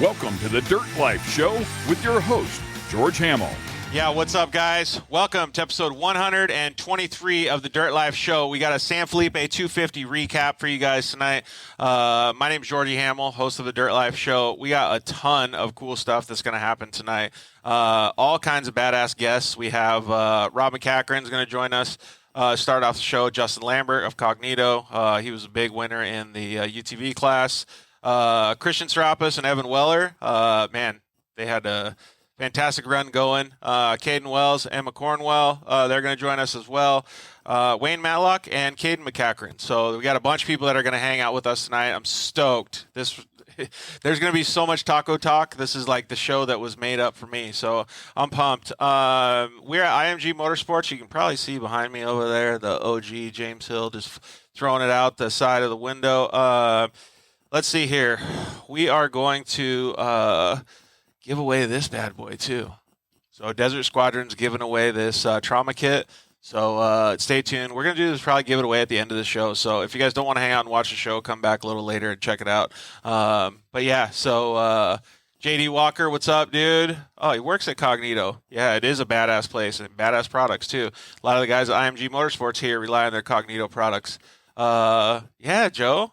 Welcome to the Dirt Life Show with your host, George Hamill. Yeah, what's up, guys? Welcome to episode 123 of the Dirt Life Show. We got a San Felipe 250 recap for you guys tonight. My name's Georgie Hamill, host of the Dirt Life Show. We got a ton of cool stuff that's going to happen tonight. All kinds of badass guests. We have Rob McCachran's going to join us. Start off the show, Justin Lambert of Cognito. He was a big winner in the UTV class. Christian Serapis and Evan Weller. Man, they had a fantastic run going. Caden Wells, Emma Cornwell, they're going to join us as well. Wayne Matlock and Caden McCachran. So we got a bunch of people that are going to hang out with us tonight. I'm stoked. There's going to be so much taco talk. This is like the show that was made up for me. So I'm pumped. We're at IMG Motorsports. You can probably see behind me over there, the OG James Hill just throwing it out the side of the window. Let's see here. We are going to give away this bad boy too. So Desert Squadron's giving away this trauma kit. So stay tuned. We're going to do this, probably give it away at the end of the show. So if you guys don't want to hang out and watch the show, come back a little later and check it out. But yeah, so JD Walker, what's up, dude? Oh, he works at Cognito. Yeah, it is a badass place and badass products too. A lot of the guys at IMG Motorsports here rely on their Cognito products. Yeah, Joe.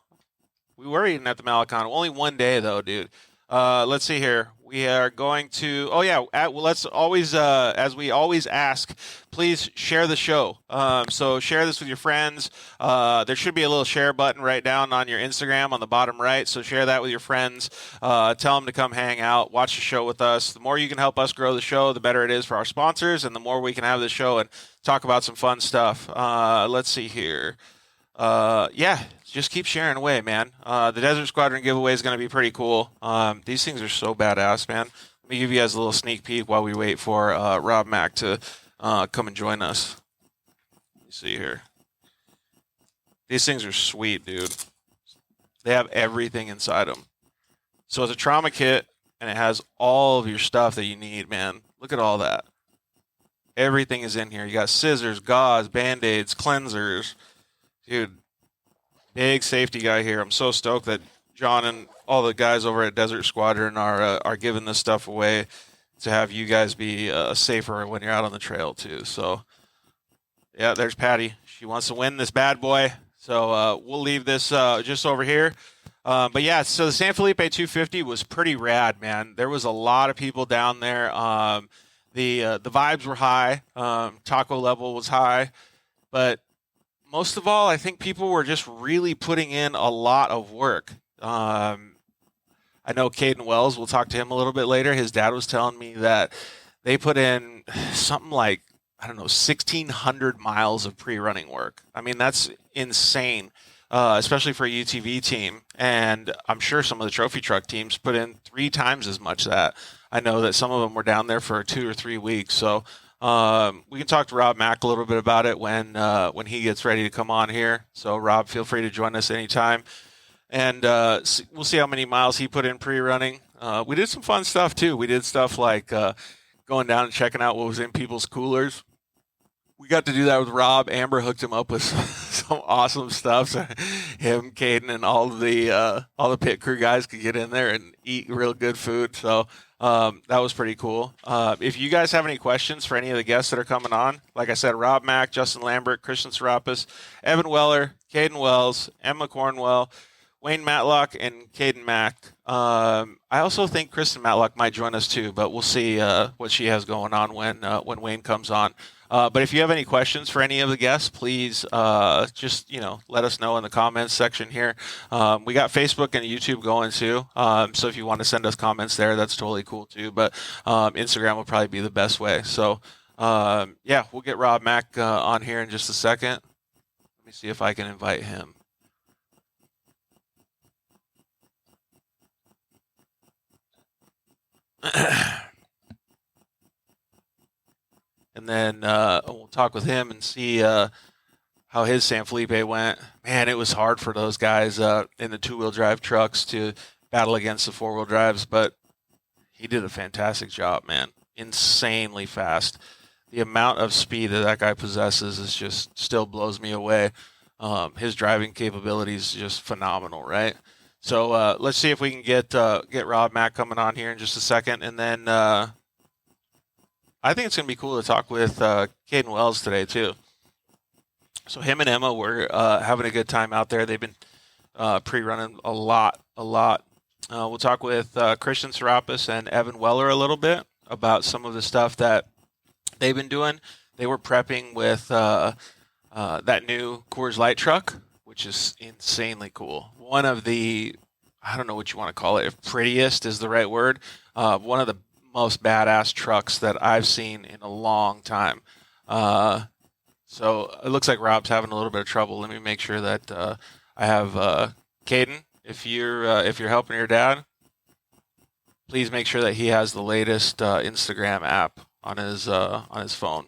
We were eating at the Malecon. Only one day, though, dude. Let's see here. We are going to – oh, yeah. Let's always as we always ask, please share the show. So share this with your friends. There should be a little share button right down on your Instagram on the bottom right. So share that with your friends. Tell them to come hang out, watch the show with us. The more you can help us grow the show, the better it is for our sponsors, and the more we can have this show and talk about some fun stuff. Let's see here. Yeah, just keep sharing away, man. The Desert Squadron giveaway is going to be pretty cool. These things are so badass, man. Let me give you guys a little sneak peek while we wait for Rob Mack to come and join us. Let me see here. These things are sweet, dude. They have everything inside them. So it's a trauma kit, and it has all of your stuff that you need, man. Look at all that. Everything is in here. You got scissors, gauze, Band-Aids, cleansers. Dude, big safety guy here. I'm so stoked that John and all the guys over at Desert Squadron are giving this stuff away to have you guys be safer when you're out on the trail too. So, yeah, there's Patty. She wants to win this bad boy. So we'll leave this just over here. But yeah, so the San Felipe 250 was pretty rad, man. There was a lot of people down there. The vibes were high. Taco level was high, but most of all, I think people were just really putting in a lot of work. I know Caden Wells, we'll talk to him a little bit later. His dad was telling me that they put in something like, 1,600 miles of pre-running work. I mean, that's insane, especially for a UTV team. And I'm sure some of the trophy truck teams put in 3 times as much that. I know that some of them were down there for 2 or 3 weeks. So we can talk to Rob Mack a little bit about it when he gets ready to come on here. So, Rob, feel free to join us anytime. And we'll see how many miles he put in pre-running. We did some fun stuff, too. We did stuff like going down and checking out what was in people's coolers. We got to do that with Rob. Amber hooked him up with some awesome stuff. So him, Caden, and all the pit crew guys could get in there and eat real good food. So that was pretty cool. If you guys have any questions for any of the guests that are coming on, like I said, Rob Mack, Justin Lambert, Christian Serapis, Evan Weller, Caden Wells, Emma Cornwell, Wayne Matlock, and Caden Mack. I also think Kristen Matlock might join us too, but we'll see what she has going on when Wayne comes on. But if you have any questions for any of the guests, please just let us know in the comments section here. We got Facebook and YouTube going too, so if you want to send us comments there, that's totally cool too. But Instagram will probably be the best way. So yeah, we'll get Rob Mack on here in just a second. Let me see if I can invite him. And then we'll talk with him and see how his San Felipe went. Man, it was hard for those guys in the 2-wheel drive trucks to battle against the 4-wheel drives, but he did a fantastic job, man. Insanely fast. The amount of speed that guy possesses is just still blows me away. His driving capabilities is just phenomenal, right? So let's see if we can get Rob Mack coming on here in just a second, and then I think it's going to be cool to talk with Caden Wells today too. So him and Emma were having a good time out there. They've been pre-running a lot. We'll talk with Christian Serapis and Evan Weller a little bit about some of the stuff that they've been doing. They were prepping with that new Coors Light truck, which is insanely cool. One of the, I don't know what you want to call it, if prettiest is the right word, one of the most badass trucks that I've seen in a long time. So it looks like Rob's having a little bit of trouble. Let me make sure that I have Caden. If you're helping your dad, please make sure that he has the latest Instagram app on his phone.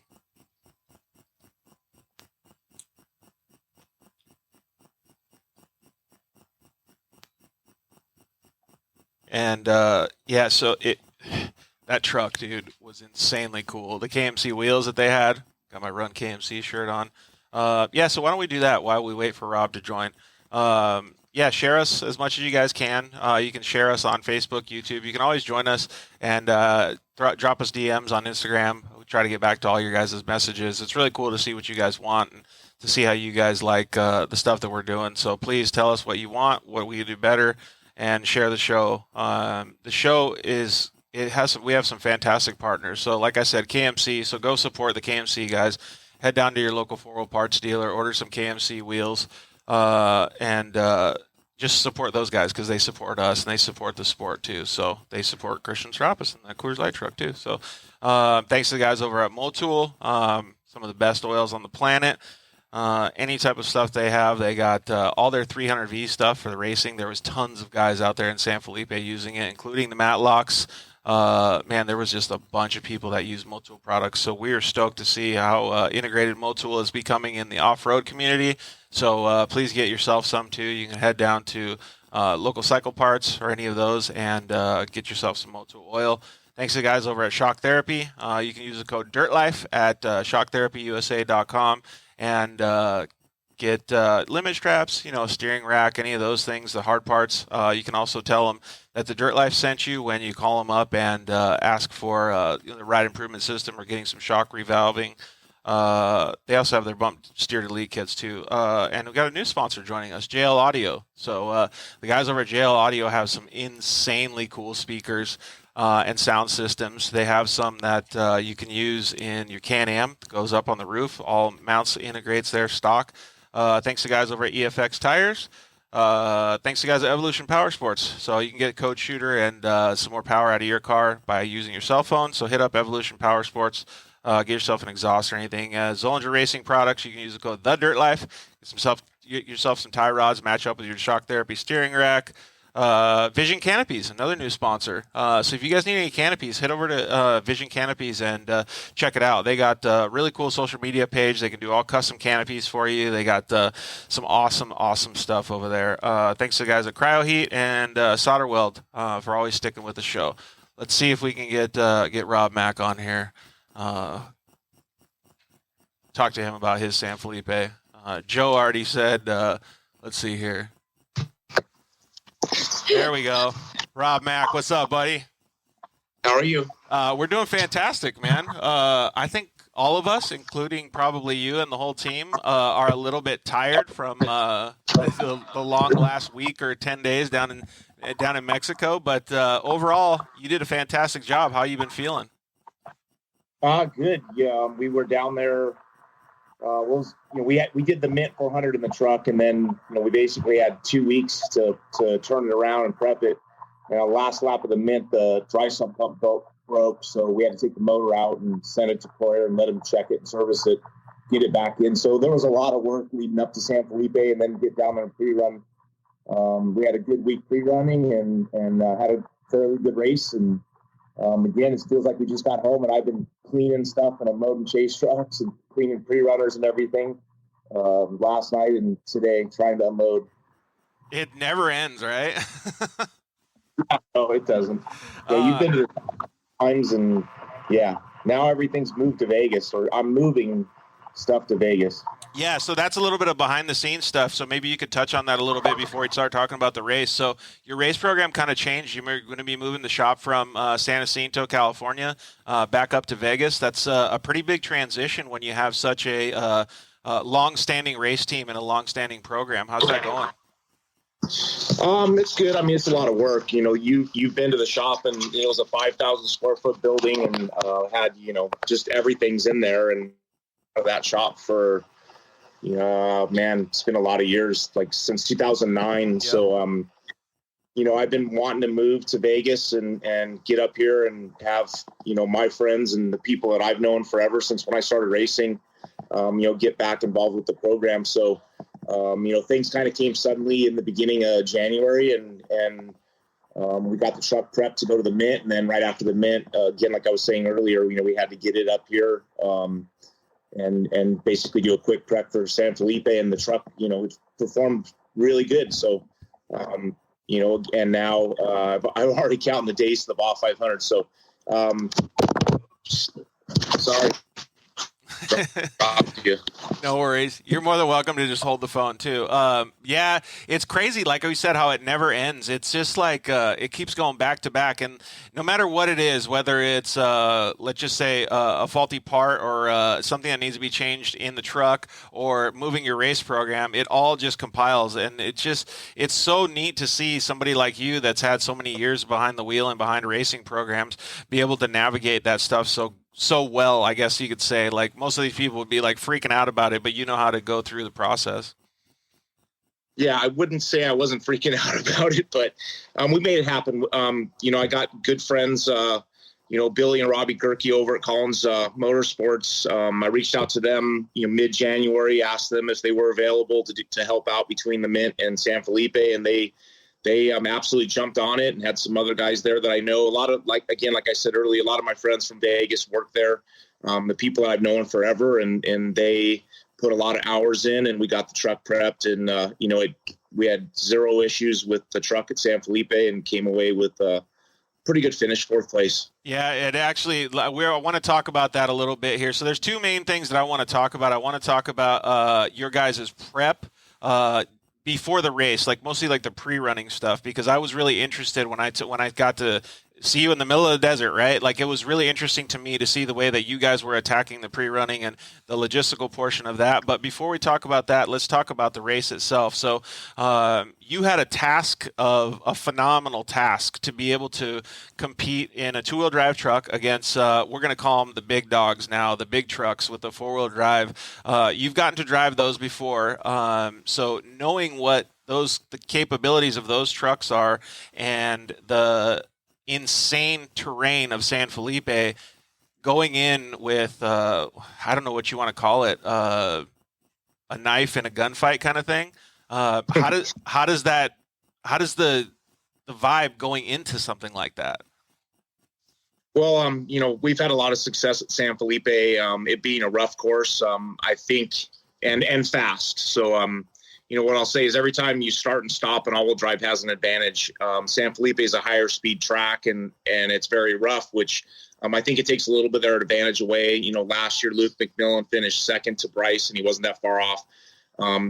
And so that truck, dude, was insanely cool. The KMC wheels that they had. Got my Run KMC shirt on. So why don't we do that while we wait for Rob to join? Share us as much as you guys can. You can share us on Facebook, YouTube. You can always join us and drop us DMs on Instagram. We try to get back to all your guys' messages. It's really cool to see what you guys want and to see how you guys like the stuff that we're doing. So please tell us what you want, what we can do better, and share the show. The show we have some fantastic partners. So like I said, KMC, so go support the KMC guys. Head down to your local 4 parts dealer, order some KMC wheels, and just support those guys because they support us and they support the sport too. So they support Christian Serapis and that Coors Light truck too. So thanks to the guys over at Motul, some of the best oils on the planet. Any type of stuff they have, they got all their 300V stuff for the racing. There was tons of guys out there in San Felipe using it, including the Matlocks. There was just a bunch of people that use Motul products. So we are stoked to see how integrated Motul is becoming in the off-road community. So please get yourself some too. You can head down to local Cycle Parts or any of those and get yourself some Motul oil. Thanks to the guys over at Shock Therapy. You can use the code DIRTLIFE at shocktherapyusa.com and get limit straps, steering rack, any of those things, the hard parts. You can also tell them that the Dirt Life sent you when you call them up and ask for the ride improvement system or getting some shock revalving. They also have their bump steered elite kits too. And we've got a new sponsor joining us, JL Audio. So the guys over at JL Audio have some insanely cool speakers and sound systems. They have some that you can use in your Can-Am. Goes up on the roof. All mounts integrates their stock. Thanks to guys over at EFX Tires. Thanks to guys at Evolution Power Sports. So you can get Code Shooter and some more power out of your car by using your cell phone. So hit up Evolution Power Sports. Get yourself an exhaust or anything. Zollinger Racing products, you can use the code TheDirtLife. Get yourself some tie rods, match up with your Shock Therapy steering rack. Vision Canopies, another new sponsor. So if you guys need any canopies, head over to Vision Canopies and check it out. They got a really cool social media page. They can do all custom canopies for you. They got some awesome stuff over there. Thanks to the guys at CryoHeat and Solder Weld for always sticking with the show. Let's see if we can get Rob Mack on here. Talk to him about his San Felipe. Joe already said, let's see here. There we go. Rob Mack, what's up, buddy? How are you? We're doing fantastic, man. I think all of us, including probably you and the whole team, are a little bit tired from the long last week or 10 days down in Mexico. But overall, you did a fantastic job. How you been feeling? Good. Yeah, we were down there. We did the Mint 400 in the truck, and then we basically had 2 weeks to turn it around and prep it. And last lap of the Mint, the dry sump pump broke, so we had to take the motor out and send it to Claire and let him check it and service it, get it back in. So there was a lot of work leading up to San Felipe, and then get down there and pre-run. We had a good week pre-running and had a fairly good race. And again, it feels like we just got home, and I've been cleaning stuff and unloading chase trucks and cleaning pre-runners and everything last night and today, trying to unload. It never ends, right? No, it doesn't. Yeah, you've been to times, and yeah, now everything's moved to Vegas, or I'm moving stuff to Vegas. Yeah, so that's a little bit of behind the scenes stuff. So maybe you could touch on that a little bit before we start talking about the race. So your race program kind of changed. You're going to be moving the shop from San Jacinto, California, back up to Vegas. That's a pretty big transition when you have such a long-standing race team and a long-standing program. How's that going? It's good. I mean, it's a lot of work. You've been to the shop, and it was a 5,000 square foot building, and had just everything's in there, and that shop for man, it's been a lot of years, like since 2009. Yep. So I've been wanting to move to Vegas and get up here and have my friends and the people that I've known forever since when I started racing, get back involved with the program. So things kind of came suddenly in the beginning of January, and we got the truck prepped to go to the Mint, and then right after the Mint, again, like I was saying earlier, we had to get it up here and basically do a quick prep for San Felipe, and the truck, it performed really good. So, and now I'm already counting the days to the Baja 500. So, sorry. No worries. You're more than welcome to just hold the phone too. Yeah, it's crazy. Like we said, how it never ends. It's just like it keeps going back to back, and no matter what it is, whether it's let's just say a faulty part or something that needs to be changed in the truck or moving your race program, it all just compiles, and it's so neat to see somebody like you that's had so many years behind the wheel and behind racing programs be able to navigate that stuff so well, I guess you could say. Like most of these people would be like freaking out about it, but you know how to go through the process. Yeah, I wouldn't say I wasn't freaking out about it, but we made it happen. I got good friends, Billy and Robbie Gerke over at Collins Motorsports. I reached out to them, mid-January, asked them if they were available to help out between the Mint and San Felipe, and they absolutely jumped on it, and had some other guys there that I know. A lot of, like I said earlier, a lot of my friends from Vegas work there, the people that I've known forever, and they put a lot of hours in, and we got the truck prepped, and we had zero issues with the truck at San Felipe, and came away with a pretty good finish, 4th place. Yeah, it actually, I want to talk about that a little bit here. So there's two main things that I want to talk about. I want to talk about your guys' prep before the race, like mostly like the pre-running stuff, because I was really interested when I got to see you in the middle of the desert, right? Like it was really interesting to me to see the way that you guys were attacking the pre-running and the logistical portion of that. But before we talk about that, let's talk about the race itself. So you had a phenomenal task to be able to compete in a 2-wheel drive truck against, we're going to call them the big dogs now, the big trucks with the 4-wheel drive. You've gotten to drive those before. So knowing what the capabilities of those trucks are and the insane terrain of San Felipe, going in with I don't know what you want to call it, a knife and a gunfight kind of thing. How does the vibe going into something like that? Well, we've had a lot of success at San Felipe, it being a rough course, I think, and fast. So what I'll say is every time you start and stop, an all-wheel drive has an advantage. San Felipe is a higher speed track, and it's very rough, which I think it takes a little bit of their advantage away. Last year, Luke McMillan finished second to Bryce, and he wasn't that far off.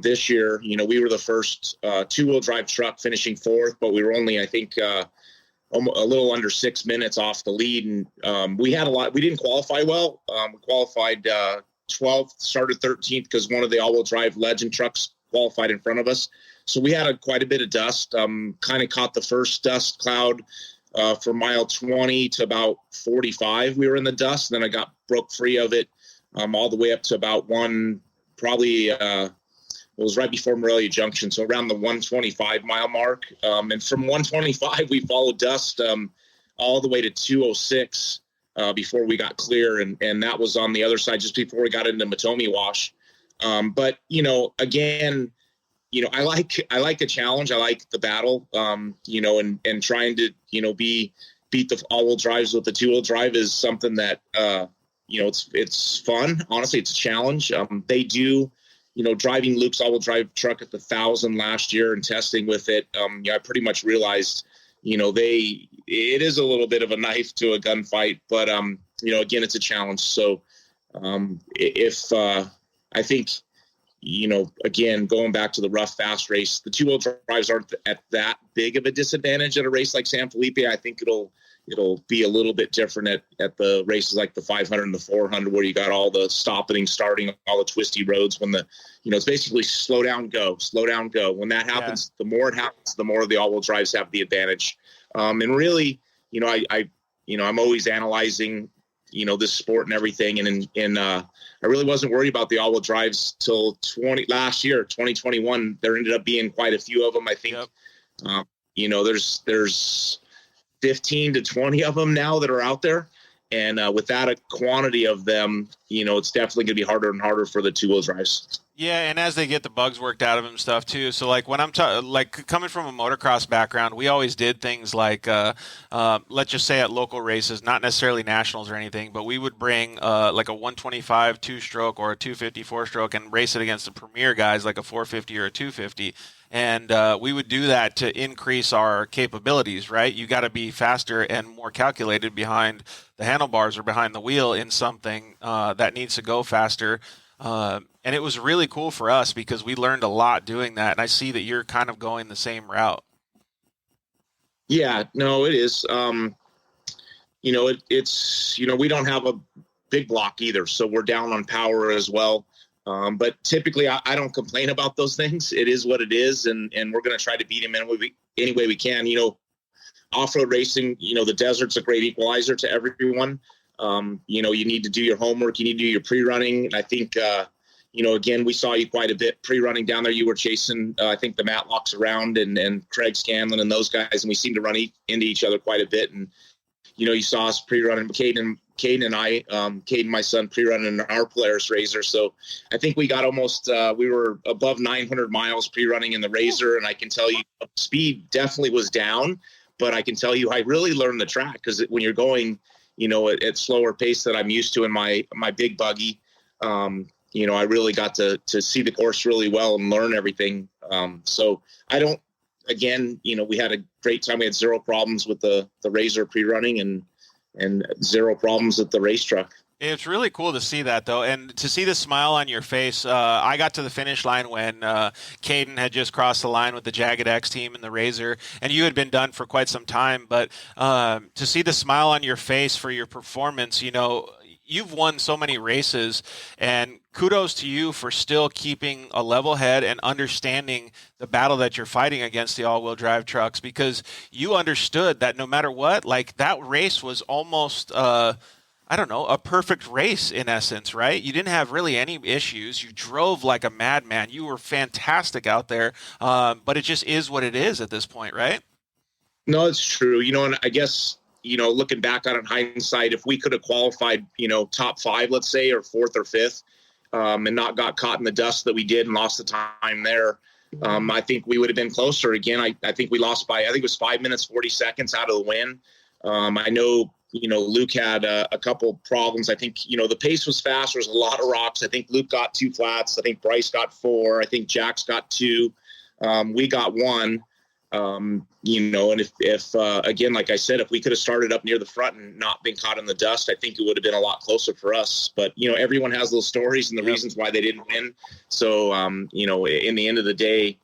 This year, we were the first 2-wheel drive truck finishing 4th, but we were only, I think, a little under 6 minutes off the lead. And we had we didn't qualify well. We qualified 12th, started 13th because one of the all-wheel drive Legend trucks qualified in front of us. So we had quite a bit of dust, kind of caught the first dust cloud from mile 20 to about 45. We were in the dust. Then I broke free of it all the way up to about it was right before Morelia Junction. So around the 125 mile mark. And from 125, we followed dust all the way to 206 before we got clear. And that was on the other side just before we got into Matomi Wash. But again, I like a challenge. I like the battle, and trying to, beat the all-wheel drives with the 2-wheel drive is something that, it's fun. Honestly, it's a challenge. They do, driving Luke's all-wheel drive truck at the 1,000 last year and testing with it. I pretty much realized, it is a little bit of a knife to a gunfight, but, again, it's a challenge. So, I think, again, going back to the rough, fast race, the two-wheel drives aren't at that big of a disadvantage at a race like San Felipe. I think it'll be a little bit different at the races like the 500 and the 400, where you got all the stopping, starting, all the twisty roads when it's basically slow down, go. When that happens, The more it happens, the more the all-wheel drives have the advantage. And really, I'm always analyzing, this sport and everything. And I really wasn't worried about the all-wheel drives till last year, 2021. There ended up being quite a few of them. I think, there's 15 to 20 of them now that are out there. And with that a quantity of them, it's definitely going to be harder and harder for the two-wheel drives. Yeah, and as they get the bugs worked out of them and stuff too. So like when I'm coming from a motocross background, we always did things like let's just say at local races, not necessarily nationals or anything, but we would bring like a 125 two-stroke or a 250 four-stroke and race it against the premier guys like a 450 or a 250. And we would do that to increase our capabilities, right? You got to be faster and more calculated behind the handlebars or behind the wheel in something that needs to go faster. And it was really cool for us because we learned a lot doing that. And I see that you're kind of going the same route. Yeah, no, it is. It's we don't have a big block either, so we're down on power as well. But typically I don't complain about those things. It is what it is. And we're going to try to beat them any way we can. Off-road racing, the desert's a great equalizer to everyone. You need to do your homework. You need to do your pre-running. And I think, again, we saw you quite a bit pre-running down there. You were chasing, I think, the Matlocks around and Craig Scanlon and those guys. And we seemed to run into each other quite a bit. And, you saw us pre-running. Caden, my son, pre-running our Polaris Razor. So I think we got almost, we were above 900 miles pre-running in the Razor. And I can tell you speed definitely was down, but I can tell you I really learned the track because when you're going, at slower pace that I'm used to in my big buggy, I really got to see the course really well and learn everything. So I don't, again, we had a great time. We had zero problems with the Razor pre-running and zero problems with the race truck. It's really cool to see that, though, and to see the smile on your face. I got to the finish line when Caden had just crossed the line with the Jagged X team and the Razor, and you had been done for quite some time. But to see the smile on your face for your performance, you've won so many races, and kudos to you for still keeping a level head and understanding the battle that you're fighting against the all-wheel drive trucks, because you understood that no matter what, like that race was almost a perfect race in essence, right? You didn't have really any issues. You drove like a madman. You were fantastic out there, but it just is what it is at this point, right? No, it's true. And I guess, looking back on it in hindsight, if we could have qualified, top five, let's say, or fourth or fifth, and not got caught in the dust that we did and lost the time there, I think we would have been closer. Again, I think we lost by, I think it was 5 minutes, 40 seconds out of the win. I know, Luke had a couple problems. I think, the pace was fast. There's a lot of rocks. I think Luke got 2 flats. I think Bryce got 4. I think Jack's got 2. We got 1. And if again, like I said, if we could have started up near the front and not been caught in the dust, I think it would have been a lot closer for us. But, everyone has those stories and the reasons why they didn't win. So, in the end of the day,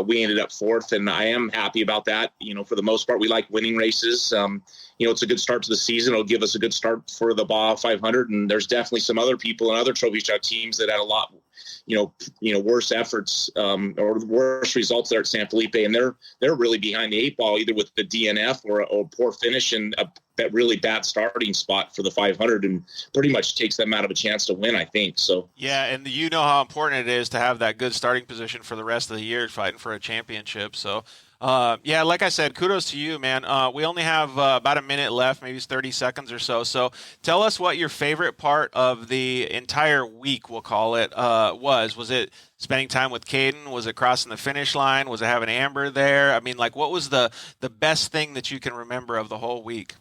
we ended up 4th, and I am happy about that. For the most part, we like winning races. It's a good start to the season. It'll give us a good start for the Baja 500. And there's definitely some other people and other trophy truck teams that had a lot, worse efforts or worse results there at San Felipe, and they're really behind the 8 ball, either with the DNF or a poor finish and that really bad starting spot for the 500, and pretty much takes them out of a chance to win, I think. So yeah, and you know how important it is to have that good starting position for the rest of the year fighting for a championship. So like I said, kudos to you, man. We only have about a minute left, maybe it's 30 seconds or so. So tell us what your favorite part of the entire week, we'll call it, was. Was it spending time with Caden? Was it crossing the finish line? Was it having Amber there? I mean, like, what was the best thing that you can remember of the whole week?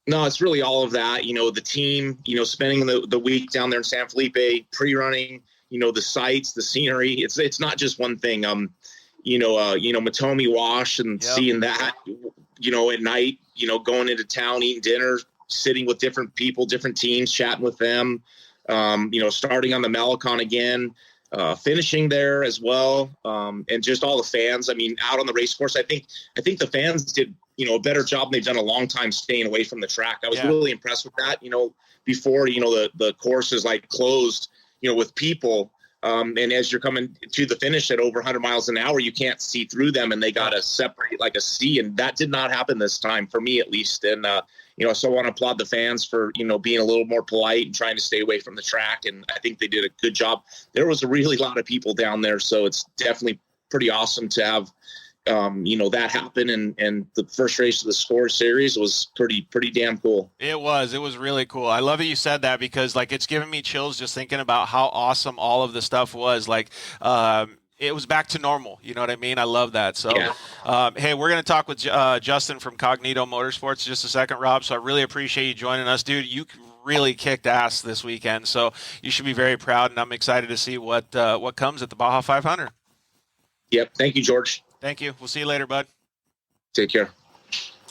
No, it's really all of that. The team, spending the week down there in San Felipe, pre-running, the sights, the scenery. It's not just one thing. Matomi Wash and seeing that, at night, going into town, eating dinner, sitting with different people, different teams, chatting with them, starting on the Malecon again. finishing there as well, and just all the fans. I mean, out on the race course, I think the fans did a better job. They've done a long time staying away from the track. I was really impressed with that. Before the course is like closed, with people. And as you're coming to the finish at over 100 miles an hour, you can't see through them, and they got to separate like a sea. And that did not happen this time, for me at least. And, so I want to applaud the fans for, being a little more polite and trying to stay away from the track. And I think they did a good job. There was a really lot of people down there, so it's definitely pretty awesome to have, that happen. And the first race of the Score Series was pretty damn cool. It was really cool. I love that you said that, because like it's giving me chills just thinking about how awesome all of the stuff was. Like, it was back to normal. You know what I mean? I love that. So, hey, we're going to talk with Justin from Cognito Motorsports in just a second, Rob. So I really appreciate you joining us, dude. You really kicked ass this weekend, so you should be very proud, and I'm excited to see what comes at the Baja 500. Yep. Thank you, George. Thank you. We'll see you later, bud. Take care.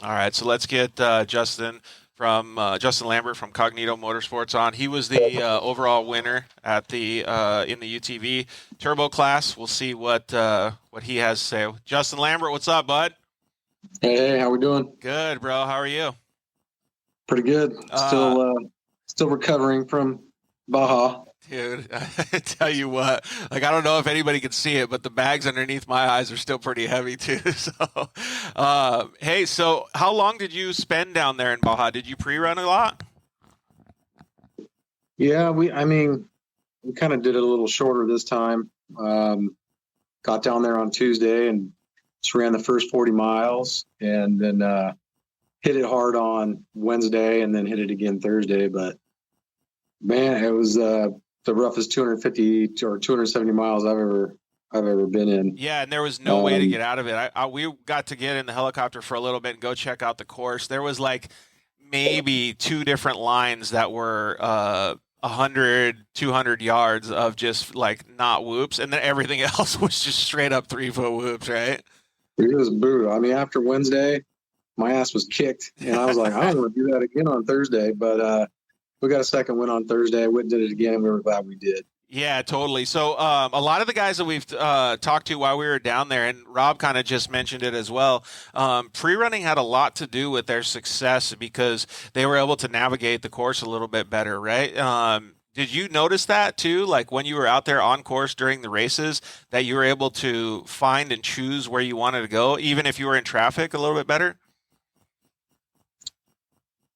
All right, so let's get Justin Lambert from Cognito Motorsports on. He was the overall winner at the in the UTV Turbo class. We'll see what he has to say. Justin Lambert, what's up, bud? Hey, how we doing? Good, bro. How are you? Pretty good. Still recovering from Baja. Dude, I tell you what, like, I don't know if anybody can see it, but the bags underneath my eyes are still pretty heavy too. So, hey, so how long did you spend down there in Baja? Did you pre-run a lot? Yeah, we kind of did it a little shorter this time. Got down there on Tuesday and just ran the first 40 miles, and then hit it hard on Wednesday, and then hit it again Thursday. But man, it was the roughest 250 or 270 miles I've ever been in. Yeah, and there was no way to get out of it. We got to get in the helicopter for a little bit and go check out the course. There was like maybe two different lines that were 100, 200 yards of just like not whoops, and then everything else was just straight up 3-foot whoops, right? It was brutal. I mean, after Wednesday, my ass was kicked, and I was like, I don't want to do that again on Thursday, but we got a second win on Thursday. We did it again. We were glad we did. Yeah, totally. So a lot of the guys that we've talked to while we were down there, and Rob kind of just mentioned it as well, pre-running had a lot to do with their success because they were able to navigate the course a little bit better, right? Did you notice that too? Like when you were out there on course during the races, that you were able to find and choose where you wanted to go, even if you were in traffic a little bit better?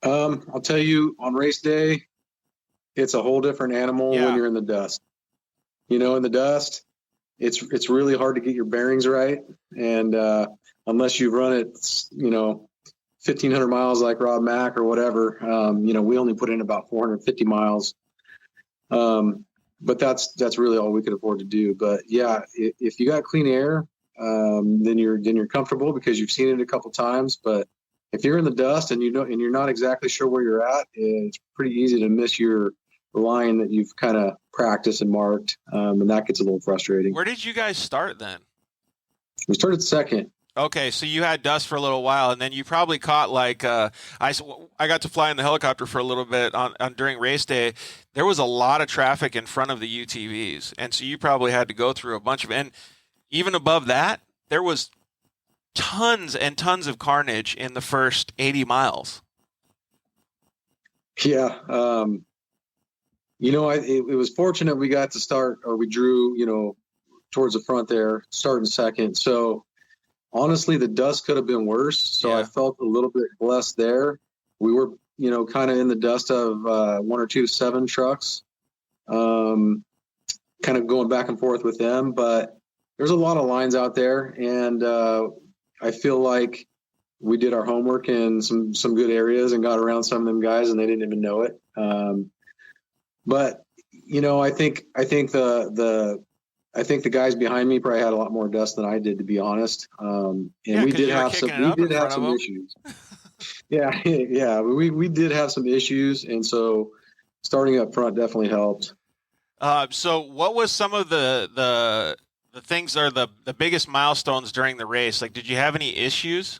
I'll tell you, on race day, it's a whole different animal when you're in the dust. In the dust, it's really hard to get your bearings right. And unless you run it, 1,500 miles like Rob Mack or whatever, we only put in about 450 miles. But that's really all we could afford to do. But yeah, if you got clean air, then you're comfortable because you've seen it a couple times. But if you're in the dust and you're not exactly sure where you're at, it's pretty easy to miss your line that you've kind of practiced and marked, and that gets a little frustrating. Where did you guys start then? We started second. Okay, so you had dust for a little while, and then you probably caught like I got to fly in the helicopter for a little bit on during race day. There was a lot of traffic in front of the UTVs, and so you probably had to go through a bunch of. And even above that, there was tons and tons of carnage in the first 80 miles. Yeah. It was fortunate we got to start, or we drew, towards the front there, starting second. So honestly, the dust could have been worse. So I felt a little bit blessed there. We were, kind of in the dust of one or two 7 trucks, kind of going back and forth with them. But there's a lot of lines out there, and I feel like we did our homework in some good areas and got around some of them guys, and they didn't even know it. But I think the guys behind me probably had a lot more dust than I did, to be honest. And we did have some issues. Yeah, we did have some issues, and so starting up front definitely helped. So what was some of the things that are the biggest milestones during the race? Like, did you have any issues?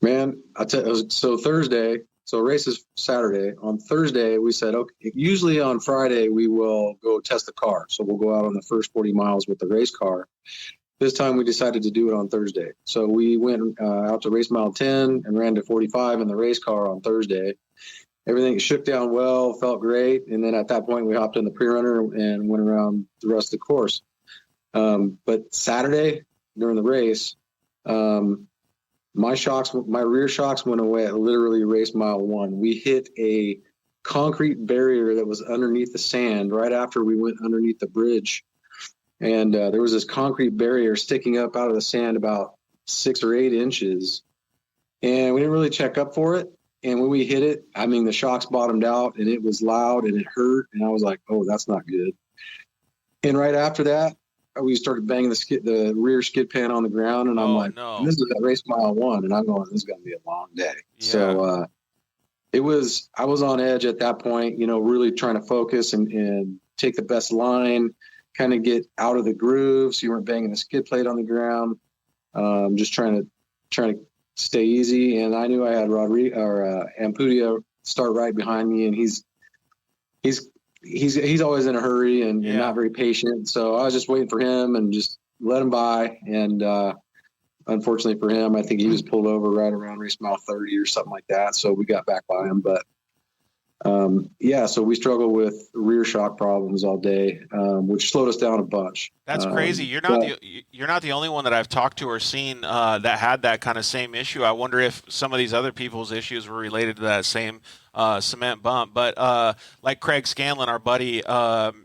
Man, I tell you, so Thursday, So race is Saturday. On Thursday, we said, okay, usually on Friday, we will go test the car. So we'll go out on the first 40 miles with the race car. This time we decided to do it on Thursday. So we went out to race mile 10 and ran to 45 in the race car on Thursday. Everything shook down well, felt great. And then at that point, we hopped in the pre-runner and went around the rest of the course. But Saturday during the race, my rear shocks went away at literally race mile 1. We hit a concrete barrier that was underneath the sand right after we went underneath the bridge. And there was this concrete barrier sticking up out of the sand about 6 or 8 inches. And we didn't really check up for it. And when we hit it, I mean, the shocks bottomed out and it was loud and it hurt. And I was like, oh, that's not good. And right after that, we started banging the rear skid pan on the ground. And I'm like, no. This is at race mile 1. And I'm going, this is going to be a long day. Yeah. So I was on edge at that point, really trying to focus and take the best line, kind of get out of the groove so you weren't banging the skid plate on the ground. Just trying to stay easy. And I knew I had Ampudia start right behind me, and he's always in a hurry and not very patient. So I was just waiting for him and just let him by. And unfortunately for him, I think he was pulled over right around race mile 30 or something like that. So we got back by him, but so we struggle with rear shock problems all day, which slowed us down a bunch. That's crazy. You're not the only one that I've talked to or seen that had that kind of same issue. I wonder if some of these other people's issues were related to that same cement bump. But like Craig Scanlon, our buddy,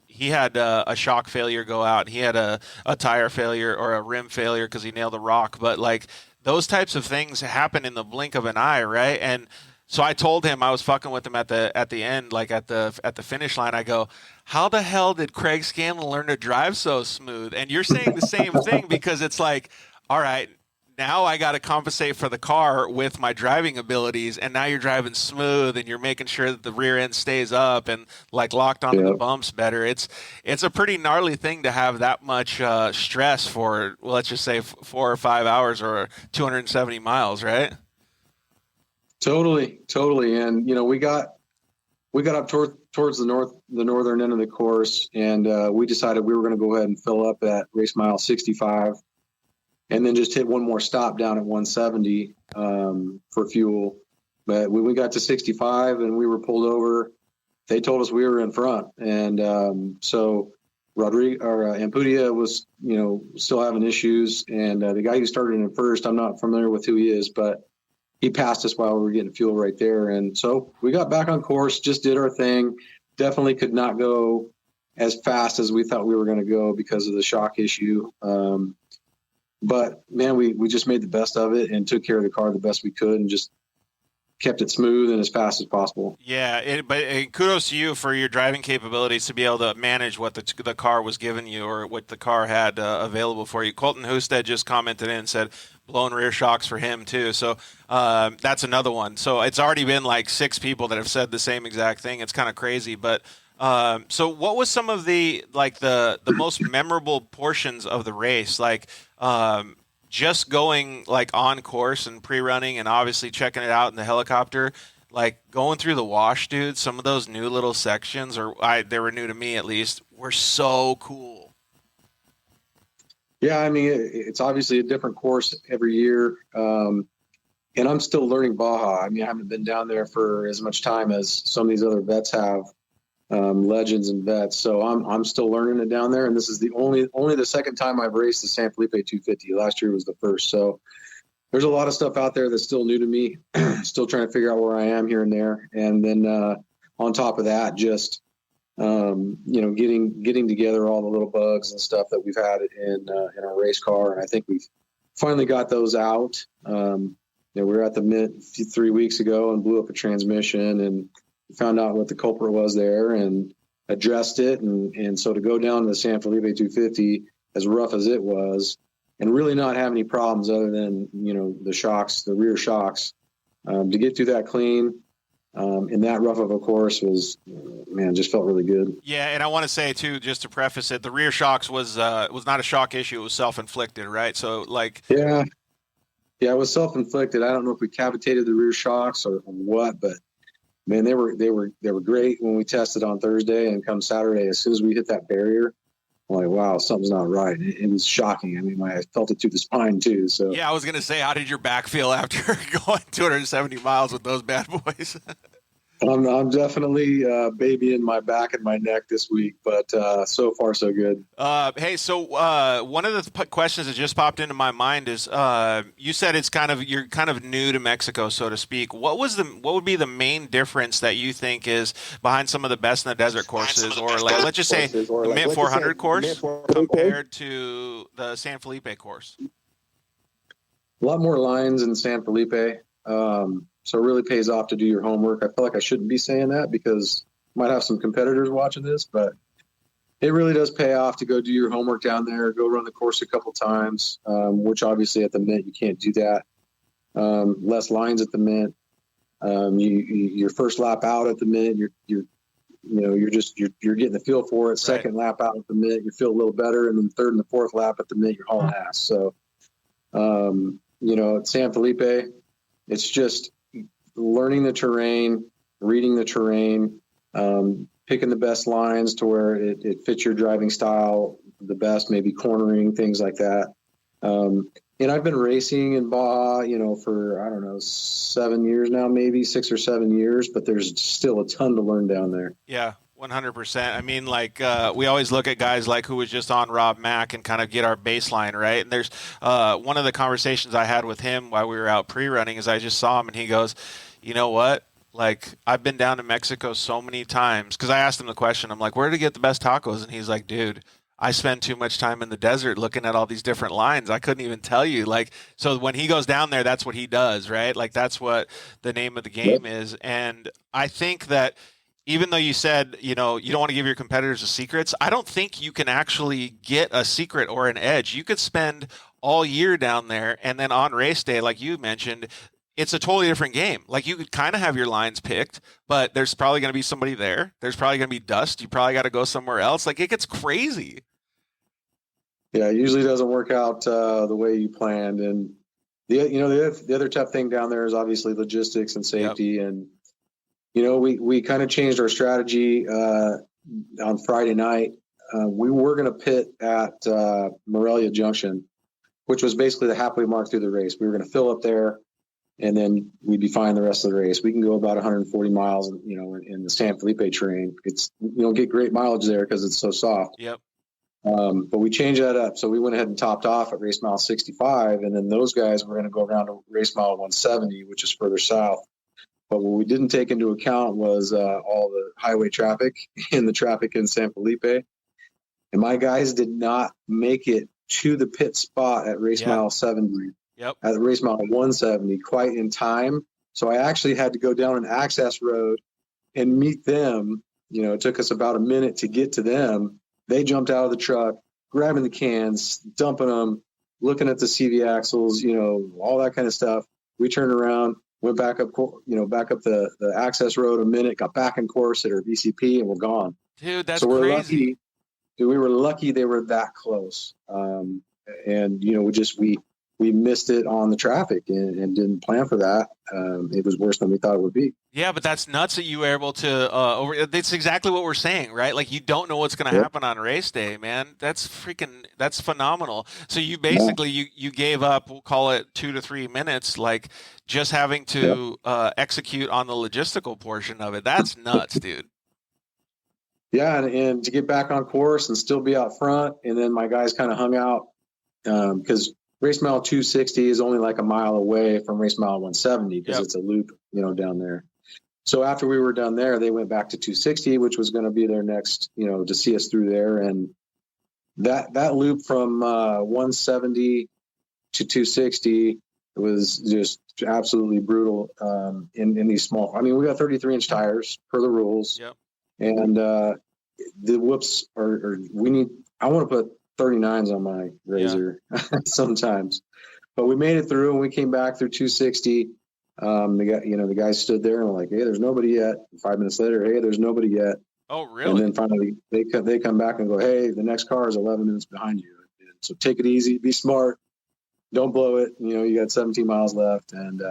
he had a shock failure go out. He had a tire failure or a rim failure because he nailed a rock. But like those types of things happen in the blink of an eye, right? And so I told him, I was fucking with him at the end, like at the finish line. I go, how the hell did Craig Scanlon learn to drive so smooth? And you're saying the same thing, because it's like, all right, now I got to compensate for the car with my driving abilities, and now you're driving smooth and you're making sure that the rear end stays up and like locked onto the bumps better. It's a pretty gnarly thing to have that much stress for, well, let's just say 4 or 5 hours or 270 miles, right? Totally. And, we got up towards the northern end of the course, and we decided we were going to go ahead and fill up at race mile 65 and then just hit one more stop down at 170 for fuel. But when we got to 65 and we were pulled over, they told us we were in front. And so Ampudia was, still having issues. And the guy who started in first, I'm not familiar with who he is, but he passed us while we were getting fuel right there. And so we got back on course, just did our thing. Definitely could not go as fast as we thought we were going to go because of the shock issue. But man, we just made the best of it and took care of the car the best we could and just kept it smooth and as fast as possible. Yeah, but kudos to you for your driving capabilities to be able to manage what the car was giving you or what the car had available for you. Colton Husted just commented in and said blown rear shocks for him too. So that's another one. So it's already been like 6 people that have said the same exact thing. It's kind of crazy. But so what was some of the most memorable portions of the race? Like just going like on course and pre-running and obviously checking it out in the helicopter, like going through the wash, dude, some of those new little sections, they were new to me at least, were so cool. Yeah, I mean, it's obviously a different course every year. And I'm still learning Baja. I mean, I haven't been down there for as much time as some of these other vets have, legends and vets. So I'm still learning it down there. And this is the only the second time I've raced the San Felipe 250. Last year was the first. So there's a lot of stuff out there that's still new to me, still trying to figure out where I am here and there. And then on top of that, just, getting together all the little bugs and stuff that we've had in our race car. And I think we've finally got those out. We were at the Mint 3 weeks ago and blew up a transmission and found out what the culprit was there and addressed it. And so to go down to the San Felipe 250, as rough as it was, and really not have any problems other than, the shocks, the rear shocks, to get through that clean, in that rough of a course was, just felt really good. Yeah. And I want to say too, just to preface it, the rear shocks was not a shock issue. It was self-inflicted, right? So Yeah, it was self-inflicted. I don't know if we cavitated the rear shocks or what, but man, they were great when we tested on Thursday, and come Saturday, as soon as we hit that barrier, I'm like, wow, something's not right. It was shocking. I mean, I felt it through the spine too. So Yeah, I was gonna say, how did your back feel after going 270 miles with those bad boys? I'm definitely babying my back and my neck this week, but so far so good. Hey, so one of the questions that just popped into my mind is, you said you're kind of new to Mexico, so to speak. What would be the main difference that you think is behind some of the best in the desert courses, or like let's just say the Mint 400 course compared to the San Felipe course? A lot more lines in San Felipe. So it really pays off to do your homework. I feel like I shouldn't be saying that because I might have some competitors watching this, but it really does pay off to go do your homework down there, go run the course a couple times, which obviously at the Mint you can't do that. Less lines at the Mint. Your first lap out at the Mint, you're getting the feel for it. Second lap out at the Mint, you feel a little better, and then the third and the fourth lap at the Mint, you're hauling ass. So, at San Felipe, it's just learning the terrain, reading the terrain, picking the best lines to where it fits your driving style the best, maybe cornering, things like that. And I've been racing in Baja, for, I don't know, 7 years now, maybe 6 or 7 years, but there's still a ton to learn down there. Yeah. 100%. I mean, we always look at guys like who was just on Rob Mack and kind of get our baseline, right? And there's one of the conversations I had with him while we were out pre-running is I just saw him and he goes, you know what? Like, I've been down to Mexico so many times because I asked him the question. I'm like, where to get the best tacos? And he's like, dude, I spend too much time in the desert looking at all these different lines. I couldn't even tell you. So when he goes down there, that's what he does, right? Like, that's what the name of the game is. And I think that even though you said, you don't want to give your competitors the secrets, I don't think you can actually get a secret or an edge. You could spend all year down there, and then on race day, like you mentioned, it's a totally different game. Like, you could kind of have your lines picked, but there's probably going to be somebody there. There's probably going to be dust. You probably got to go somewhere else. Like, it gets crazy. Yeah, it usually doesn't work out the way you planned. And the other tough thing down there is obviously logistics and safety. Yep. And we kind of changed our strategy on Friday night. We were going to pit at Morelia Junction, which was basically the halfway mark through the race. We were going to fill up there, and then we'd be fine the rest of the race. We can go about 140 miles, in the San Felipe terrain. It's get great mileage there because it's so soft. Yep. But we changed that up. So we went ahead and topped off at race mile 65, and then those guys were going to go around to race mile 170, which is further south. But what we didn't take into account was all the highway traffic and the traffic in San Felipe. And my guys did not make it to the pit spot at race mile 70, at race mile 170, quite in time. So I actually had to go down an access road and meet them. It took us about a minute to get to them. They jumped out of the truck, grabbing the cans, dumping them, looking at the CV axles, all that kind of stuff. We turned around, went back up, the access road a minute, got back in course at our VCP, and we're gone. Dude, that's so we're crazy. Lucky. We were lucky they were that close. And we missed it on the traffic and didn't plan for that. It was worse than we thought it would be. Yeah, but that's nuts that you were able to that's exactly what we're saying, right? Like, you don't know what's going to happen on race day, man. That's phenomenal. So you basically, you gave up, we'll call it 2 to 3 minutes, like just having to execute on the logistical portion of it. That's nuts, dude. Yeah. And to get back on course and still be out front. And then my guys kind of hung out because race mile 260 is only like a mile away from race mile 170 because it's a loop, down there. So after we were done there, they went back to 260, which was going to be their next, to see us through there. And that loop from 170 to 260 was just absolutely brutal in these small. I mean, we got 33-inch tires per the rules. Yep. And the whoops I want to put 39s on my razor sometimes, but we made it through and we came back through 260. The guys stood there and were like, hey, there's nobody yet. 5 minutes later, hey, there's nobody yet. Oh, really? And then finally they come back and go, hey, the next car is 11 minutes behind you. And so take it easy, be smart, don't blow it. You got 17 miles left. And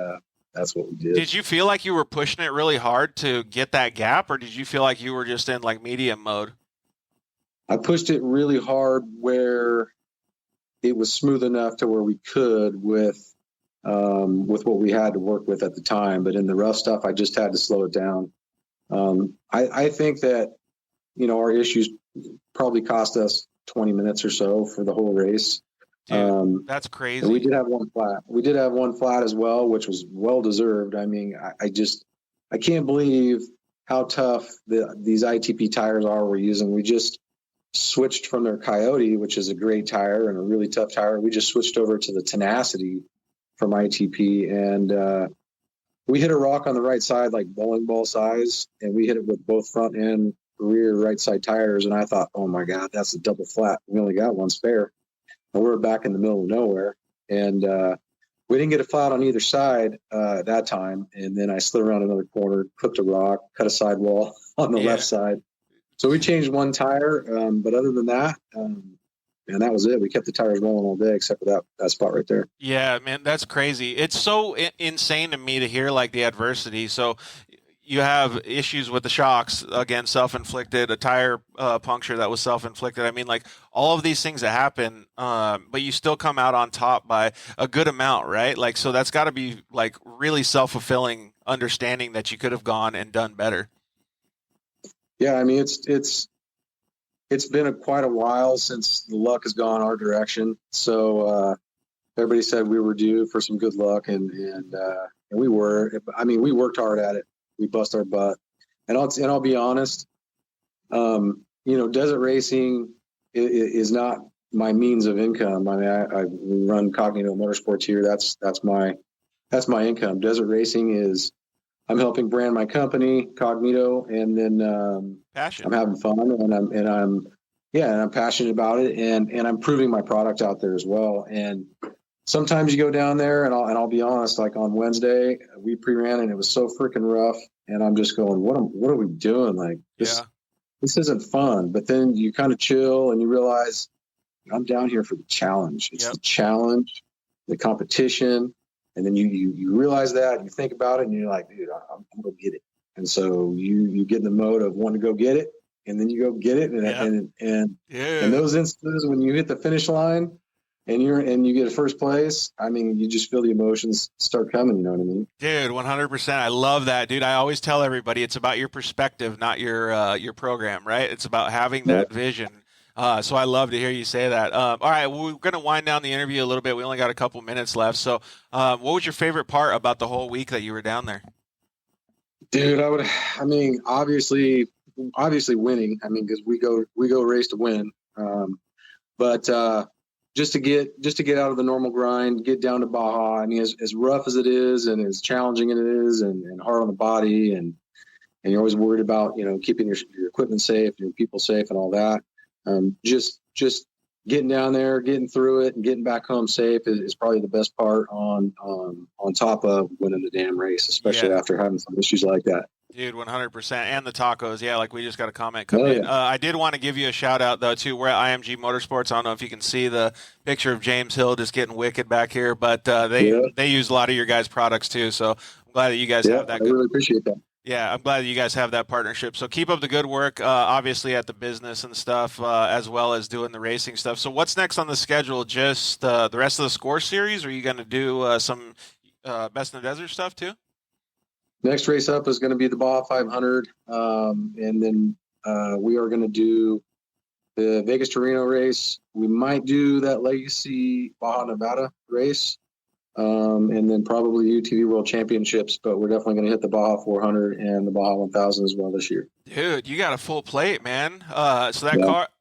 that's what we did. Did you feel like you were pushing it really hard to get that gap, or did you feel like you were just in like medium mode? I pushed it really hard where it was smooth enough to where we could with what we had to work with at the time. But in the rough stuff, I just had to slow it down. I think that, our issues probably cost us 20 minutes or so for the whole race. Dude, that's crazy. We did have one flat. We did have one flat as well, which was well deserved. I mean, I can't believe how tough these ITP tires are we're using. We just switched from their Coyote, which is a great tire and a really tough tire. We just switched over to the Tenacity from ITP, and we hit a rock on the right side like bowling ball size, and we hit it with both front and rear right side tires. And I thought, oh my God, that's a double flat. We only got one spare, and we're back in the middle of nowhere. And we didn't get a flat on either side at that time. And then I slid around another corner, clipped a rock, cut a sidewall on the left side. So we changed one tire, but other than that, and that was it. We kept the tires rolling all day except for that spot right there. Yeah, man, that's crazy. It's so insane to me to hear like the adversity. So you have issues with the shocks, again, self-inflicted, a tire puncture that was self-inflicted. I mean, like all of these things that happen, but you still come out on top by a good amount, right? Like, so that's got to be like really self-fulfilling understanding that you could have gone and done better. Yeah, I mean, it's been quite a while since the luck has gone our direction. So everybody said we were due for some good luck, and we were. I mean, we worked hard at it. We bust our butt, and I'll be honest. Desert racing is not my means of income. I mean, I run Cognito Motorsports here. That's my income. Desert racing is. I'm helping brand my company, Cognito, and then Passion. I'm having fun, and I'm passionate about it, and I'm proving my product out there as well. And sometimes you go down there, and I'll be honest, like on Wednesday, we pre-ran and it was so freaking rough, and I'm just going, what are we doing? Like this isn't fun. But then you kind of chill and you realize I'm down here for the challenge. It's the challenge, the competition. And then you realize that, and you think about it, and you're like, dude, I'm going to get it. And so you get in the mode of wanting to go get it, and then you go get it. And those instances when you hit the finish line and you get a first place, I mean, you just feel the emotions start coming. You know what I mean? Dude, 100%. I love that, dude. I always tell everybody it's about your perspective, not your program, right? It's about having that vision. So I love to hear you say that. All right, we're going to wind down the interview a little bit. We only got a couple minutes left. So what was your favorite part about the whole week that you were down there? Dude, obviously winning. I mean, because we go race to win. But just to get out of the normal grind, get down to Baja. I mean, as rough as it is and as challenging as it is and hard on the body, and you're always worried about, keeping your equipment safe, your people safe and all that. Just getting down there, getting through it, and getting back home safe is probably the best part on top of winning the damn race, especially after having some issues like that. Dude, 100%. And the tacos. Yeah, like we just got a comment come in. I did want to give you a shout out, though, too. We're at IMG Motorsports. I don't know if you can see the picture of James Hill just getting wicked back here, but they use a lot of your guys' products, too. So I'm glad that you guys have that. I really appreciate that. Yeah, I'm glad that you guys have that partnership. So keep up the good work, obviously at the business and stuff, as well as doing the racing stuff. So what's next on the schedule? Just the rest of the Score Series? Or are you going to do some Best in the Desert stuff too? Next race up is going to be the Baja 500, and then we are going to do the Vegas to Reno race. We might do that Legacy Baja Nevada race. And then probably UTV World Championships, but we're definitely going to hit the Baja 400 and the Baja 1000 as well this year. Dude, you got a full plate, man. So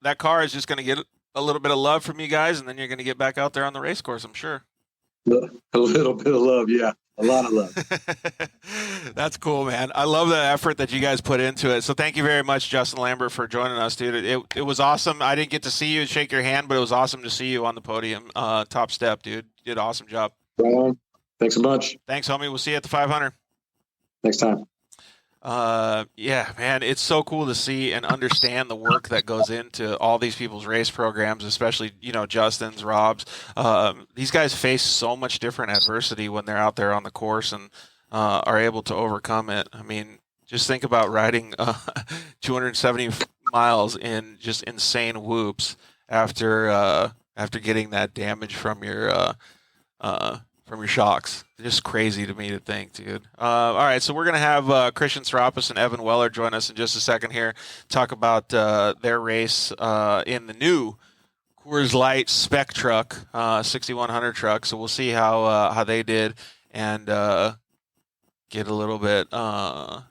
that car is just going to get a little bit of love from you guys, and then you're going to get back out there on the race course, I'm sure. A little bit of love, yeah. A lot of love. That's cool, man. I love the effort that you guys put into it. So thank you very much, Justin Lambert, for joining us, dude. It was awesome. I didn't get to see you and shake your hand, but it was awesome to see you on the podium. Top step, dude. You did an awesome job. Thanks a bunch. Thanks, homie. We'll see you at the 500. Next time. Yeah, man, it's so cool to see and understand the work that goes into all these people's race programs, especially, Justin's, Rob's. These guys face so much different adversity when they're out there on the course, and are able to overcome it. I mean, just think about riding 270 miles in just insane whoops after getting that damage from your shocks. Just crazy to me to think, dude. All right, so we're going to have Christian Serapis and Evan Weller join us in just a second here, talk about their race in the new Coors Light spec truck, 6100 truck. So we'll see how they did and get a little bit of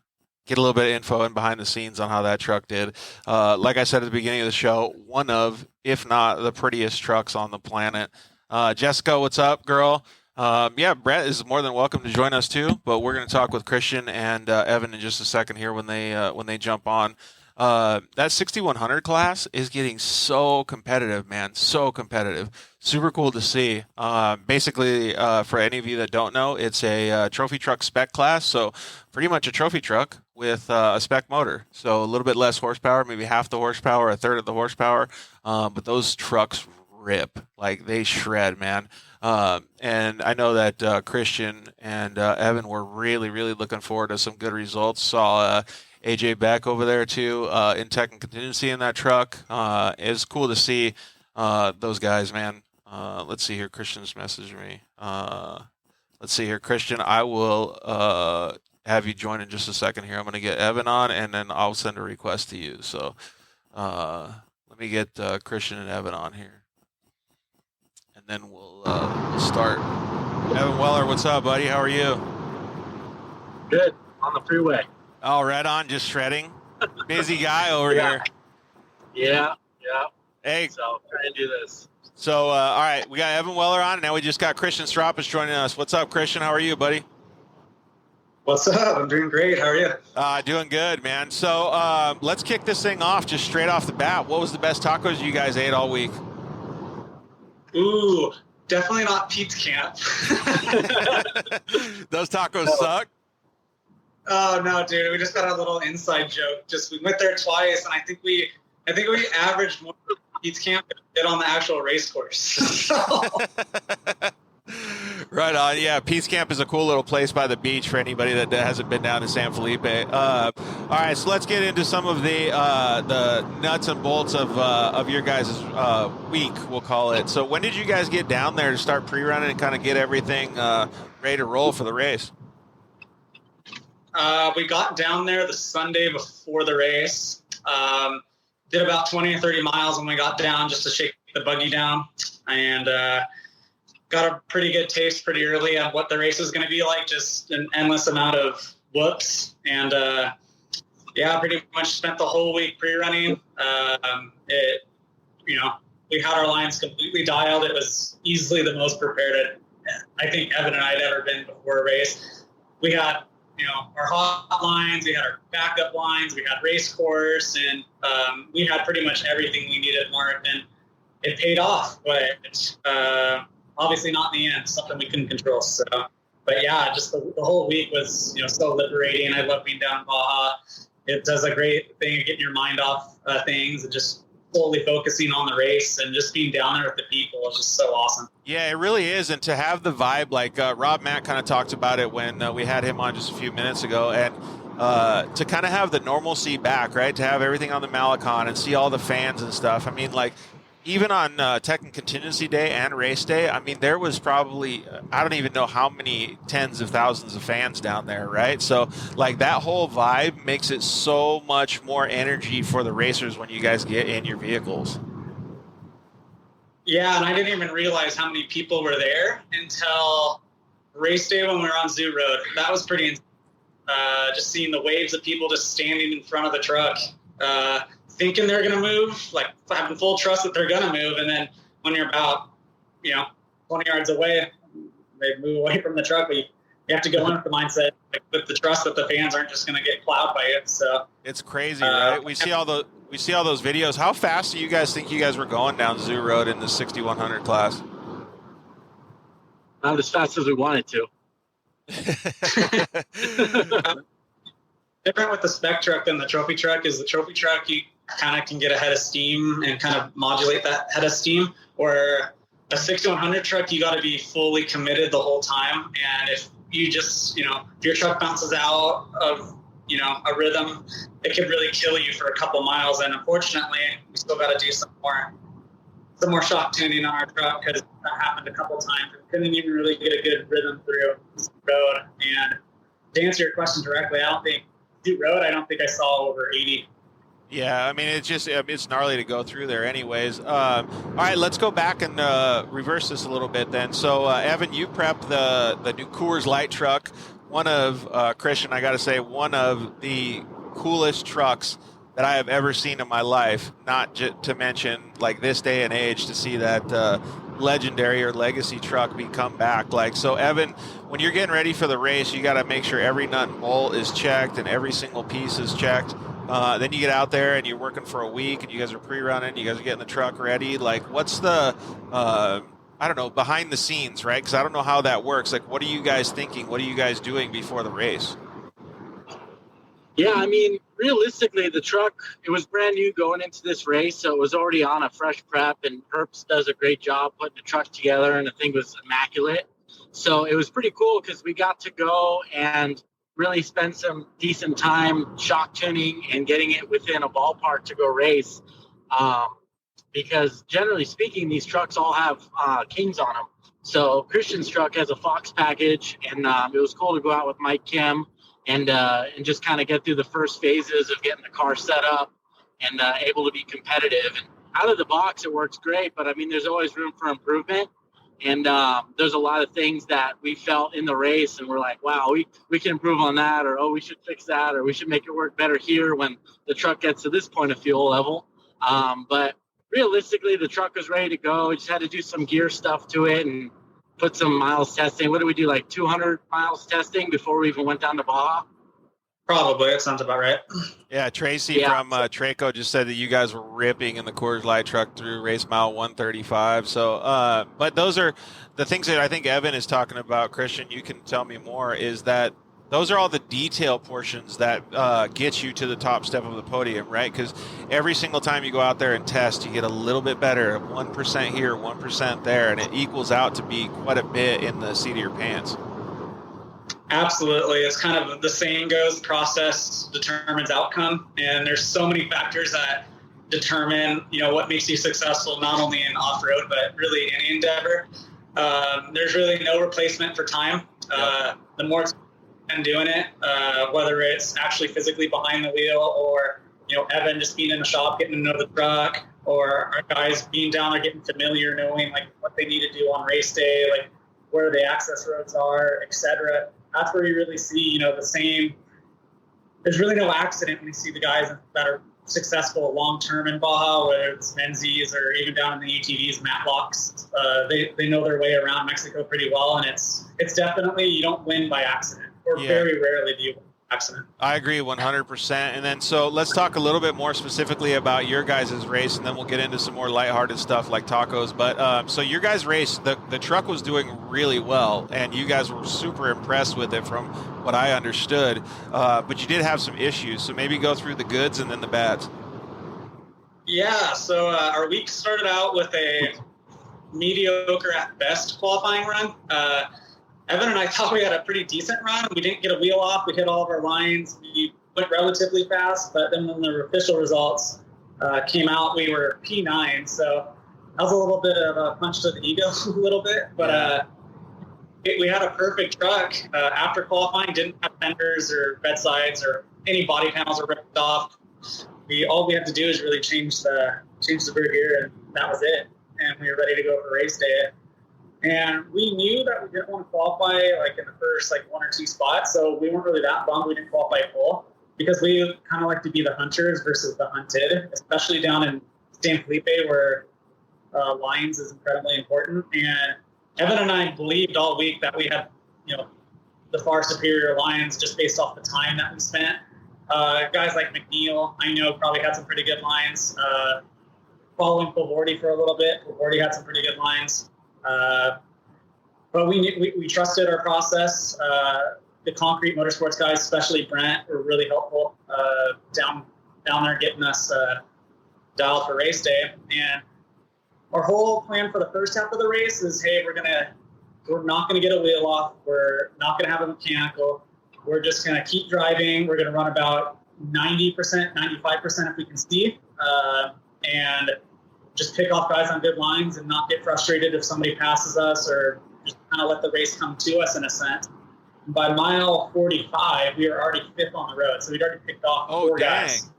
info and behind the scenes on how that truck did. Like I said at the beginning of the show, one of, if not the prettiest trucks on the planet. Jessica, what's up, girl? Brett is more than welcome to join us too, but we're going to talk with Christian and Evan in just a second here when they jump on. That 6100 class is getting so competitive, man. So competitive. Super cool to see. Basically, for any of you that don't know, it's a trophy truck spec class. So pretty much a trophy truck with a spec motor. So a little bit less horsepower, maybe half the horsepower, a third of the horsepower. But those trucks rip. Like, they shred, man. And I know that Christian and Evan were really, really looking forward to some good results. Saw AJ Beck over there too in tech and contingency in that truck. It's cool to see those guys, man. Let's see here. Christian's messaged me. Let's see here, Christian. I will have you join in just a second here. I'm going to get Evan on, and then I'll send a request to you. So let me get Christian and Evan on here, and then we'll start. Evan Weller, what's up, buddy? How are you? Good. On the freeway. Oh, right on, just shredding. Busy guy over here. Yeah. Hey. So trying to do this. So, all right, we got Evan Weller on, and now we just got Christian Serapis joining us. What's up, Christian? How are you, buddy? What's up? I'm doing great. How are you? Doing good, man. So let's kick this thing off just straight off the bat. What was the best tacos you guys ate all week? Ooh, definitely not Pete's Camp. Those tacos suck? Oh no, dude! We just got a little inside joke. We went there twice, and I think we averaged more Pete's Camp than we did on the actual race course. Right on. Yeah, Pete's Camp is a cool little place by the beach for anybody that hasn't been down to San Felipe. All right, so let's get into some of the nuts and bolts of your guys' week, we'll call it. So when did you guys get down there to start pre-running and kind of get everything ready to roll for the race? We got down there the Sunday before the race. Did about 20 or 30 miles when we got down just to shake the buggy down, and got a pretty good taste pretty early of what the race is going to be like. Just an endless amount of whoops, and pretty much spent the whole week pre-running. We had our lines completely dialed. It was easily the most prepared I think Evan and I had ever been before a race. We had our hot lines, we had our backup lines, we had race course, and we had pretty much everything we needed, Mark, and it paid off, but obviously not in the end, something we couldn't control. So, but yeah, just the whole week was, so liberating. I love being down in Baja. It does a great thing of getting your mind off things and just solely focusing on the race and just being down there with the people is just so awesome. Yeah, it really is. And to have the vibe, like Rob Matt kind of talked about it when we had him on just a few minutes ago, and to kind of have the normalcy back, right? To have everything on the Malecon and see all the fans and stuff. I mean, like, even on Tech and Contingency Day and race day, I mean, there was probably, I don't even know how many tens of thousands of fans down there, right? So, like, that whole vibe makes it so much more energy for the racers when you guys get in your vehicles. Yeah, and I didn't even realize how many people were there until race day when we were on Zoo Road. That was pretty insane. Just seeing the waves of people just standing in front of the truck, thinking they're going to move, like having full trust that they're going to move. And then when you're about, 20 yards away, they move away from the truck. But you have to go in with the mindset, with the trust that the fans aren't just going to get plowed by it. So it's crazy, right? We see all those videos. How fast do you guys think you guys were going down Zoo Road in the 6100 class? Not as fast as we wanted to. Different with the spec truck than the trophy truck is the trophy truck, you kind of can get a head of steam and kind of modulate that head of steam, or a 6100 truck, you got to be fully committed the whole time. And if you just, if your truck bounces out of, a rhythm, it could really kill you for a couple miles. And unfortunately, we still got to do some more shock tuning on our truck, because that happened a couple times. We couldn't even really get a good rhythm through the road. And to answer your question directly, I don't think I saw over 80. Yeah, I mean, it's gnarly to go through there anyways. All right, let's go back and reverse this a little bit then. So, Evan, you prepped the new Coors Light truck. One of, Christian, I got to say, one of the coolest trucks that I have ever seen in my life, not to mention, like, this day and age, to see that legendary or legacy truck come back. Like, so, Evan, when you're getting ready for the race, you got to make sure every nut and bolt is checked and every single piece is checked. Then you get out there and you're working for a week and you guys are pre-running, you guys are getting the truck ready. Like, what's the, I don't know, behind the scenes, right? Because I don't know how that works. Like, what are you guys thinking? What are you guys doing before the race? Yeah, I mean, realistically, the truck, it was brand new going into this race, so it was already on a fresh prep, and Herps does a great job putting the truck together, and the thing was immaculate. So it was pretty cool because we got to go and really spend some decent time shock tuning and getting it within a ballpark to go race. Because generally speaking, these trucks all have Kings on them. So Christian's truck has a Fox package, and it was cool to go out with Mike Kim and just kind of get through the first phases of getting the car set up and able to be competitive. And out of the box, it works great, but I mean, there's always room for improvement. And there's a lot of things that we felt in the race, and we're like, wow, we can improve on that, or, oh, we should fix that, or we should make it work better here when the truck gets to this point of fuel level. But realistically, the truck was ready to go. We just had to do some gear stuff to it and put some miles testing. What did we do, like 200 miles testing before we even went down to Baja? Probably. That sounds about right. Yeah, Tracy from Traco just said that you guys were ripping in the Coors Light truck through race mile 135. So, but those are the things that I think Evan is talking about. Christian, you can tell me more, is that those are all the detail portions that get you to the top step of the podium, right? Because every single time you go out there and test, you get a little bit better, 1% here, 1% there, and it equals out to be quite a bit in the seat of your pants. Absolutely. It's kind of the saying goes, process determines outcome. And there's so many factors that determine, what makes you successful, not only in off-road, but really any endeavor. There's really no replacement for time. The more it's been doing it, whether it's actually physically behind the wheel or, Evan just being in the shop, getting to know the truck, or our guys being down there, getting familiar, knowing like what they need to do on race day, like where the access roads are, etc. That's where you really see, the same. There's really no accident when you see the guys that are successful long-term in Baja, whether it's Menzies or even down in the ATVs, Matlocks. They know their way around Mexico pretty well, and it's definitely, you don't win by accident, or very rarely do you win by accident. I agree 100%. And then, so let's talk a little bit more specifically about your guys' race, and then we'll get into some more lighthearted stuff like tacos. But so your guys' race, the truck was doing really well, and you guys were super impressed with it from what I understood. But you did have some issues, so maybe go through the goods and then the bads. Yeah, so our week started out with a mediocre at best qualifying run. Evan and I thought we had a pretty decent run. We didn't get a wheel off. We hit all of our lines. We went relatively fast, but then when the official results came out, we were P9. So that was a little bit of a punch to the ego a little bit. But we had a perfect truck. After qualifying, didn't have fenders or bedsides or any body panels were ripped off. All we had to do is really change the rear gear, and that was it. And we were ready to go for race day. And we knew that we didn't want to qualify like in the first like one or two spots, so we weren't really that bummed we didn't qualify full, because we kind of like to be the hunters versus the hunted, especially down in San Felipe where lines is incredibly important. And Evan and I believed all week that we had, the far superior lines just based off the time that we spent. Guys like McNeil, I know, probably had some pretty good lines. Following Pavordi for a little bit, Pavordi had some pretty good lines. But we trusted our process. The Concrete Motorsports guys, especially Brent, were really helpful down there getting us dialed for race day. And our whole plan for the first half of the race is, hey, we're going to we're not going to get a wheel off. We're not going to have a mechanical. We're just going to keep driving. We're going to run about 90%, 95% if we can see, and just pick off guys on good lines and not get frustrated if somebody passes us, or just kind of let the race come to us in a sense. By mile 45, we were already fifth on the road, so we'd already picked off four guys.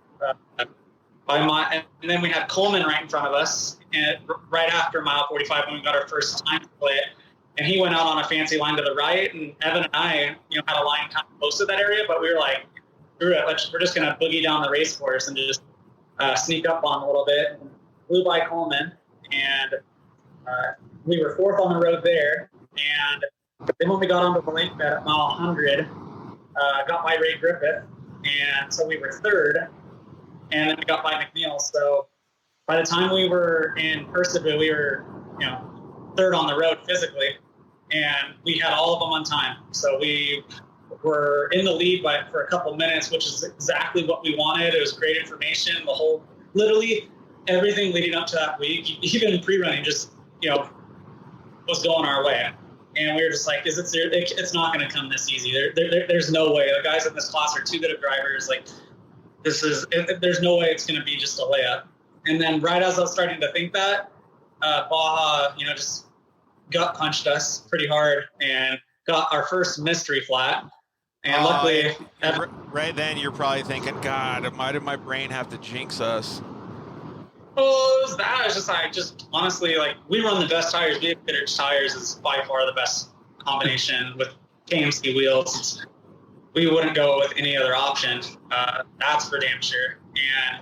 And then we had Coleman right in front of us, and right after mile 45 when we got our first time split, and he went out on a fancy line to the right, and Evan and I, had a line kind of close to that area, but we were like, screw it, we're just going to boogie down the race course and just sneak up on him a little bit. And flew by Coleman, and we were fourth on the road there. And then when we got onto the lake bed at mile 100, got by Ray Griffith, and so we were third, and then we got by McNeil. So by the time we were in Percival, we were, third on the road physically, and we had all of them on time. So we were in the lead for a couple minutes, which is exactly what we wanted. It was great information. Literally everything leading up to that week, even pre-running, just, was going our way. And we were just like, it's not going to come this easy. There's no way. The guys in this class are too good of drivers. Like, there's no way it's going to be just a layup. And then right as I was starting to think that, Baja, just gut punched us pretty hard and got our first mystery flat. And luckily, right then you're probably thinking, God, why did my brain have to jinx us? Oh, it was that. It's just honestly, we run the best tires. Big vintage tires is by far the best combination with KMC wheels. We wouldn't go with any other option. That's for damn sure. And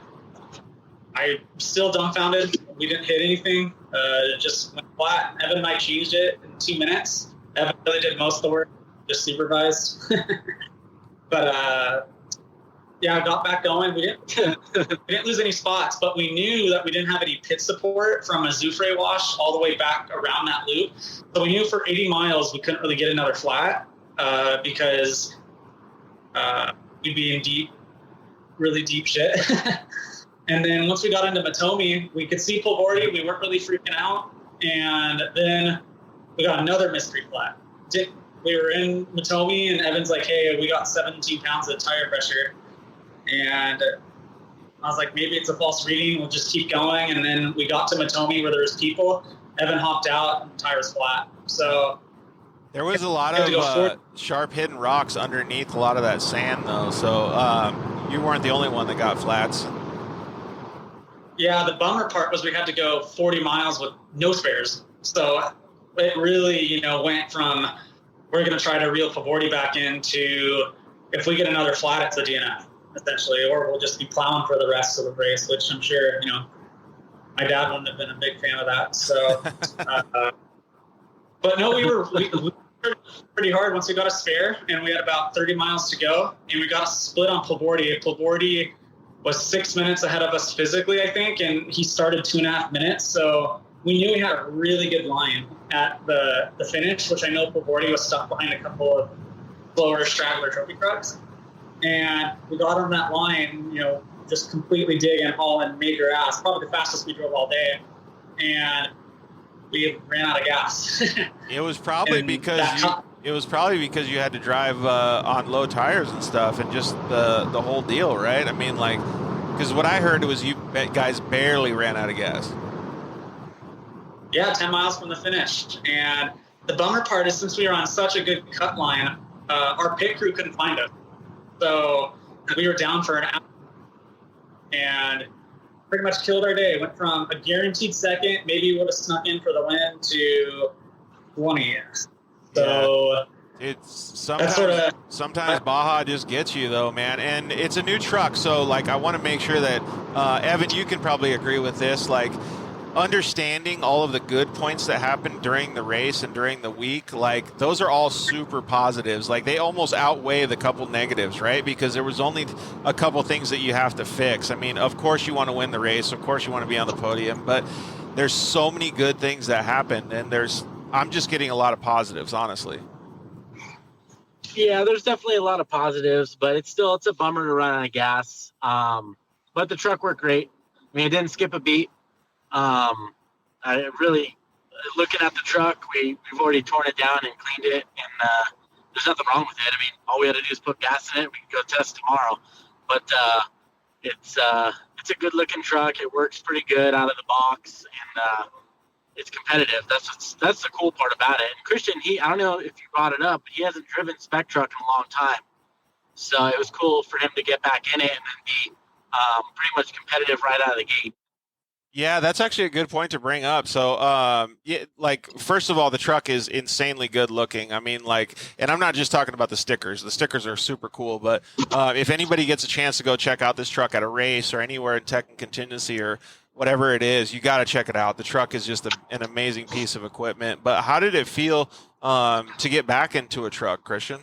I'm still dumbfounded. We didn't hit anything. It just went flat. Evan and I changed it in 2 minutes. Evan really did most of the work, just supervised. But I got back going. We didn't lose any spots, but we knew that we didn't have any pit support from a Zoufre wash all the way back around that loop. So we knew for 80 miles we couldn't really get another flat because we'd be in really deep shit. And then once we got into Matomi, we could see Polvordi. We weren't really freaking out. And then we got another mystery flat. We were in Matomi, and Evan's like, hey, we got 17 pounds of tire pressure. And I was like, maybe it's a false reading. We'll just keep going. And then we got to Matomi where there was people. Evan hopped out, and the tire was flat. So there was a lot of sharp hidden rocks underneath a lot of that sand, though. So you weren't the only one that got flats. Yeah, the bummer part was we had to go 40 miles with no spares. So it really, went from we're going to try to reel Favordi back into if we get another flat, it's a DNF, essentially, or we'll just be plowing for the rest of the race, which I'm sure, my dad wouldn't have been a big fan of that. So, but no, we were pretty hard once we got a spare, and we had about 30 miles to go, and we got a split on Polvordi. Polvordi was 6 minutes ahead of us physically, I think, and he started 2.5 minutes. So we knew we had a really good line at the finish, which I know Polvordi was stuck behind a couple of slower straggler trophy trucks. And we got on that line, just completely digging, hauling major ass, probably the fastest we drove all day. And we ran out of gas. It was probably because you had to drive on low tires and stuff, and just the whole deal, right? I mean, because what I heard was you guys barely ran out of gas. Yeah, 10 miles from the finish. And the bummer part is since we were on such a good cut line, our pit crew couldn't find us. So we were down for an hour and pretty much killed our day. Went from a guaranteed second, maybe would have snuck in for the win, to 20. So it's sometimes Baja just gets you though, man. And it's a new truck. So I want to make sure that Evan, you can probably agree with this, understanding all of the good points that happened during the race and during the week, those are all super positives. They almost outweigh the couple negatives, right? Because there was only a couple things that you have to fix. I mean, of course you want to win the race. Of course you want to be on the podium, but there's so many good things that happened, and I'm just getting a lot of positives, honestly. Yeah, there's definitely a lot of positives, but it's a bummer to run out of gas. But the truck worked great. I mean, it didn't skip a beat. I really looking at the truck, we've already torn it down and cleaned it, and there's nothing wrong with it. I mean, all we had to do is put gas in it. We can go test tomorrow. But it's a good looking truck. It works pretty good out of the box, and it's competitive. That's the cool part about it. And Christian, I don't know if you brought it up, but he hasn't driven spec truck in a long time, so it was cool for him to get back in it and then be pretty much competitive right out of the gate. Yeah, that's actually a good point to bring up. So, first of all, the truck is insanely good looking. I mean, and I'm not just talking about the stickers. The stickers are super cool, but if anybody gets a chance to go check out this truck at a race or anywhere in Tech and Contingency or whatever it is, you got to check it out. The truck is just an amazing piece of equipment. But how did it feel to get back into a truck, Christian?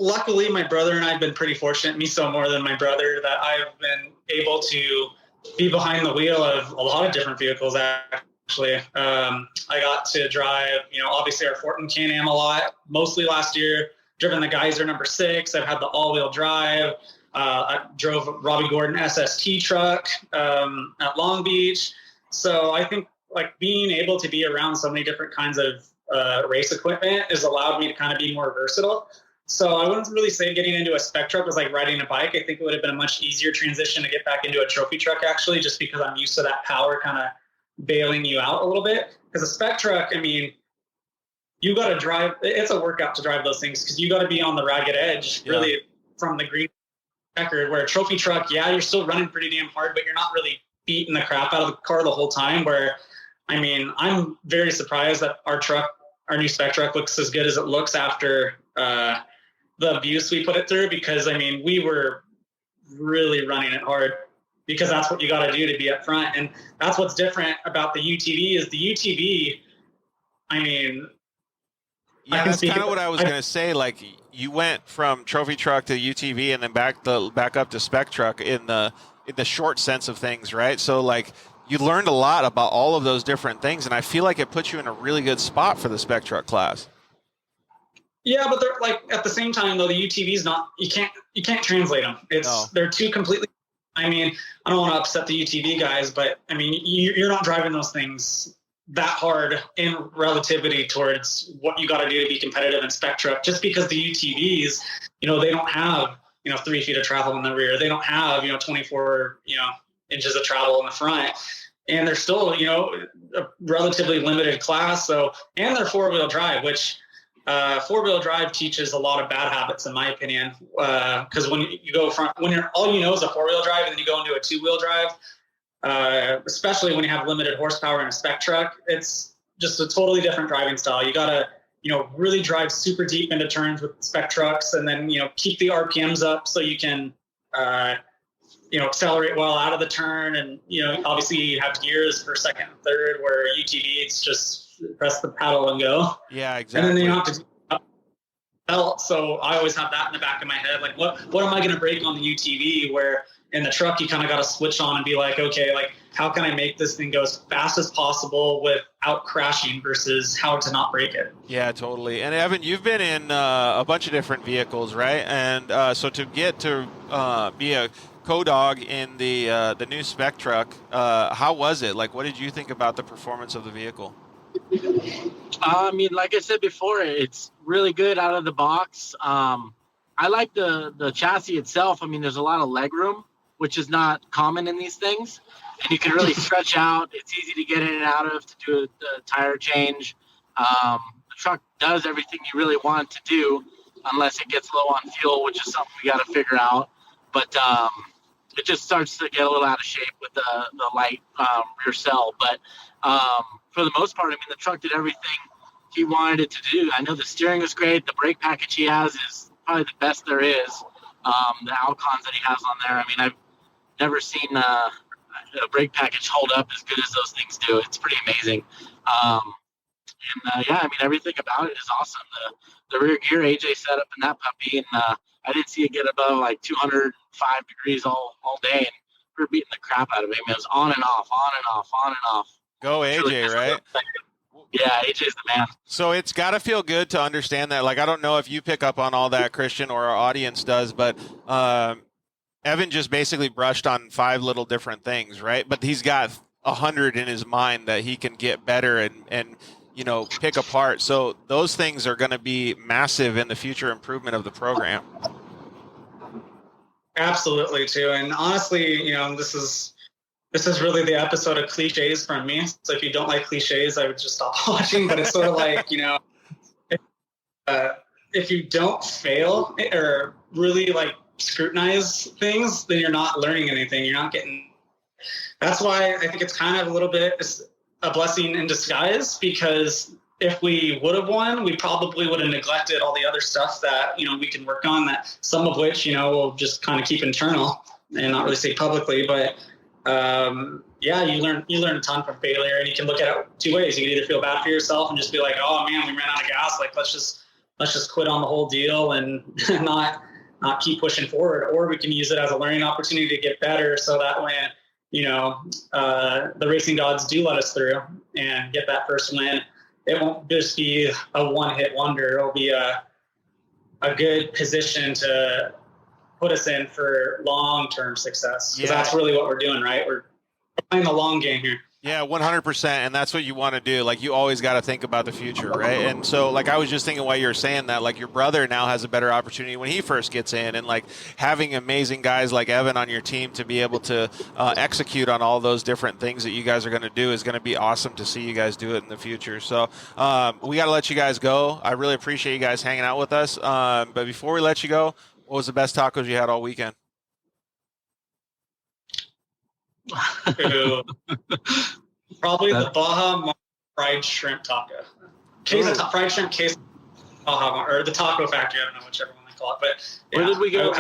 Luckily my brother and I have been pretty fortunate, me so more than my brother, that I've been able to be behind the wheel of a lot of different vehicles, actually. I got to drive, obviously our Fortin Can-Am a lot, mostly last year, driven the Geyser number 6. I've had the all-wheel drive. I drove Robbie Gordon SST truck at Long Beach. So I think being able to be around so many different kinds of race equipment has allowed me to kind of be more versatile. So I wouldn't really say getting into a spec truck was like riding a bike. I think it would have been a much easier transition to get back into a trophy truck, actually, just because I'm used to that power kind of bailing you out a little bit. Because a spec truck, I mean, you got to drive. It's a workout to drive those things because you got to be on the ragged edge, really, from the green record. Where a trophy truck, you're still running pretty damn hard, but you're not really beating the crap out of the car the whole time. Where, I mean, I'm very surprised that our new spec truck looks as good as it looks after the abuse we put it through, because I mean, we were really running it hard because that's what you got to do to be up front. And that's what's different about the UTV is the UTV. I mean, that's kind of what I was going to say. Like, you went from trophy truck to UTV and then back up to spec truck in the short sense of things, right? So you learned a lot about all of those different things, and I feel like it puts you in a really good spot for the spec truck class. Yeah, but they're at the same time though, the UTV's not. You can't translate them. They're two completely. I mean, I don't want to upset the UTV guys, but I mean, you're not driving those things that hard in relativity towards what you got to do to be competitive in spec truck. Just because the UTVs, they don't have 3 feet of travel in the rear. They don't have 24 inches of travel in the front. And they're still, a relatively limited class. So, and they're 4-wheel drive, which 4-wheel drive teaches a lot of bad habits, in my opinion. Because when you go when you're all you know is a 4-wheel drive, and then you go into a 2-wheel drive, especially when you have limited horsepower in a spec truck, it's just a totally different driving style. You gotta, really drive super deep into turns with spec trucks, and then keep the RPMs up so you can accelerate well out of the turn. And, obviously you have gears for second and third, where UTV, it's just press the pedal and go. Yeah, exactly. And then you have to belt. So I always have that in the back of my head. Like, what am I going to break on the UTV? Where in the truck, you kind of got to switch on and be like, okay, how can I make this thing go as fast as possible without crashing versus how to not break it? Yeah, totally. And Evan, you've been in a bunch of different vehicles, right? And so to get to be a co-dog in the new spec truck, how was it? What did you think about the performance of the vehicle? I mean, like I said before, it's really good out of the box. I like the chassis itself. I mean, there's a lot of leg room, which is not common in these things, and you can really stretch out. It's easy to get in and out of, to do a tire change. The truck does everything you really want it to do, unless it gets low on fuel, which is something we got to figure out. But it just starts to get a little out of shape with the light rear cell. But for the most part, I mean, the truck did everything he wanted it to do. I know the steering was great. The brake package he has is probably the best there is. The Alcons that he has on there, I mean, I've never seen a brake package hold up as good as those things do. It's pretty amazing. I mean, everything about it is awesome. The rear gear AJ set up in that puppy, and I didn't see it get above 205 degrees all day, and we were beating the crap out of him. It was on and off, on and off, on and off. Go AJ, right? Yeah, AJ's the man. So it's got to feel good to understand that. I don't know if you pick up on all that, Christian, or our audience does, but Evan just basically brushed on 5 little different things, right? But he's got 100 in his mind that he can get better and pick apart. So those things are going to be massive in the future improvement of the program. Absolutely too. And honestly, this is really the episode of cliches from me. So if you don't like cliches, I would just stop watching. But it's sort of like, if you don't fail or really like scrutinize things, then you're not learning anything. You're not getting. That's why I think it's kind of a little bit a blessing in disguise, because if we would have won, we probably would have neglected all the other stuff that, we can work on, that some of which, we'll just kind of keep internal and not really say publicly. But you learn a ton from failure, and you can look at it 2 ways. You can either feel bad for yourself and just be like, oh man, we ran out of gas. Like, let's just quit on the whole deal and not keep pushing forward. Or we can use it as a learning opportunity to get better, so that when, the racing gods do let us through and get that first win, it won't just be a one-hit wonder. It'll be a good position to put us in for long-term success. Because that's really what we're doing, right? We're playing the long game here. Yeah, 100%. And that's what you want to do. Like, you always got to think about the future, right? And so, like, I was just thinking while you were saying that, like, your brother now has a better opportunity when he first gets in, and like having amazing guys like Evan on your team to be able to execute on all those different things that you guys are going to do is going to be awesome to see you guys do it in the future. So we got to let you guys go. I really appreciate you guys hanging out with us. But before we let you go, what was the best tacos you had all weekend? Probably the Baja fried shrimp taco. Fried shrimp case Baja, or the Taco Factory. I don't know whichever one they call it. But where did we go?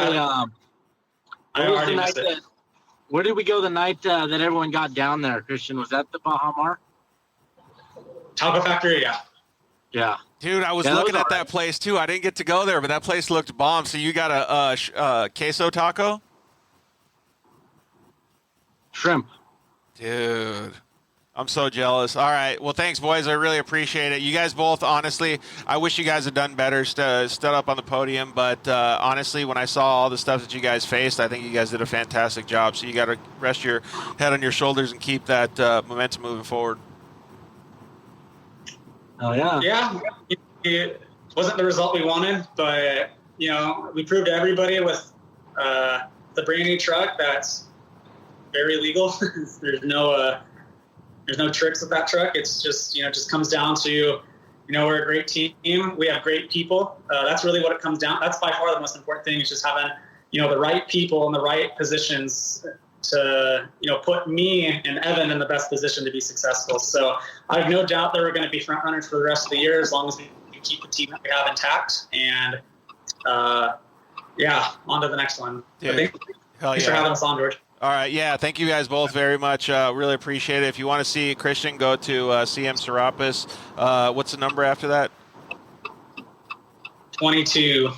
Where did we go the night that everyone got down there, Christian? Was that the Baja Mar? Taco Factory, yeah. Yeah. Dude, I was looking at that place too. I didn't get to go there, but that place looked bomb. So you got a queso taco? Shrimp. Dude, I'm so jealous. All right. Well, thanks, boys. I really appreciate it. You guys both, honestly, I wish you guys had done better, stood up on the podium. But honestly, when I saw all the stuff that you guys faced, I think you guys did a fantastic job. So you got to rest your head on your shoulders and keep that momentum moving forward. Oh, yeah. Yeah. It wasn't the result we wanted, but, we proved to everybody with the brand new truck that's very legal. There's no tricks with that truck. It's just, just comes down to, we're a great team. We have great people. That's really what it comes down. That's by far the most important thing, is just having, the right people in the right positions to, put me and Evan in the best position to be successful. So I have no doubt that we're going to be front runners for the rest of the year, as long as we keep the team that we have intact. And on to the next one. Thanks for having us on, George. All right, yeah, thank you guys both very much. Really appreciate it. If you want to see Christian, go to CM Serapis. What's the number after that? 22.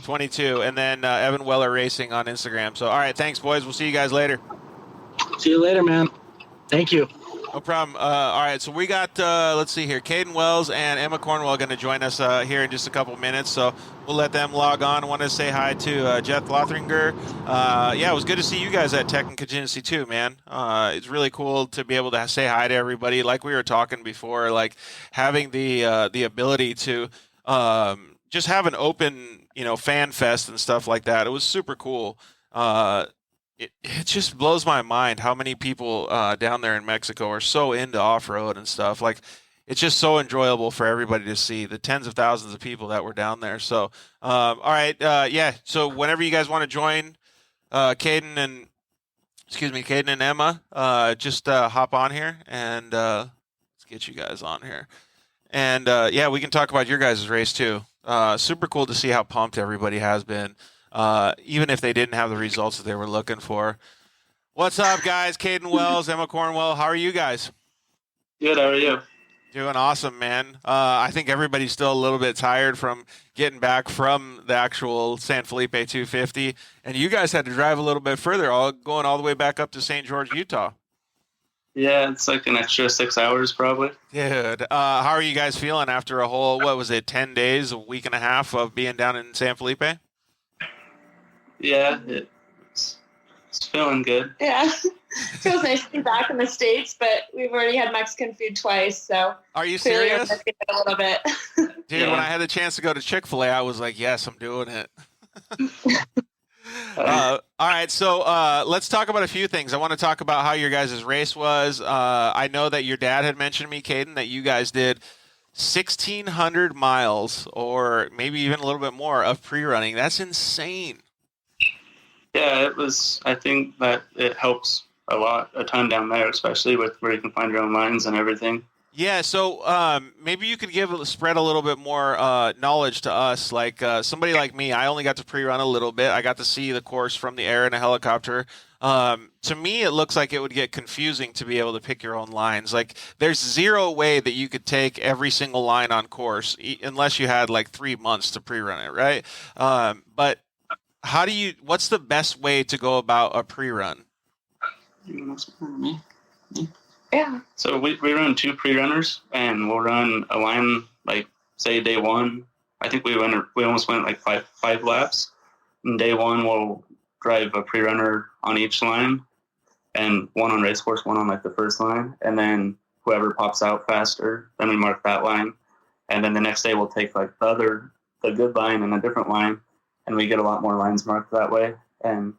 And then Evan Weller Racing on Instagram. So, all right, thanks, boys. We'll see you guys later. See you later, man. Thank you. No problem. All right, so we got, let's see here, Caden Wells and Emma Cornwell going to join us here in just a couple minutes, so we'll let them log on. I want to say hi to Jeff Lothringer. It was good to see you guys at Tech and Contingency too, man. It's really cool to be able to say hi to everybody. Like we were talking before, like having the ability to just have an open, fan fest and stuff like that. It was super cool. It just blows my mind how many people down there in Mexico are so into off-road and stuff. Like, it's just so enjoyable for everybody to see, the tens of thousands of people that were down there. So, all right, so whenever you guys want to join Caden and Emma, just hop on here and let's get you guys on here. And, we can talk about your guys' race too. Super cool to see how pumped everybody has been. Even if they didn't have the results that they were looking for. What's up, guys? Caden Wells, Emma Cornwell. How are you guys? Good. How are you? Doing awesome, man. I think everybody's still a little bit tired from getting back from the actual San Felipe 250. And you guys had to drive a little bit further, going all the way back up to St. George, Utah. Yeah, it's like an extra 6 hours probably. Dude, how are you guys feeling after a whole, 10 days, a week and a half of being down in San Felipe? Yeah, it's It's feeling good. Yeah. Feels nice to be back in the States, but we've already had Mexican food twice, so Are you clearly we're serious? missing it a little bit. Dude, Yeah. when I had the chance to go to Chick-fil-A, I was like, yes, I'm doing it. All right, so let's talk about a few things. I want to talk about how your guys' race was. I know that your dad had mentioned to me, Caden, that you guys did 1,600 miles or maybe even a little bit more of pre-running. That's insane. Yeah, it was. I think that it helps a ton down there, especially with where you can find your own lines and everything. Yeah, so maybe you could spread a little bit more knowledge to us. Like somebody like me, I only got to pre-run a little bit. I got to see the course from the air in a helicopter. To me, it looks like it would get confusing to be able to pick your own lines. Like, there's zero way that you could take every single line on course unless you had like 3 months to pre-run it, right? But what's the best way to go about a pre-run? Yeah. So we run 2 pre-runners, and we'll run a line, like, say, day 1. I think we almost went like five laps. And day 1, we'll drive a pre-runner on each line, and one on race course, one on like the first line. And then whoever pops out faster, then we mark that line. And then the next day we'll take like the good line and a different line, and we get a lot more lines marked that way. And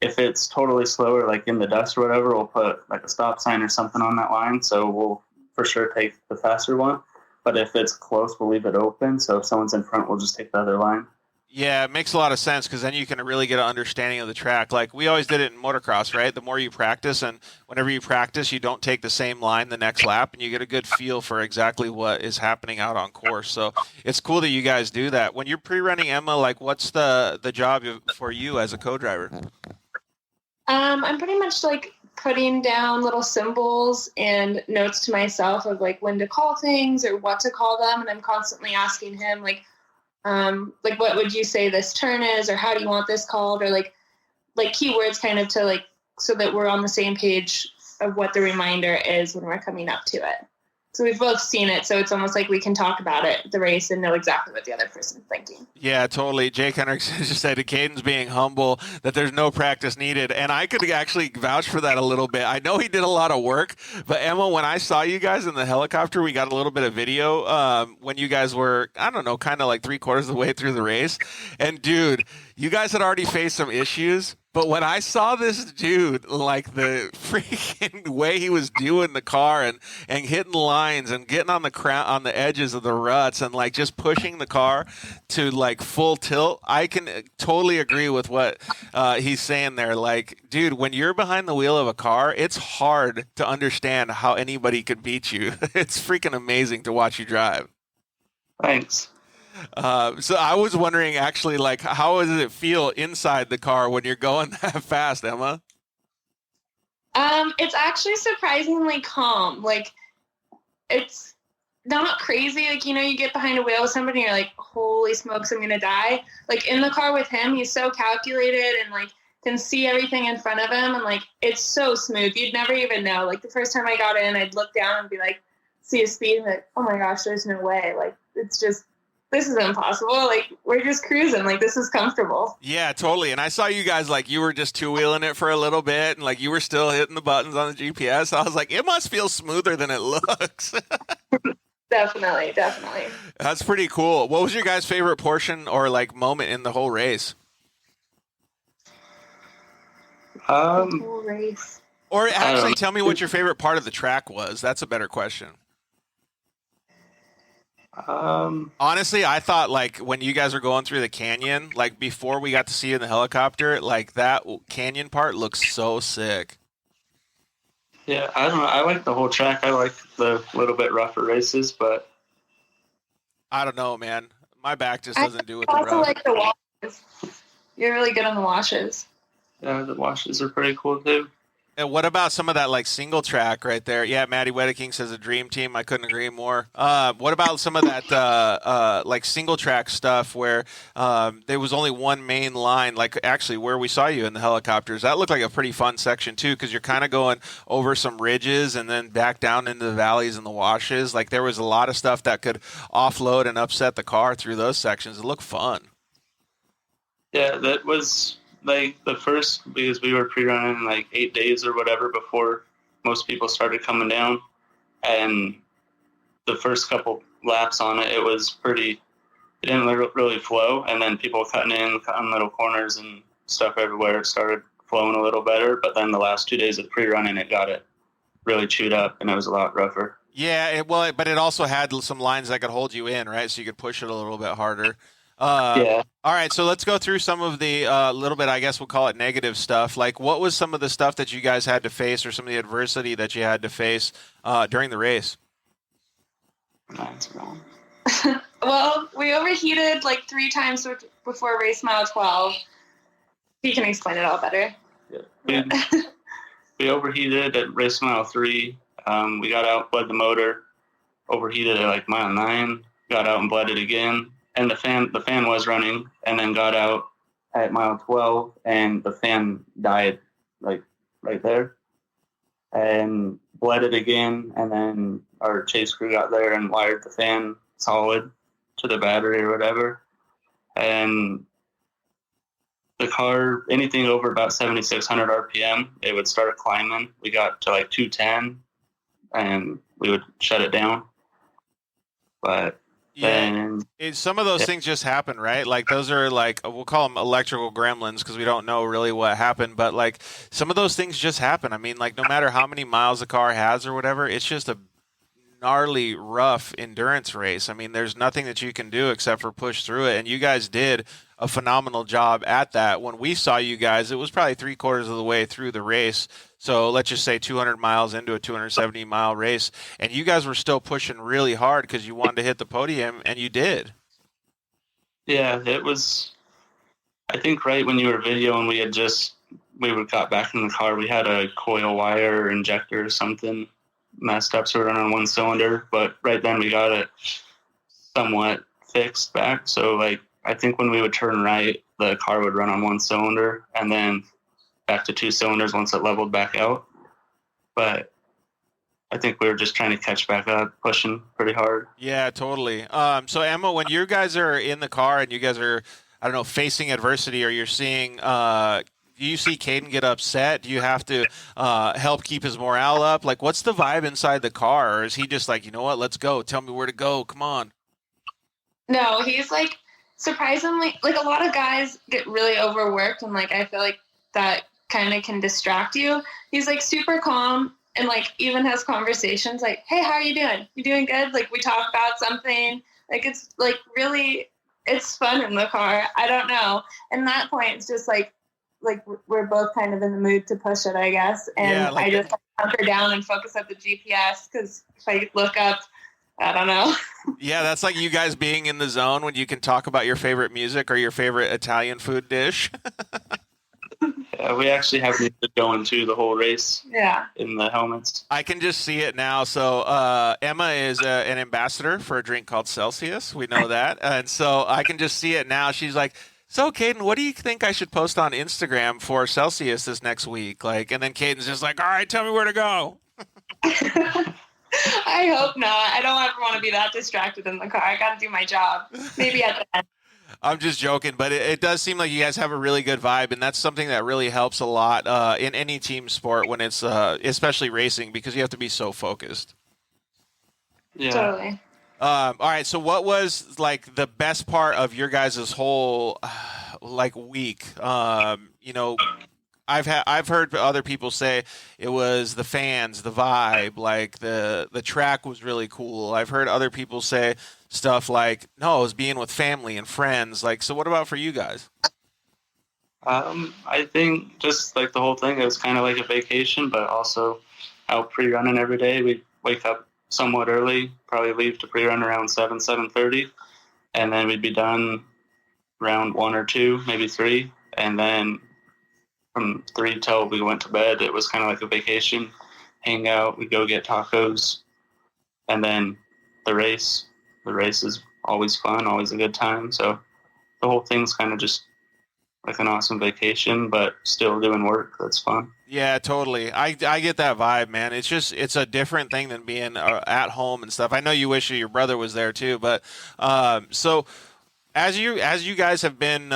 if it's totally slower, like in the dust or whatever, we'll put like a stop sign or something on that line. So we'll for sure take the faster one. But if it's close, we'll leave it open. So if someone's in front, we'll just take the other line. Yeah, it makes a lot of sense because then you can really get an understanding of the track. Like we always did it in motocross, right? The more you practice, and whenever you practice, you don't take the same line the next lap, and you get a good feel for exactly what is happening out on course. So it's cool that you guys do that. When you're pre-running, Emma, like what's the job for you as a co-driver? I'm pretty much like putting down little symbols and notes to myself of like when to call things or what to call them, and I'm constantly asking him like what would you say this turn is, or how do you want this called, or like keywords kind of to like so that we're on the same page of what the reminder is when we're coming up to it. So we've both seen it, so it's almost like we can talk about it at the race and know exactly what the other person's thinking. Yeah, totally. Jake Hendricks just said to Caden's being humble that there's no practice needed, and I could actually vouch for that a little bit. I know he did a lot of work, but Emma, when I saw you guys in the helicopter, we got a little bit of video when you guys were, I don't know, kind of like 3/4 of the way through the race, and dude, you guys had already faced some issues. But when I saw this dude, like the freaking way he was doing the car and hitting lines and getting on the edges of the ruts and like just pushing the car to like full tilt, I can totally agree with what he's saying there. Like, dude, when you're behind the wheel of a car, it's hard to understand how anybody could beat you. It's freaking amazing to watch you drive. Thanks. So I was wondering, actually, like, how does it feel inside the car when you're going that fast, Emma? It's actually surprisingly calm. Like, it's not crazy. Like, you know, you get behind a wheel with somebody and you're like, holy smokes, I'm going to die. Like, in the car with him, he's so calculated and, like, can see everything in front of him. And, like, it's so smooth. You'd never even know. Like, the first time I got in, I'd look down and be like, see his speed and be like, oh, my gosh, there's no way. Like, it's just... this is impossible. Like, we're just cruising. Like, this is comfortable. Yeah, totally. And I saw you guys, like, you were just two-wheeling it for a little bit, and, like, you were still hitting the buttons on the GPS. I was like, it must feel smoother than it looks. Definitely. That's pretty cool. What was your guys' favorite portion or, like, moment in the whole race? Whole race. Or actually, tell me what your favorite part of the track was. That's a better question. Honestly, I thought like when you guys were going through the canyon, like before we got to see you in the helicopter, like that canyon part looks so sick. Yeah, I don't know. I like the whole track. I like the little bit rougher races, but I don't know, man. My back just doesn't do with the I also rough. like the washes. You're really good on the washes. yeah, the washes are pretty cool too. And what about some of that like single track right there? Yeah, Maddie Wedeking says a dream team. I couldn't agree more. What about some of that like single track stuff where there was only one main line, like actually where we saw you in the helicopters? That looked like a pretty fun section too, because you're kind of going over some ridges and then back down into the valleys and the washes. Like there was a lot of stuff that could offload and upset the car through those sections. It looked fun. Yeah, that was like the first, because we were pre-running like 8 days or whatever before most people started coming down, and the first couple laps on it, it was pretty. It didn't really flow, and then people cutting little corners and stuff everywhere. It started flowing a little better, but then the last 2 days of pre-running, it got it really chewed up, and it was a lot rougher. Yeah, but it also had some lines that could hold you in, right? So you could push it a little bit harder. Yeah. All right, so let's go through some of the little bit, I guess we'll call it negative stuff. Like, what was some of the stuff that you guys had to face, or some of the adversity that you had to face during the race? That's wrong. Well, we overheated like 3 times before race mile 12. You can explain it all better. Yeah. We overheated at race mile 3. We got out, bled the motor, overheated at like mile 9, got out and bled it again. And the fan was running, and then got out at mile 12, and the fan died like right there. And bled it again, and then our chase crew got there and wired the fan solid to the battery or whatever. And the car, anything over about 7,600 RPM, it would start climbing. We got to like 210, and we would shut it down. But then some of those things just happen, right? Like those are like, we'll call them electrical gremlins because we don't know really what happened. But like some of those things just happen. I mean, like no matter how many miles a car has or whatever, it's just a gnarly, rough endurance race. I mean, there's nothing that you can do except for push through it. And you guys did a phenomenal job at that. When we saw you guys, it was probably 3/4 of the way through the race. So let's just say 200 miles into a 270-mile race. And you guys were still pushing really hard because you wanted to hit the podium, and you did. Yeah, it was, I think right when you were videoing, we got back in the car. We had a coil wire or injector or something messed up, so we were on one cylinder. But right then we got it somewhat fixed back. So like, I think when we would turn right, the car would run on one cylinder, and then back to 2 cylinders once it leveled back out. But I think we were just trying to catch back up, pushing pretty hard. Yeah, totally. So Emma, when you guys are in the car and you guys are, I don't know, facing adversity, or you're seeing, do you see Caden get upset? Do you have to help keep his morale up? Like, what's the vibe inside the car? Or is he just like, you know what, let's go. Tell me where to go. Come on. No, he's like, surprisingly, like a lot of guys get really overworked, and like I feel like that kind of can distract you. He's like super calm, and like even has conversations like, hey, how are you doing? You doing good? Like we talk about something. Like it's like really, it's fun in the car. I don't know. And that point, it's just like we're both kind of in the mood to push it, I guess. And yeah, like I just hunker down and focus at the GPS, because if I look up, I don't know. Yeah, that's like you guys being in the zone when you can talk about your favorite music or your favorite Italian food dish. Yeah, we actually have music going too the whole race. Yeah. In the helmets. I can just see it now. So Emma is an ambassador for a drink called Celsius. We know that. And so I can just see it now. She's like, so Caden, what do you think I should post on Instagram for Celsius this next week? Like, and then Caden's just like, all right, tell me where to go. I hope not. I don't ever want to be that distracted in the car. I got to do my job. Maybe at the end. I'm just joking, but it does seem like you guys have a really good vibe, and that's something that really helps a lot in any team sport when it's especially racing, because you have to be so focused. Yeah. Totally. All right, so what was like the best part of your guys' whole like week? You know, I've heard other people say it was the fans, the vibe, like the track was really cool. I've heard other people say stuff like, no, it was being with family and friends. Like, so what about for you guys? I think just like the whole thing, it was kind of like a vacation, but also out pre-running every day. We'd wake up somewhat early, probably leave to pre-run around 7:30, and then we'd be done around 1 or 2, maybe 3, and then from 3 till we went to bed, it was kind of like a vacation, hang out, we'd go get tacos, and then the race is always fun, always a good time. So the whole thing's kind of just like an awesome vacation, but still doing work that's fun. Yeah, totally. I get that vibe, man. It's a different thing than being at home and stuff. I know you wish your brother was there too, but so As you guys have been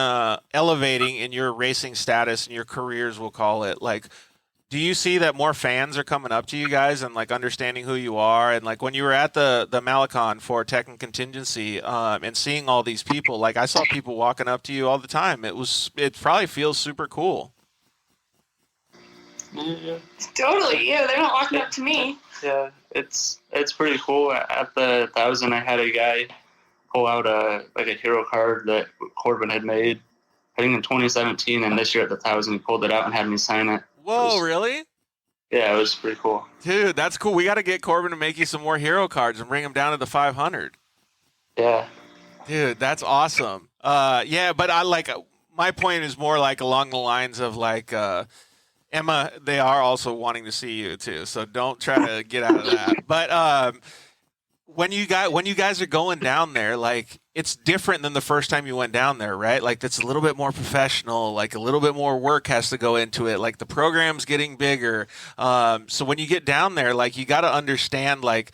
elevating in your racing status and your careers, we'll call it, like, do you see that more fans are coming up to you guys and like understanding who you are? And like when you were at the Malecon for Tech and Contingency and seeing all these people, like I saw people walking up to you all the time. It probably feels super cool. Yeah. Totally. Yeah, they're not walking up to me. Yeah, it's pretty cool. At the 1,000, I had a guy pull out a hero card that Corbin had made, I think in 2017, and this year at the 1,000, he pulled it out and had me sign it. Whoa, really? Yeah, it was pretty cool. Dude, that's cool. We got to get Corbin to make you some more hero cards and bring him down to the 500. Yeah. Dude, that's awesome. Yeah, but I like my point is more like along the lines of like Emma. They are also wanting to see you too, so don't try to get out of that. But when you guys are going down there, like it's different than the first time you went down there, right? Like it's a little bit more professional, like a little bit more work has to go into it. Like the program's getting bigger. So when you get down there, like you got to understand like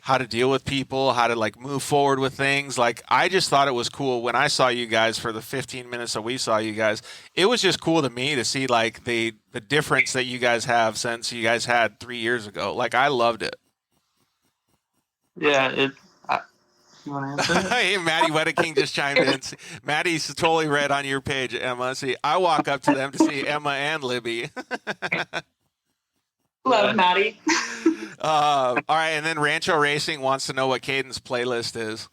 how to deal with people, how to like move forward with things. Like I just thought it was cool when I saw you guys for the 15 minutes that we saw you guys. It was just cool to me to see like the difference that you guys have since you guys had 3 years ago. Like I loved it. Yeah, you want to answer? Hey, Maddie Wedeking just chimed in. Maddie's totally read on your page, Emma. See, I walk up to them to see Emma and Libby. Love Maddie. All right, and then Rancho Racing wants to know what Caden's playlist is.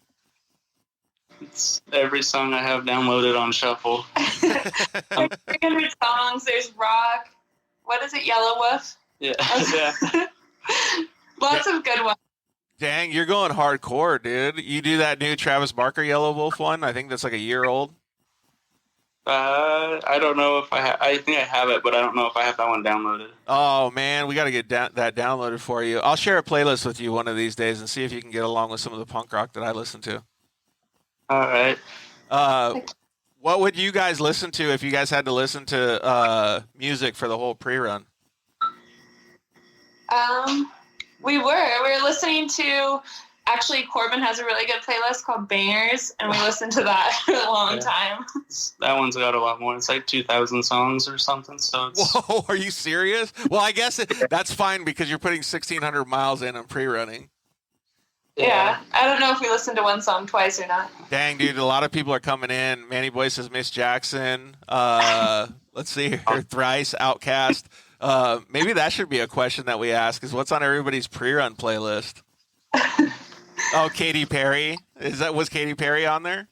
It's every song I have downloaded on shuffle. There's 300 songs. There's rock. What is it? Yellow Wolf. Yeah, yeah. Lots of good ones. Dang, you're going hardcore, dude. You do that new Travis Barker Yellow Wolf one? I think that's like a year old. I don't know if I think I have it, but I don't know if I have that one downloaded. Oh, man, we got to get that downloaded for you. I'll share a playlist with you one of these days and see if you can get along with some of the punk rock that I listen to. All right. What would you guys listen to if you guys had to listen to music for the whole pre-run? We were listening to, actually Corbin has a really good playlist called Bangers, and we listened to that for a long time. That one's got a lot more. It's like 2,000 songs or something. So it's... Whoa, are you serious? Well, I guess that's fine because you're putting 1,600 miles in on pre-running. Yeah, I don't know if we listened to one song twice or not. Dang, dude, a lot of people are coming in. Manny Boy says Miss Jackson. Let's see here. Thrice, Outcast. Maybe that should be a question that we ask is what's on everybody's pre-run playlist? Oh, Katy Perry. Was Katy Perry on there?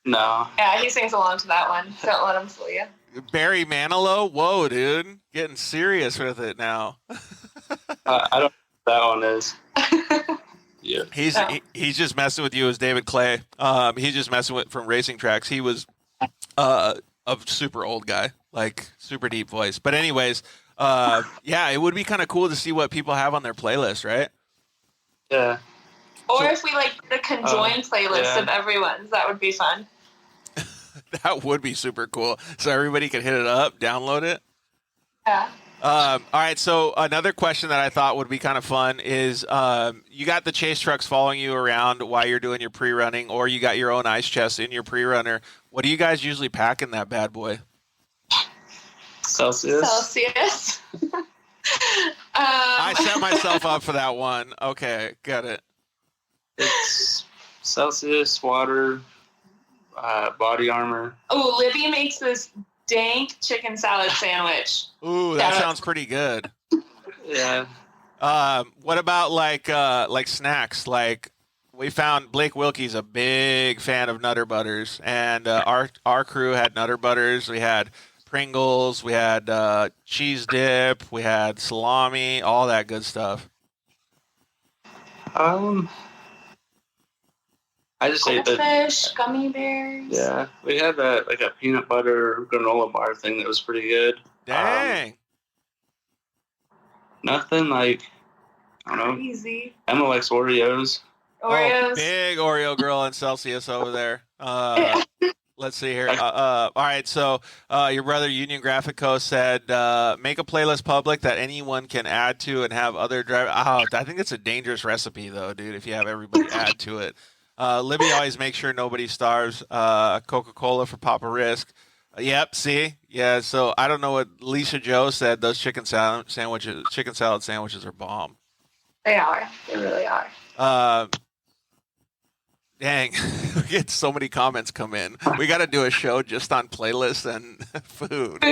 No. Yeah, he sings along to that one. Don't let him fool you. Barry Manilow? Whoa, dude. Getting serious with it now. I don't know what that one is. Yeah. He's just messing with you as David Clay. He's just messing with from Racing Tracks. He was a super old guy, like super deep voice. But anyways, yeah, it would be kind of cool to see what people have on their playlist, right? Yeah. Or if we like the conjoined playlist of everyone's, that would be fun. That would be super cool. So everybody could hit it up, download it. Yeah. All right. So another question that I thought would be kind of fun is you got the chase trucks following you around while you're doing your pre-running, or you got your own ice chest in your pre-runner. What do you guys usually pack in that bad boy? Celsius. I set myself up for that one. Okay, got it. It's Celsius, water, body armor. Oh, Libby makes this dank chicken salad sandwich. Ooh, that sounds pretty good. Yeah. What about like snacks? Like we found Blake Wilkie's a big fan of Nutter Butters, and our crew had Nutter Butters. We had Pringles, we had cheese dip, we had salami, all that good stuff. I just ate the fish, gummy bears. Yeah, we had a peanut butter granola bar thing that was pretty good. Dang. Nothing like, I don't know. Easy. Emma likes Oreos. Oreos. Oh, big Oreo girl in Celsius over there. Let's see here. All right, so your brother Union Graphico said, make a playlist public that anyone can add to and have other drive. Oh, I think it's a dangerous recipe, though, dude, if you have everybody add to it. Libby always makes sure nobody starves. Coca-Cola for Papa Risk. Yep, see? Yeah, so I don't know what Lisa Joe said. Those chicken salad sandwiches are bomb. They are. They really are. Dang, we get so many comments come in. We got to do a show just on playlists and food.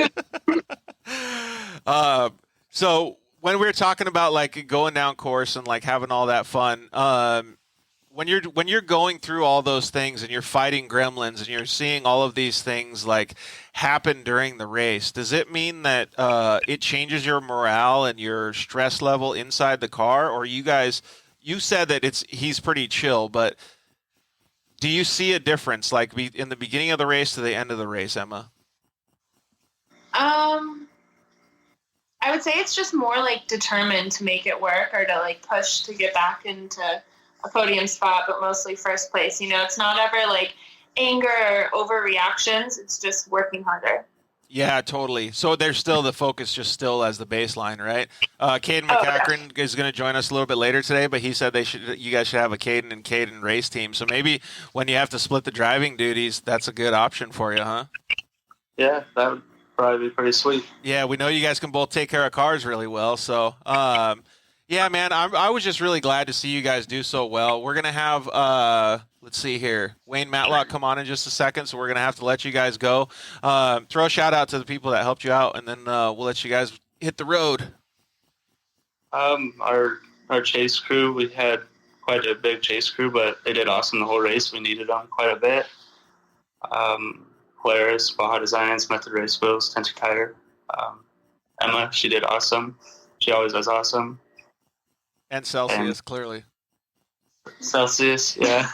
So when we were talking about like going down course and like having all that fun, when you're going through all those things and you're fighting gremlins and you're seeing all of these things like happen during the race, does it mean that it changes your morale and your stress level inside the car? Or you said that he's pretty chill, but do you see a difference like in the beginning of the race to the end of the race, Emma? I would say it's just more like determined to make it work or to like push to get back into a podium spot, but mostly first place. It's not ever like anger or overreactions. It's just working harder. Yeah, totally. So there's still the focus just still as the baseline, right? Caden McCachran is going to join us a little bit later today, but he said you guys should have a Caden and Caden race team. So maybe when you have to split the driving duties, that's a good option for you, huh? Yeah, that would probably be pretty sweet. Yeah, we know you guys can both take care of cars really well. So, yeah, man, I was just really glad to see you guys do so well. We're going to have, let's see here, Wayne Matlock come on in just a second, so we're going to have to let you guys go. Throw a shout-out to the people that helped you out, and then we'll let you guys hit the road. Our chase crew, we had quite a big chase crew, but they did awesome the whole race. We needed them quite a bit. Polaris, Baja Designs, Method Race Wheels, Tension Tire. Emma, she did awesome. She always does awesome. And Celsius, clearly. Celsius, yeah.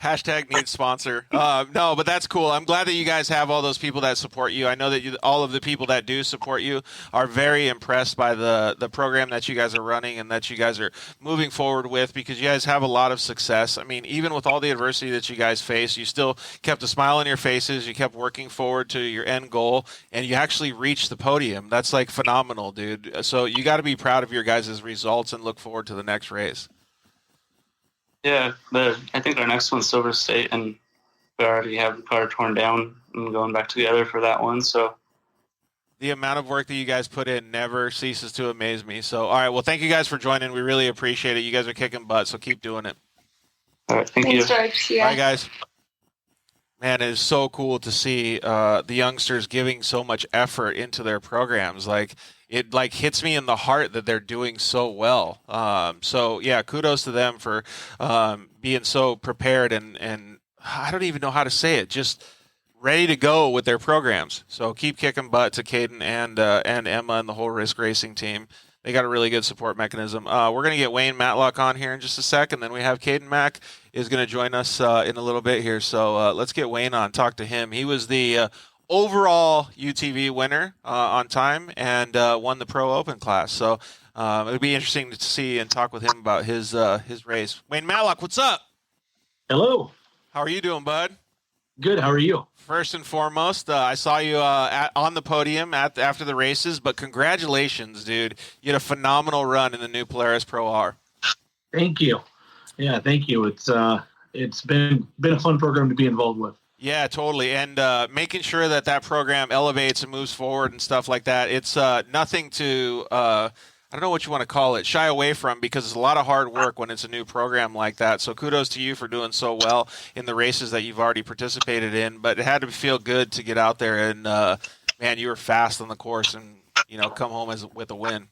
Hashtag needs sponsor. No, but that's cool. I'm glad that you guys have all those people that support you. I know that all of the people that do support you are very impressed by the program that you guys are running and that you guys are moving forward with, because you guys have a lot of success. I mean, even with all the adversity that you guys face, you still kept a smile on your faces. You kept working forward to your end goal, and you actually reached the podium. That's like phenomenal, dude. So you got to be proud of your guys' results and look forward to the next race. Yeah, I think our next one's Silver State, and we already have the car torn down and going back together for that one. So the amount of work that you guys put in never ceases to amaze me. So, all right, well, thank you guys for joining. We really appreciate it. You guys are kicking butt, so keep doing it. All right, thanks, you. George. Yeah. All right, guys. Man, it is so cool to see the youngsters giving so much effort into their programs. Like, it like hits me in the heart that they're doing so well. So yeah, kudos to them for being so prepared and I don't even know how to say it, just ready to go with their programs. So keep kicking butt to Caden and Emma and the whole Risk Racing team. They got a really good support mechanism. We're going to get Wayne Matlock on here in just a second. Then we have Caden Mack is going to join us in a little bit here. So let's get Wayne on, talk to him. He was the overall UTV winner on time and won the Pro Open class. So it'll be interesting to see and talk with him about his race. Wayne Matlock, what's up? Hello. How are you doing, bud? Good. How are you? First and foremost, I saw you on the podium after the races, but congratulations, dude. You had a phenomenal run in the new Polaris Pro R. Thank you. Yeah, thank you. It's been a fun program to be involved with. Yeah, totally. And making sure that program elevates and moves forward and stuff like that. It's nothing to, I don't know what you want to call it, shy away from, because it's a lot of hard work when it's a new program like that. So kudos to you for doing so well in the races that you've already participated in. But it had to feel good to get out there and, man, you were fast on the course and, come home with a win.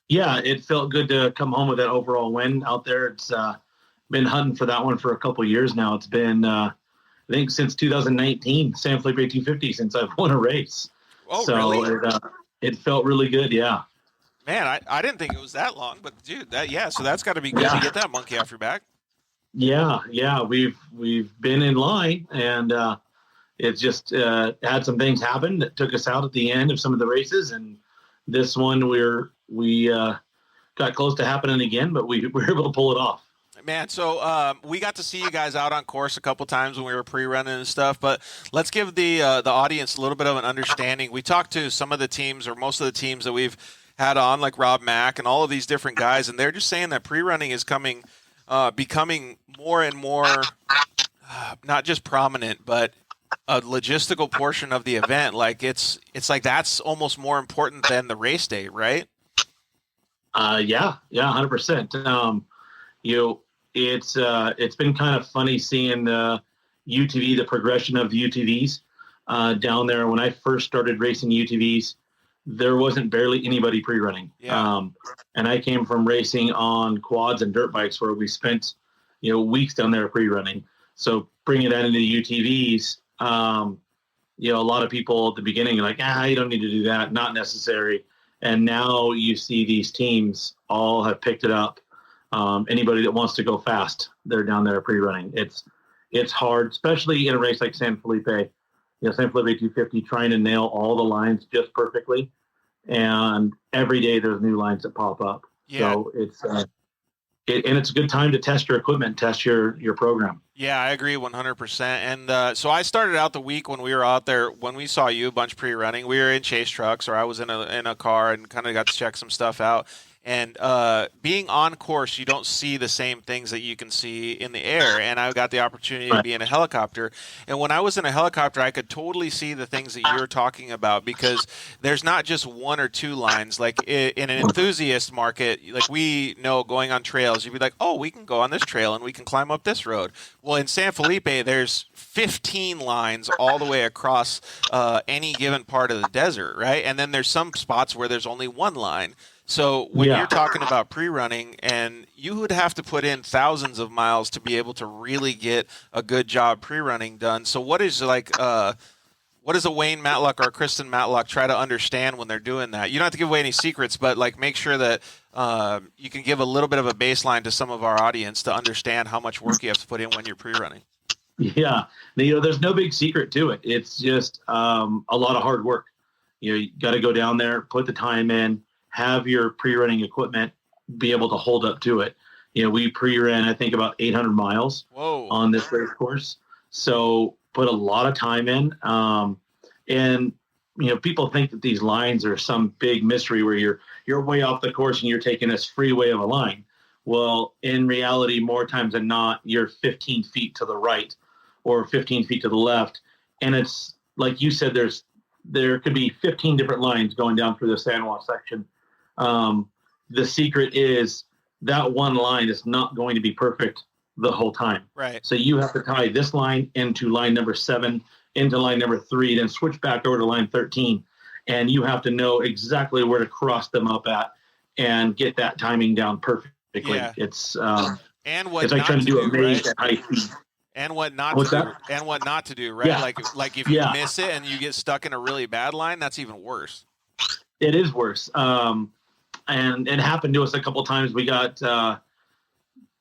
Yeah, it felt good to come home with that overall win out there. It's been hunting for that one for a couple of years now. It's been, I think, since 2019, San Felipe 250, since I've won a race. Oh, so really? It felt really good, yeah. Man, I didn't think it was that long, but dude, so that's got to be good to get that monkey off your back. Yeah, we've been in line, and it's just had some things happen that took us out at the end of some of the races, and this one we got close to happening again, but we were able to pull it off. Man, so we got to see you guys out on course a couple times when we were pre-running and stuff, but let's give the audience a little bit of an understanding. We talked to some of the teams, or most of the teams that we've had on, like Rob Mack and all of these different guys, and they're just saying that pre-running is coming becoming more and more not just prominent, but a logistical portion of the event. Like it's like that's almost more important than the race day, right? Yeah, 100%. It's been kind of funny seeing the UTV, the progression of the UTVs down there. When I first started racing UTVs, there wasn't barely anybody pre-running. Yeah. And I came from racing on quads and dirt bikes where we spent, weeks down there pre-running. So bringing that into the UTVs, a lot of people at the beginning are like, you don't need to do that. Not necessary. And now you see these teams all have picked it up. Anybody that wants to go fast, they're down there pre-running. It's hard, especially in a race like San Felipe. San Felipe 250, trying to nail all the lines just perfectly. And every day there's new lines that pop up. Yeah. So it's a good time to test your equipment, test your program. Yeah, I agree 100%. And so I started out the week when we were out there, when we saw you a bunch pre-running. We were in chase trucks, or I was in a car and kind of got to check some stuff out. And being on course, you don't see the same things that you can see in the air. And I got the opportunity to be in a helicopter. And when I was in a helicopter, I could totally see the things that you were talking about, because there's not just one or two lines. Like in an enthusiast market, like we know going on trails, you'd be like, oh, we can go on this trail and we can climb up this road. Well, in San Felipe, there's 15 lines all the way across any given part of the desert, right? And then there's some spots where there's only one line. So when you're talking about pre-running, and you would have to put in thousands of miles to be able to really get a good job pre-running done. So what does a Wayne Matlock or a Kristen Matlock try to understand when they're doing that? You don't have to give away any secrets, but like make sure that you can give a little bit of a baseline to some of our audience to understand how much work you have to put in when you're pre-running. Yeah, there's no big secret to it. It's just a lot of hard work. You got to go down there, put the time in, have your pre-running equipment be able to hold up to it. We pre-ran, I think, about 800 miles on this race course. So put a lot of time in. And people think that these lines are some big mystery where you're way off the course and you're taking this freeway of a line. Well, in reality, more times than not, you're 15 feet to the right or 15 feet to the left. And it's like you said, there could be 15 different lines going down through the San Juan section. The secret is that one line is not going to be perfect the whole time. Right. So you have to tie this line into line number 7, into line number 3, then switch back over to line 13. And you have to know exactly where to cross them up at and get that timing down perfectly. Yeah. It's it's like trying to do a maze at high speed. And what not to do, right? Yeah. Like if you miss it and you get stuck in a really bad line, that's even worse. It is worse. And it happened to us a couple of times. We got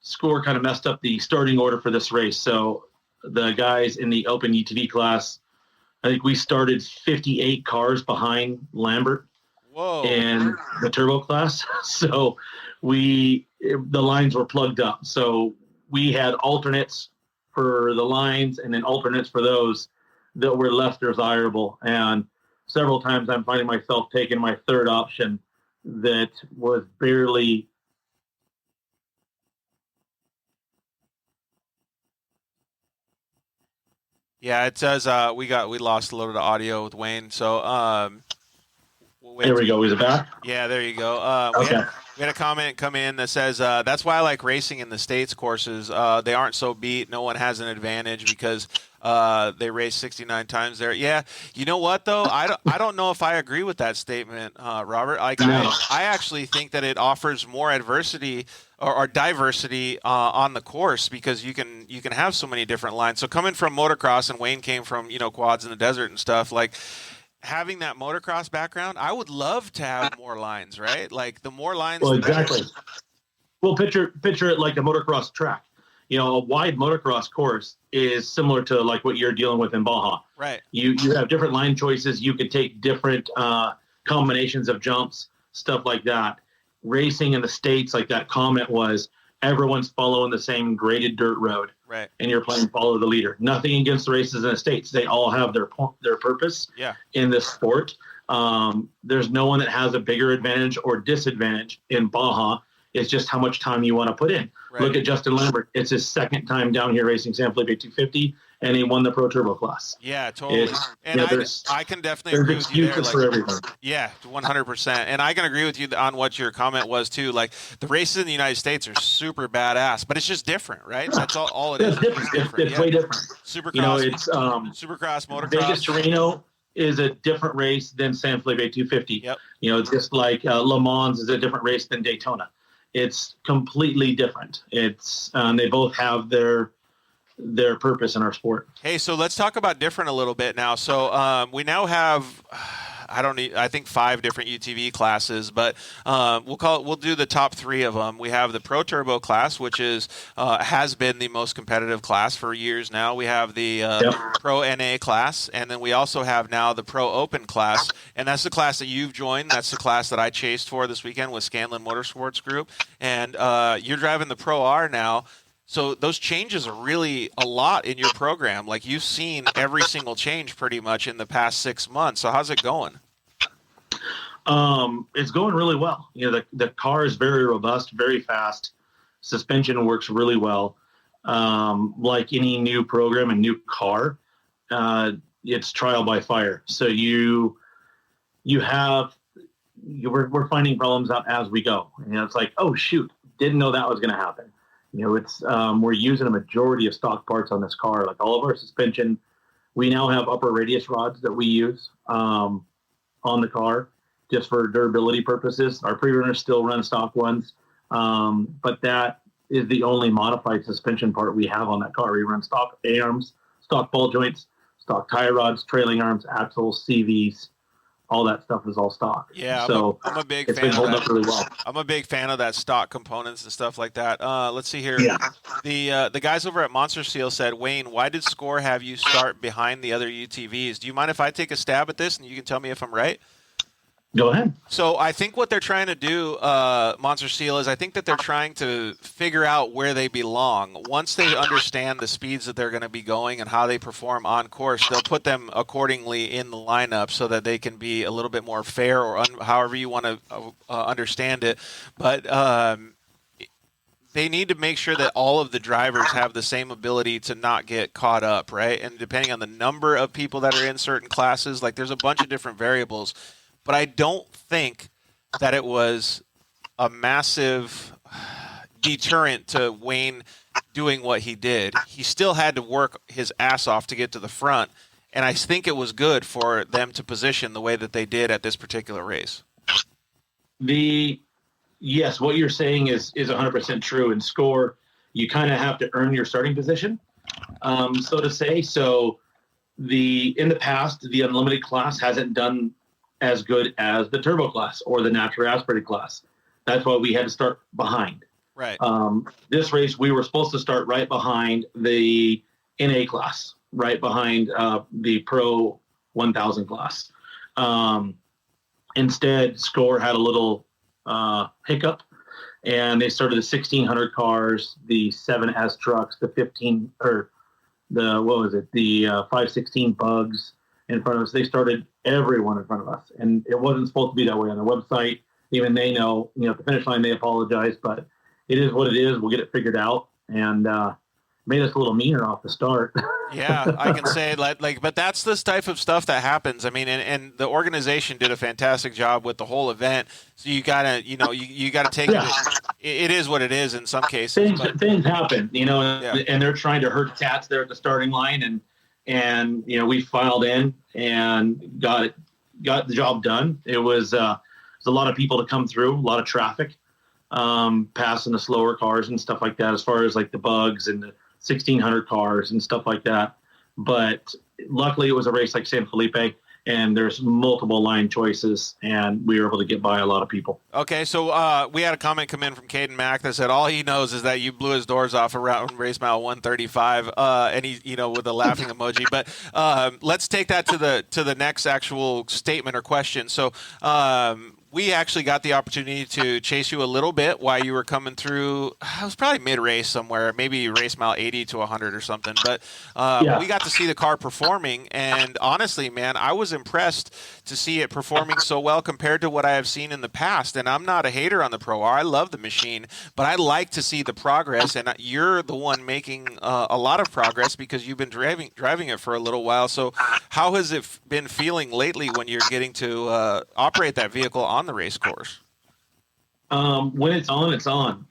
score kind of messed up the starting order for this race. So the guys in the open UTV class, I think we started 58 cars behind Lambert in the turbo class. So the lines were plugged up. So we had alternates for the lines and then alternates for those that were less desirable. And several times I'm finding myself taking my third option that was barely. Yeah, it says we lost a little bit of audio with Wayne. So there we go. Is it back? Yeah, there you go. We had a comment come in that says that's why I like racing in the States courses. They aren't so beat. No one has an advantage because they race 69 times there. Yeah, you know what though? I don't know if I agree with that statement, Robert. Like I actually think that it offers more adversity or diversity on the course, because you can have so many different lines. So coming from motocross, and Wayne came from quads in the desert and stuff, like having that motocross background, I would love to have more lines, right? Like the more lines. Well, exactly. Well, picture it like a motocross track. A wide motocross course is similar to like what you're dealing with in Baja. Right. You have different line choices. You could take different combinations of jumps, stuff like that. Racing in the States, like that comment was, everyone's following the same graded dirt road. Right. And you're playing follow the leader. Nothing against the races in the States. They all have their purpose in this sport. There's no one that has a bigger advantage or disadvantage in Baja. It's just how much time you want to put in. Right. Look at Justin Lambert. It's his second time down here racing San Felipe 250, and he won the Pro Turbo class. Yeah, totally. And I can definitely there's agree with you there. excuses for everything. Yeah, 100%. And I can agree with you on what your comment was too. Like the races in the United States are super badass, but it's just different, right? That's all it is. It's way different. Supercross, it's Supercross, motocross. Vegas to Reno is a different race than San Felipe 250. Yep. Just like Le Mans is a different race than Daytona. It's completely different. It's they both have their purpose in our sport. Hey, so let's talk about different a little bit now. So we now have, I think 5 different UTV classes, but we'll do the top 3 of them. We have the Pro Turbo class, which has been the most competitive class for years now. We have the Pro NA class, and then we also have now the Pro Open class, and that's the class that you've joined. That's the class that I chased for this weekend with Scanlon Motorsports Group, and you're driving the Pro R now. So those changes are really a lot in your program. Like you've seen every single change pretty much in the past 6 months. So how's it going? It's going really well. The car is very robust, very fast. Suspension works really well. Like any new program and new car, it's trial by fire. So we're finding problems out as we go. It's like, oh shoot, didn't know that was going to happen. We're using a majority of stock parts on this car. Like all of our suspension, we now have upper radius rods that we use on the car just for durability purposes. Our pre-runners still run stock ones, but that is the only modified suspension part we have on that car. We run stock A-arms, stock ball joints, stock tie rods, trailing arms, axles, CVs. All that stuff is all stock. Yeah, so I'm a big it's fan been holding of that. up really well. I'm a big fan of that stock components and stuff like that. Let's see here. Yeah. The guys over at Monster Seal said, Wayne, why did Score have you start behind the other UTVs? Do you mind if I take a stab at this and you can tell me if I'm right? Go ahead. So I think what they're trying to do, Monster Seal, is I think that they're trying to figure out where they belong. Once they understand the speeds that they're going to be going and how they perform on course, they'll put them accordingly in the lineup so that they can be a little bit more fair or however you want to understand it. But they need to make sure that all of the drivers have the same ability to not get caught up, right? And depending on the number of people that are in certain classes, like there's a bunch of different variables. But I don't think that it was a massive deterrent to Wayne doing what he did. He still had to work his ass off to get to the front, and I think it was good for them to position the way that they did at this particular race. Yes, what you're saying is 100% true. In Score, you kind of have to earn your starting position, so to say. So in the past, the Unlimited class hasn't done as good as the Turbo class or the naturally aspirated class. That's why we had to start behind. Right. This race, we were supposed to start right behind the NA class, right behind the Pro 1000 class. Instead, Score had a little hiccup, and they started the 1600 cars, the 7S trucks, the 15 or the 516 bugs in front of us. They started everyone in front of us, and it wasn't supposed to be that way on their website. Even they know, at the finish line, they apologize, but it is what it is. We'll get it figured out, and made us a little meaner off the start. Yeah, I can say but that's this type of stuff that happens. I mean, and the organization did a fantastic job with the whole event. So you gotta, you gotta take it. It is what it is in some cases. Things happen, and they're trying to herd cats there at the starting line, and we filed in and got the job done. It was a lot of people to come through, a lot of traffic, passing the slower cars and stuff like that, as far as like the bugs and the 1600 cars and stuff like that. But luckily it was a race like San Felipe, and there's multiple line choices, and we were able to get by a lot of people. Okay, so we had a comment come in from Caden Mack that said all he knows is that you blew his doors off around race mile 135, and he, with a laughing emoji. But let's take that to the next actual statement or question. So we actually got the opportunity to chase you a little bit while you were coming through. It was probably mid-race somewhere, maybe race mile 80 to 100 or something. But we got to see the car performing, and honestly, man, I was impressed to see it performing so well compared to what I have seen in the past. And I'm not a hater on the Pro R. I love the machine, but I like to see the progress, and you're the one making a lot of progress because you've been driving it for a little while. So how has it been feeling lately when you're getting to operate that vehicle on the race course? When it's on, it's on.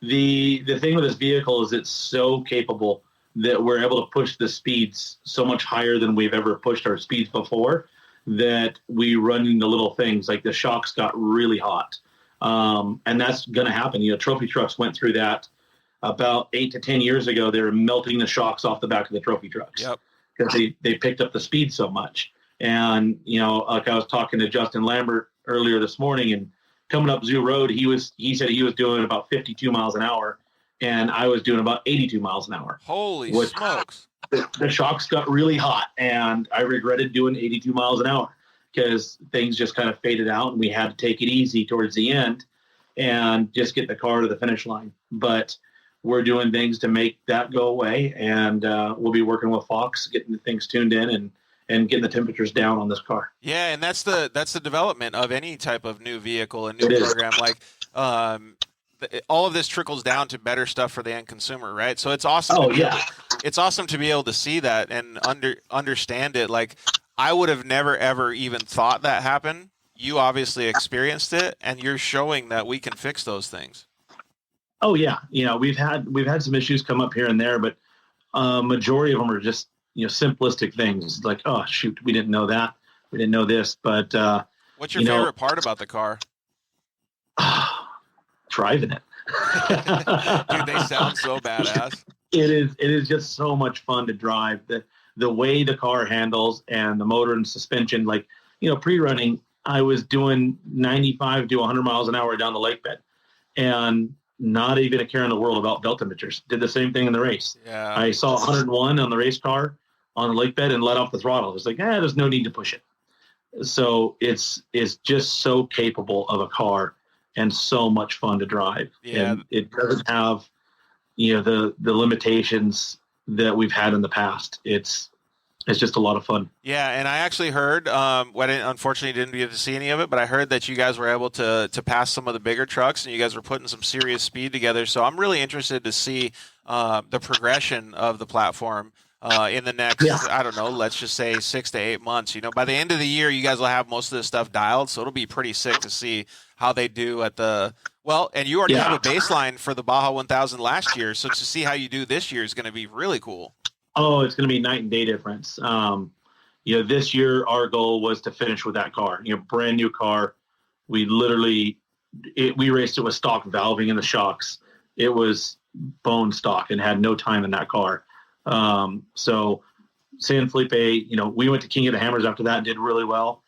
The thing with this vehicle is it's so capable that we're able to push the speeds so much higher than we've ever pushed our speeds before, that we run into little things like the shocks got really hot. And that's going to happen. Trophy trucks went through that about 8 to 10 years ago. They were melting the shocks off the back of the trophy trucks. Yep. Because they picked up the speed so much. And, like I was talking to Justin Lambert earlier this morning, and coming up Zoo Road, he said he was doing about 52 miles an hour, and I was doing about 82 miles an hour. Holy smokes. The shocks got really hot, and I regretted doing 82 miles an hour because things just kind of faded out, and we had to take it easy towards the end and just get the car to the finish line. But we're doing things to make that go away, and we'll be working with Fox, getting the things tuned in and getting the temperatures down on this car. Yeah, and that's the development of any type of new vehicle and new program. Like all of this trickles down to better stuff for the end consumer, right? So it's awesome. It's awesome to be able to see that and understand it. Like I would have never ever even thought that happened. You obviously experienced it, and you're showing that we can fix those things. Oh yeah, we've had some issues come up here and there, but majority of them are just simplistic things like, oh shoot, we didn't know that, we didn't know this. But what's your favorite part about the car? Driving it. Dude, they sound so badass. It is just so much fun to drive. The way the car handles and the motor and suspension, like pre-running, I was doing 95 to 100 miles an hour down the lake bed, and not even a care in the world about belt temperatures. Did the same thing in the race. Yeah. I saw 101 on the race car on the lake bed and let off the throttle. It was like, there's no need to push it. So it's just so capable of a car and so much fun to drive. Yeah. And it doesn't have, the limitations that we've had in the past. It's just a lot of fun. Yeah, and I actually heard, unfortunately didn't get to see any of it, but I heard that you guys were able to pass some of the bigger trucks, and you guys were putting some serious speed together. So I'm really interested to see the progression of the platform in the next, I don't know, let's just say 6 to 8 months. By the end of the year, you guys will have most of this stuff dialed, so it'll be pretty sick to see how they do at the and you already have a baseline for the Baja 1000 last year, so to see how you do this year is going to be really cool. Oh, it's going to be night and day difference. This year our goal was to finish with that car. Brand new car. We raced it with stock valving in the shocks. It was bone stock and had no time in that car. So San Felipe, we went to King of the Hammers after that and did really well.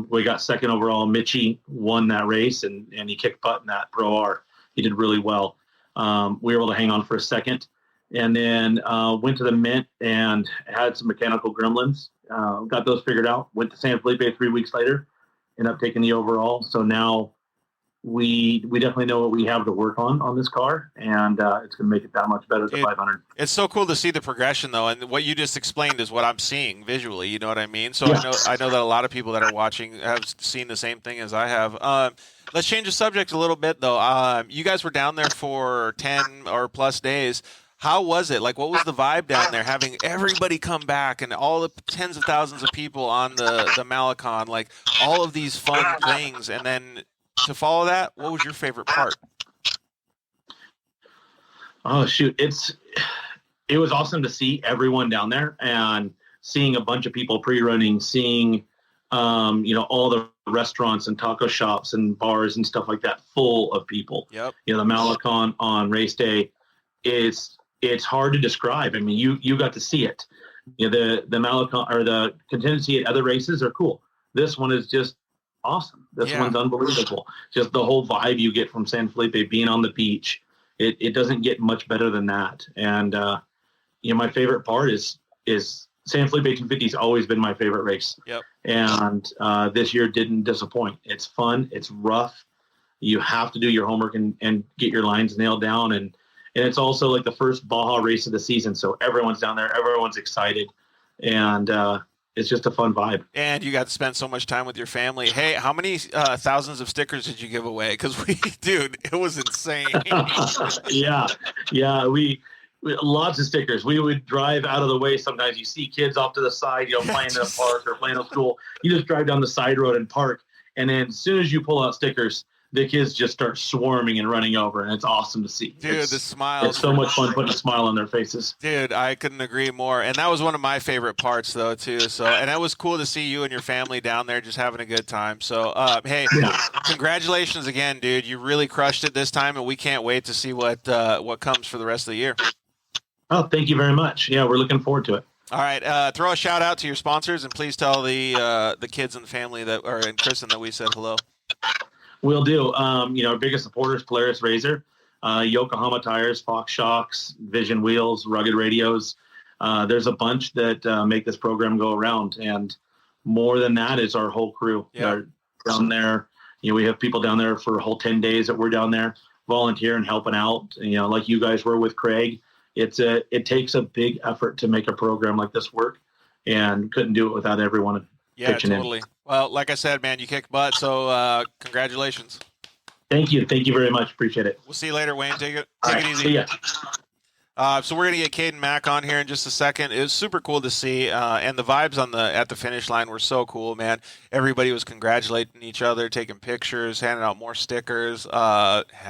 We got second overall. Mitchie won that race and he kicked butt in that Pro R. He did really well. We were able to hang on for a second. And then went to the Mint and had some mechanical gremlins. Got those figured out. Went to San Felipe 3 weeks later. Ended up taking the overall. So now we definitely know what we have to work on this car, and it's going to make it that much better than 500. It's so cool to see the progression, though, and what you just explained is what I'm seeing visually. You know what I mean? So I know that a lot of people that are watching have seen the same thing as I have. Let's change the subject a little bit, though. You guys were down there for 10 or plus days. How was it? Like, what was the vibe down there, having everybody come back and all the tens of thousands of people on the Malecon, like all of these fun things, and then to follow that, what was your favorite part? Oh shoot, it was awesome to see everyone down there and seeing a bunch of people pre-running, seeing all the restaurants and taco shops and bars and stuff like that full of people. Yep. The Malecon on race day, it's hard to describe. I mean, you got to see it. The Malecon or the contingency at other races are cool. This one is just awesome. This one's unbelievable. Just the whole vibe you get from San Felipe being on the beach. It doesn't get much better than that. And my favorite part is San Felipe 250 has always been my favorite race. Yep. And this year didn't disappoint. It's fun. It's rough. You have to do your homework and get your lines nailed down. And it's also like the first Baja race of the season. So everyone's down there. Everyone's excited. And it's just a fun vibe. And you got to spend so much time with your family. Hey, how many thousands of stickers did you give away? Because dude, it was insane. Yeah. We lots of stickers. We would drive out of the way. Sometimes you see kids off to the side, playing in a park or playing at school. You just drive down the side road and park. And then as soon as you pull out stickers, the kids just start swarming and running over, and it's awesome to see. Dude, the smiles. It's so much fun putting a smile on their faces. Dude, I couldn't agree more. And that was one of my favorite parts, though, too. So, and it was cool to see you and your family down there just having a good time. So, hey, congratulations again, dude. You really crushed it this time, and we can't wait to see what comes for the rest of the year. Oh, thank you very much. Yeah, we're looking forward to it. All right, throw a shout out to your sponsors, and please tell the kids and the family and Kristen that we said hello. Will do. Our biggest supporters, Polaris Razor, Yokohama Tires, Fox Shocks, Vision Wheels, Rugged Radios. There's a bunch that make this program go around. And more than that is our whole crew. Yeah. Down there. We have people down there for a whole 10 days that we're down there volunteering, helping out. Like you guys were with Craig. It takes a big effort to make a program like this work, and couldn't do it without everyone pitching totally. in. Well, like I said, man, you kicked butt, so congratulations. Thank you. Thank you very much. Appreciate it. We'll see you later, Wayne. Take it easy. See ya. So we're going to get Caden Mack on here in just a second. It was super cool to see, and the vibes at the finish line were so cool, man. Everybody was congratulating each other, taking pictures, handing out more stickers,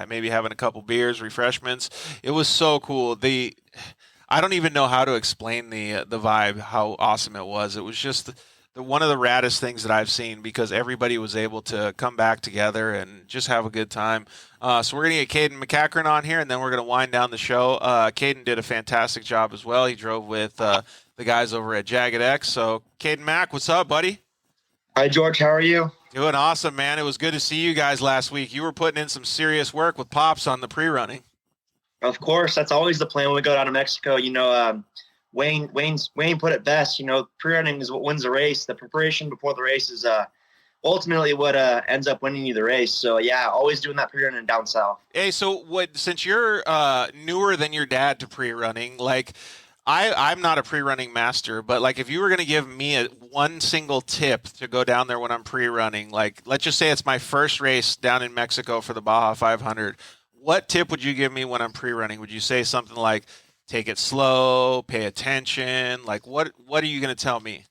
maybe having a couple beers, refreshments. It was so cool. I don't even know how to explain the vibe, how awesome it was. It was just one of the raddest things that I've seen, because everybody was able to come back together and just have a good time. So we're going to get Caden McCackern on here, and then we're going to wind down the show. Caden did a fantastic job as well. He drove with the guys over at Jagged X. So Caden Mack, what's up, buddy? Hi, George. How are you? Doing awesome, man. It was good to see you guys last week. You were putting in some serious work with Pops on the pre-running. Of course. That's always the plan when we go down to Mexico. Wayne put it best. Pre-running is what wins the race. The preparation before the race is ultimately what ends up winning you the race. So yeah, always doing that pre-running down south. Hey, so since you're newer than your dad to pre-running, like I'm not a pre-running master, but like if you were going to give me one single tip to go down there when I'm pre-running, like let's just say it's my first race down in Mexico for the Baja 500, what tip would you give me when I'm pre-running? Would you say something like, take it slow, pay attention? Like, what are you going to tell me?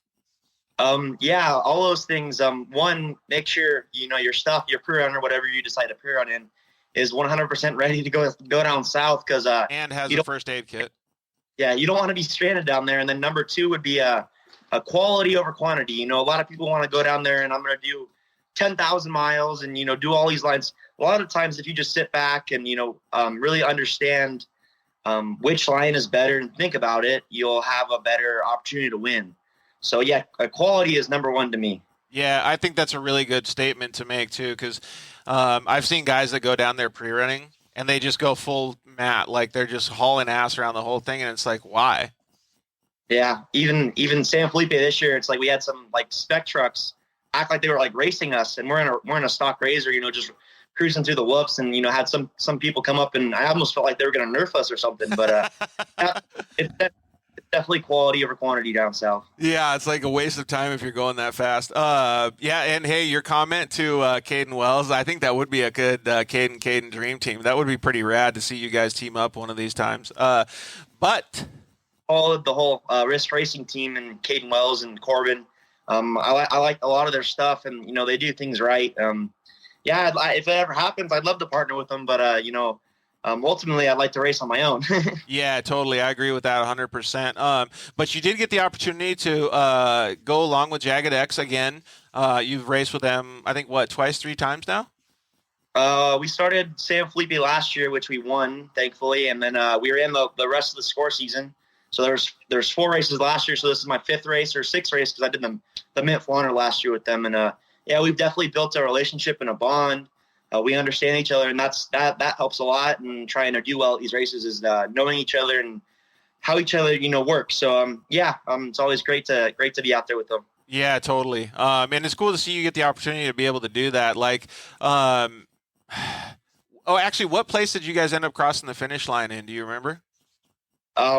Yeah, all those things. One, make sure, your stuff, your pre-run or whatever you decide to pre-run in is 100% ready to go down south. And has a first aid kit. Yeah, you don't want to be stranded down there. And then number two would be a quality over quantity. A lot of people want to go down there and I'm going to do 10,000 miles and, do all these lines. A lot of times if you just sit back and, really understand which line is better and think about it, you'll have a better opportunity to win. So yeah, quality is number one to me. Yeah, I think that's a really good statement to make too, because I've seen guys that go down there pre-running and they just go full mat, like they're just hauling ass around the whole thing, and it's like, why? Yeah, even San Felipe this year, it's like we had some like spec trucks act like they were like racing us, and we're in a stock Razor, just cruising through the whoops, and had some people come up, and I almost felt like they were going to nerf us or something. But it's definitely quality over quantity down south. Yeah, it's like a waste of time if you're going that fast. Yeah, and hey, your comment to Caden Wells, I think that would be a good Caden dream team. That would be pretty rad to see you guys team up one of these times. But the whole Risk Racing team and Caden Wells and Corbin, I like a lot of their stuff, and they do things right. Yeah, if it ever happens, I'd love to partner with them, but ultimately I'd like to race on my own. Yeah, totally. I agree with that 100%. But you did get the opportunity to go along with Jagged X again. You've raced with them, I think, twice, 3 times now? We started San Felipe last year, which we won, thankfully, and then we were in the rest of the score season. So there's 4 races last year, so this is my 5th race or 6th race because I did the Mint Flaunter last year with them, and yeah, we've definitely built a relationship and a bond. We understand each other, and that helps a lot. And trying to do well at these races is knowing each other and how each other, work. So, it's always great to be out there with them. Yeah, totally. And it's cool to see you get the opportunity to be able to do that. Like, oh, actually, what place did you guys end up crossing the finish line in? Do you remember?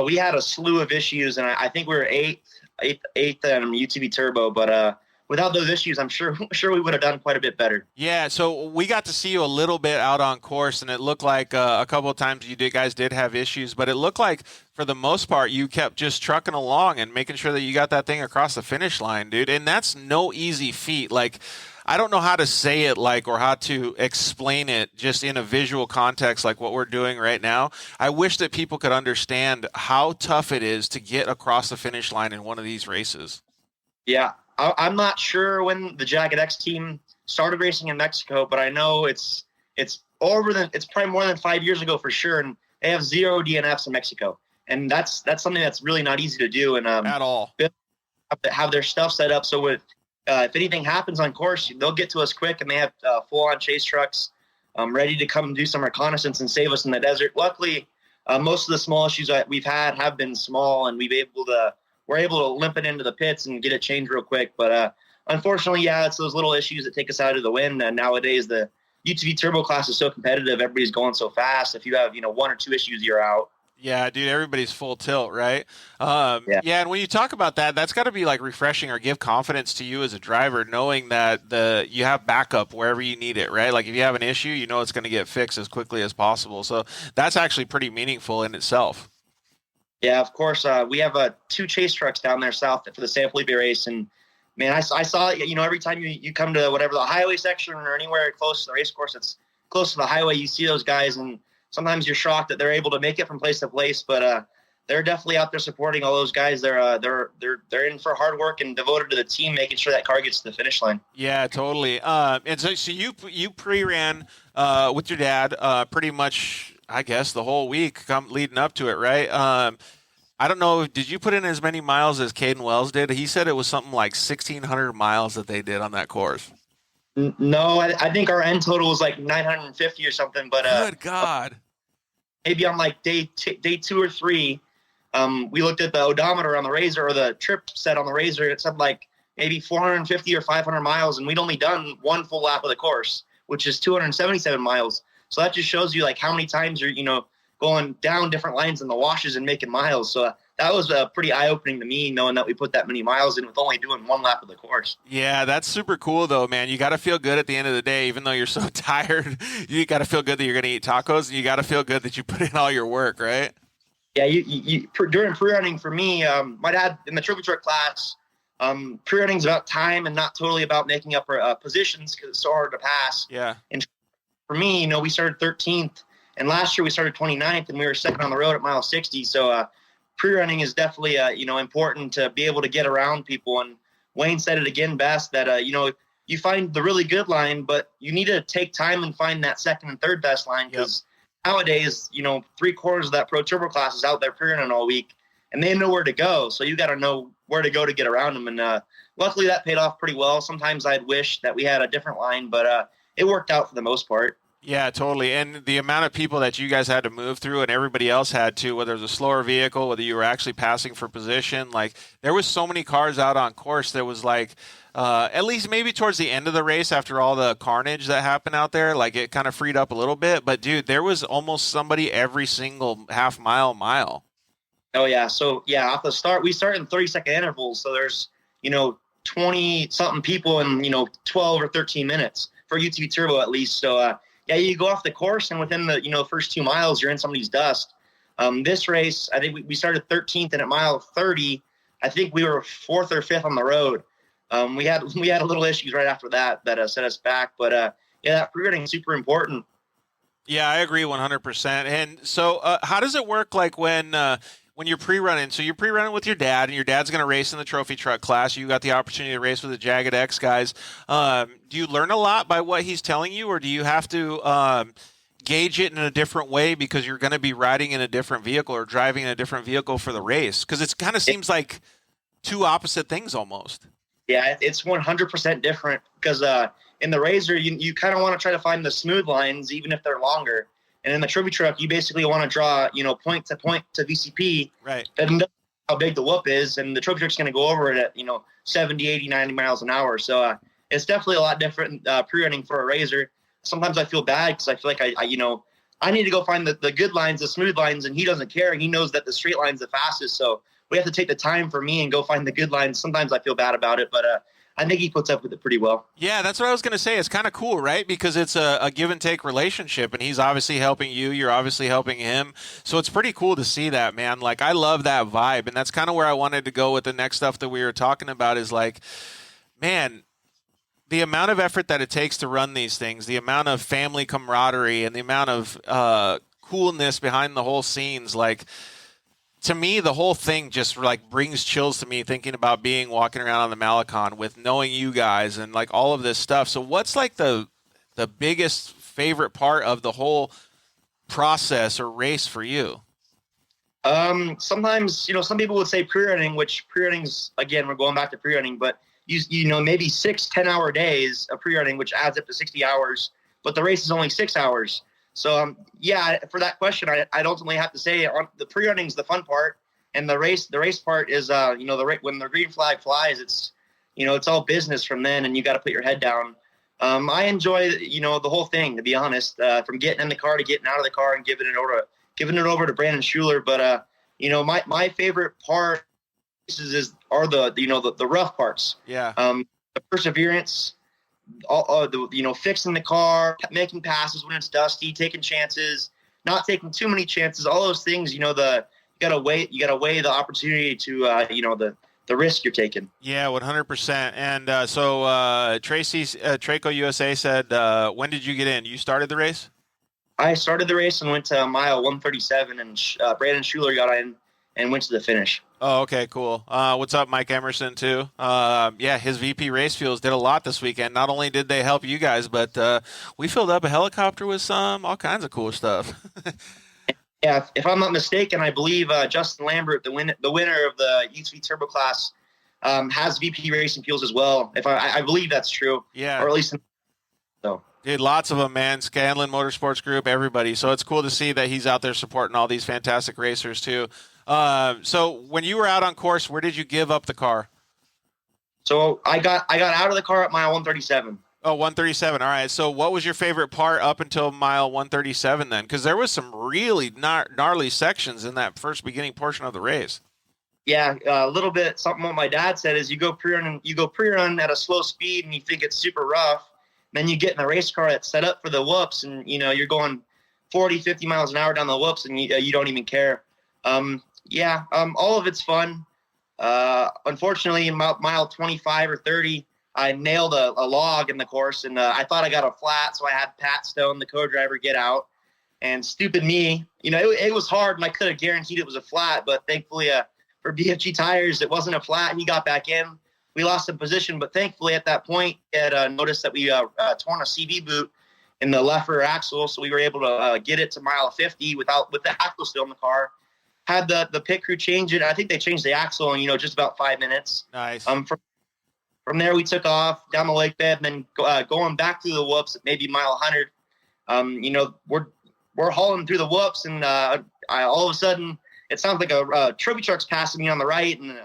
We had a slew of issues, and I think we were eighth in UTV Turbo, but without those issues, I'm sure we would have done quite a bit better. Yeah, so we got to see you a little bit out on course, and it looked like a couple of times guys did have issues, but it looked like for the most part you kept just trucking along and making sure that you got that thing across the finish line, dude. And that's no easy feat. Like, I don't know how to say it or how to explain it just in a visual context like what we're doing right now. I wish that people could understand how tough it is to get across the finish line in one of these races. Yeah, I'm not sure when the Jagged X team started racing in Mexico, but I know it's probably more than 5 years ago for sure, and they have 0 DNFs in Mexico, and that's something that's really not easy to do. And at all, have their stuff set up so if anything happens on course, they'll get to us quick, and they have full-on chase trucks ready to come do some reconnaissance and save us in the desert. Luckily, most of the small issues that we've had have been small, and we're able to limp it into the pits and get it changed real quick. But unfortunately, it's those little issues that take us out of the win. And nowadays, the UTV Turbo class is so competitive. Everybody's going so fast. If you have 1 or 2 issues, you're out. Yeah, dude, everybody's full tilt, right? Yeah, and when you talk about that, that's got to be like refreshing or give confidence to you as a driver, knowing that you have backup wherever you need it, right? Like if you have an issue, it's going to get fixed as quickly as possible. So that's actually pretty meaningful in itself. Yeah, of course. We have 2 chase trucks down there south for the San Felipe race, and man, I saw every time you come to whatever the highway section or anywhere close to the race course that's close to the highway, you see those guys, and sometimes you're shocked that they're able to make it from place to place, but they're definitely out there supporting all those guys. They're in for hard work and devoted to the team, making sure that car gets to the finish line. Yeah, totally. And so you pre-ran with your dad pretty much, I guess, the whole week leading up to it, right? I don't know. Did you put in as many miles as Caden Wells did? He said it was something like 1,600 miles that they did on that course. No, I think our end total was like 950 or something. But good God, maybe on like day 2 or 3, we looked at the odometer on the Razor, or the trip set on the Razor. It said like maybe 450 or 500 miles, and we'd only done 1 full lap of the course, which is 277 miles. So that just shows you like how many times you're going down different lines in the washes and making miles. So that was pretty eye-opening to me, knowing that we put that many miles in with only doing 1 lap of the course. Yeah, that's super cool, though, man. You got to feel good at the end of the day, even though you're so tired. You got to feel good that you're going to eat tacos, and you got to feel good that you put in all your work, right? Yeah, during pre-running for me, my dad in the trophy truck class, pre-running is about time and not totally about making up positions because it's so hard to pass. Yeah. And for me, we started 13th. And last year we started 29th, and we were second on the road at mile 60. So pre-running is definitely, important to be able to get around people. And Wayne said it again best that, you find the really good line, but you need to take time and find that second and third best line because nowadays, 3/4 of that Pro Turbo class is out there pre-running all week, and they know where to go. So you got to know where to go to get around them. And luckily that paid off pretty well. Sometimes I'd wish that we had a different line, but it worked out for the most part. Yeah, totally. And the amount of people that you guys had to move through and everybody else had to, whether it was a slower vehicle, whether you were actually passing for position, like there was so many cars out on course. There was like, at least maybe towards the end of the race after all the carnage that happened out there, like it kind of freed up a little bit. But dude, there was almost somebody every single half mile. Oh yeah. So yeah, off the start, we start in 30-second intervals. So there's, 20 something people in, 12 or 13 minutes for UTV Turbo at least. So, yeah, you go off the course, and within the first 2 miles, you're in somebody's dust. This race, I think we started 13th, and at mile 30, I think we were 4th or 5th on the road. We had a little issues right after that set us back, but that pre-running is super important. Yeah, I agree 100%. And so, how does it work? Like when you're pre-running, so you're pre-running with your dad, and your dad's going to race in the trophy truck class. You got the opportunity to race with the Jagged X guys. Do you learn a lot by what he's telling you, or do you have to gauge it in a different way because you're going to be riding in a different vehicle or driving in a different vehicle for the race? Because it kind of seems like 2 opposite things almost. Yeah, it's 100% different because in the Razor, you kind of want to try to find the smooth lines, even if they're longer. And in the trophy truck, you basically want to draw, point to point to VCP. Right. And how big the whoop is. And the trophy truck's going to go over it at, 70, 80, 90 miles an hour. So it's definitely a lot different pre-running for a RZR. Sometimes I feel bad because I feel like I need to go find the good lines, the smooth lines, and he doesn't care. He knows that the straight line's the fastest. So we have to take the time for me and go find the good lines. Sometimes I feel bad about it, but I think he puts up with it pretty well. Yeah, that's what I was going to say. It's kind of cool, right? Because it's a give and take relationship, and he's obviously helping you. You're obviously helping him. So it's pretty cool to see that, man. Like, I love that vibe, and that's kind of where I wanted to go with the next stuff that we were talking about is like, man, the amount of effort that it takes to run these things, the amount of family camaraderie, and the amount of coolness behind the whole scenes, like, to me, the whole thing just like brings chills to me thinking about walking around on the Malecon with knowing you guys and like all of this stuff. So what's like the biggest favorite part of the whole process or race for you? Sometimes, some people would say pre-running, which pre-running's, again, we're going back to pre-running, but maybe 6-10 hour days of pre-running, which adds up to 60 hours, but the race is only 6 hours. So, for that question, I'd ultimately have to say the pre-running is the fun part, and the race part is, when the green flag flies, it's, it's all business from then, and you got to put your head down. I enjoy, the whole thing, to be honest, from getting in the car to getting out of the car and giving it over to Brandon Schuler. But, my favorite part are the rough parts. Yeah. The perseverance, fixing the car, making passes when it's dusty, taking chances, not taking too many chances, all those things, you gotta weigh the opportunity to, the risk you're taking. Yeah, 100%. And so Tracy, Traco USA said, when did you get in? You started the race? I started the race and went to mile 137, and Brandon Schuler got in and went to the finish. Oh, okay, cool. What's up, Mike Emerson, too? His VP Race Fuels did a lot this weekend. Not only did they help you guys, but we filled up a helicopter with all kinds of cool stuff. Yeah, if I'm not mistaken, I believe Justin Lambert, the winner of the UTV Turbo class, has VP Racing Fuels as well. If I believe that's true. Yeah. Or at least so. Dude, lots of them, man. Scanlon Motorsports Group, everybody. So it's cool to see that he's out there supporting all these fantastic racers, too. So when you were out on course, where did you give up the car? So I got out of the car at mile 137. Oh, 137. All right. So what was your favorite part up until mile 137 then? Because there was some really gnarly sections in that first beginning portion of the race. Yeah, a little bit. Something what my dad said is you go pre-run at a slow speed and you think it's super rough. Then you get in a race car that's set up for the whoops, and you're going 40, 50 miles an hour down the whoops, and you don't even care. All of it's fun. Unfortunately, in mile 25 or 30, I nailed a log in the course, and I thought I got a flat, so I had Pat Stone, the co-driver, get out. And stupid me, it was hard, and I could have guaranteed it was a flat, but thankfully for BFG tires, it wasn't a flat. He got back in. We lost some position, but thankfully at that point, he had noticed that we torn a CV boot in the left rear axle, so we were able to get it to mile 50 with the axle still in the car. Had the pit crew change it. I think they changed the axle in just about 5 minutes. Nice. From there, we took off down the lake bed, and then going back through the whoops at maybe mile 100. We're hauling through the whoops, and all of a sudden, it sounds like a trophy truck's passing me on the right, and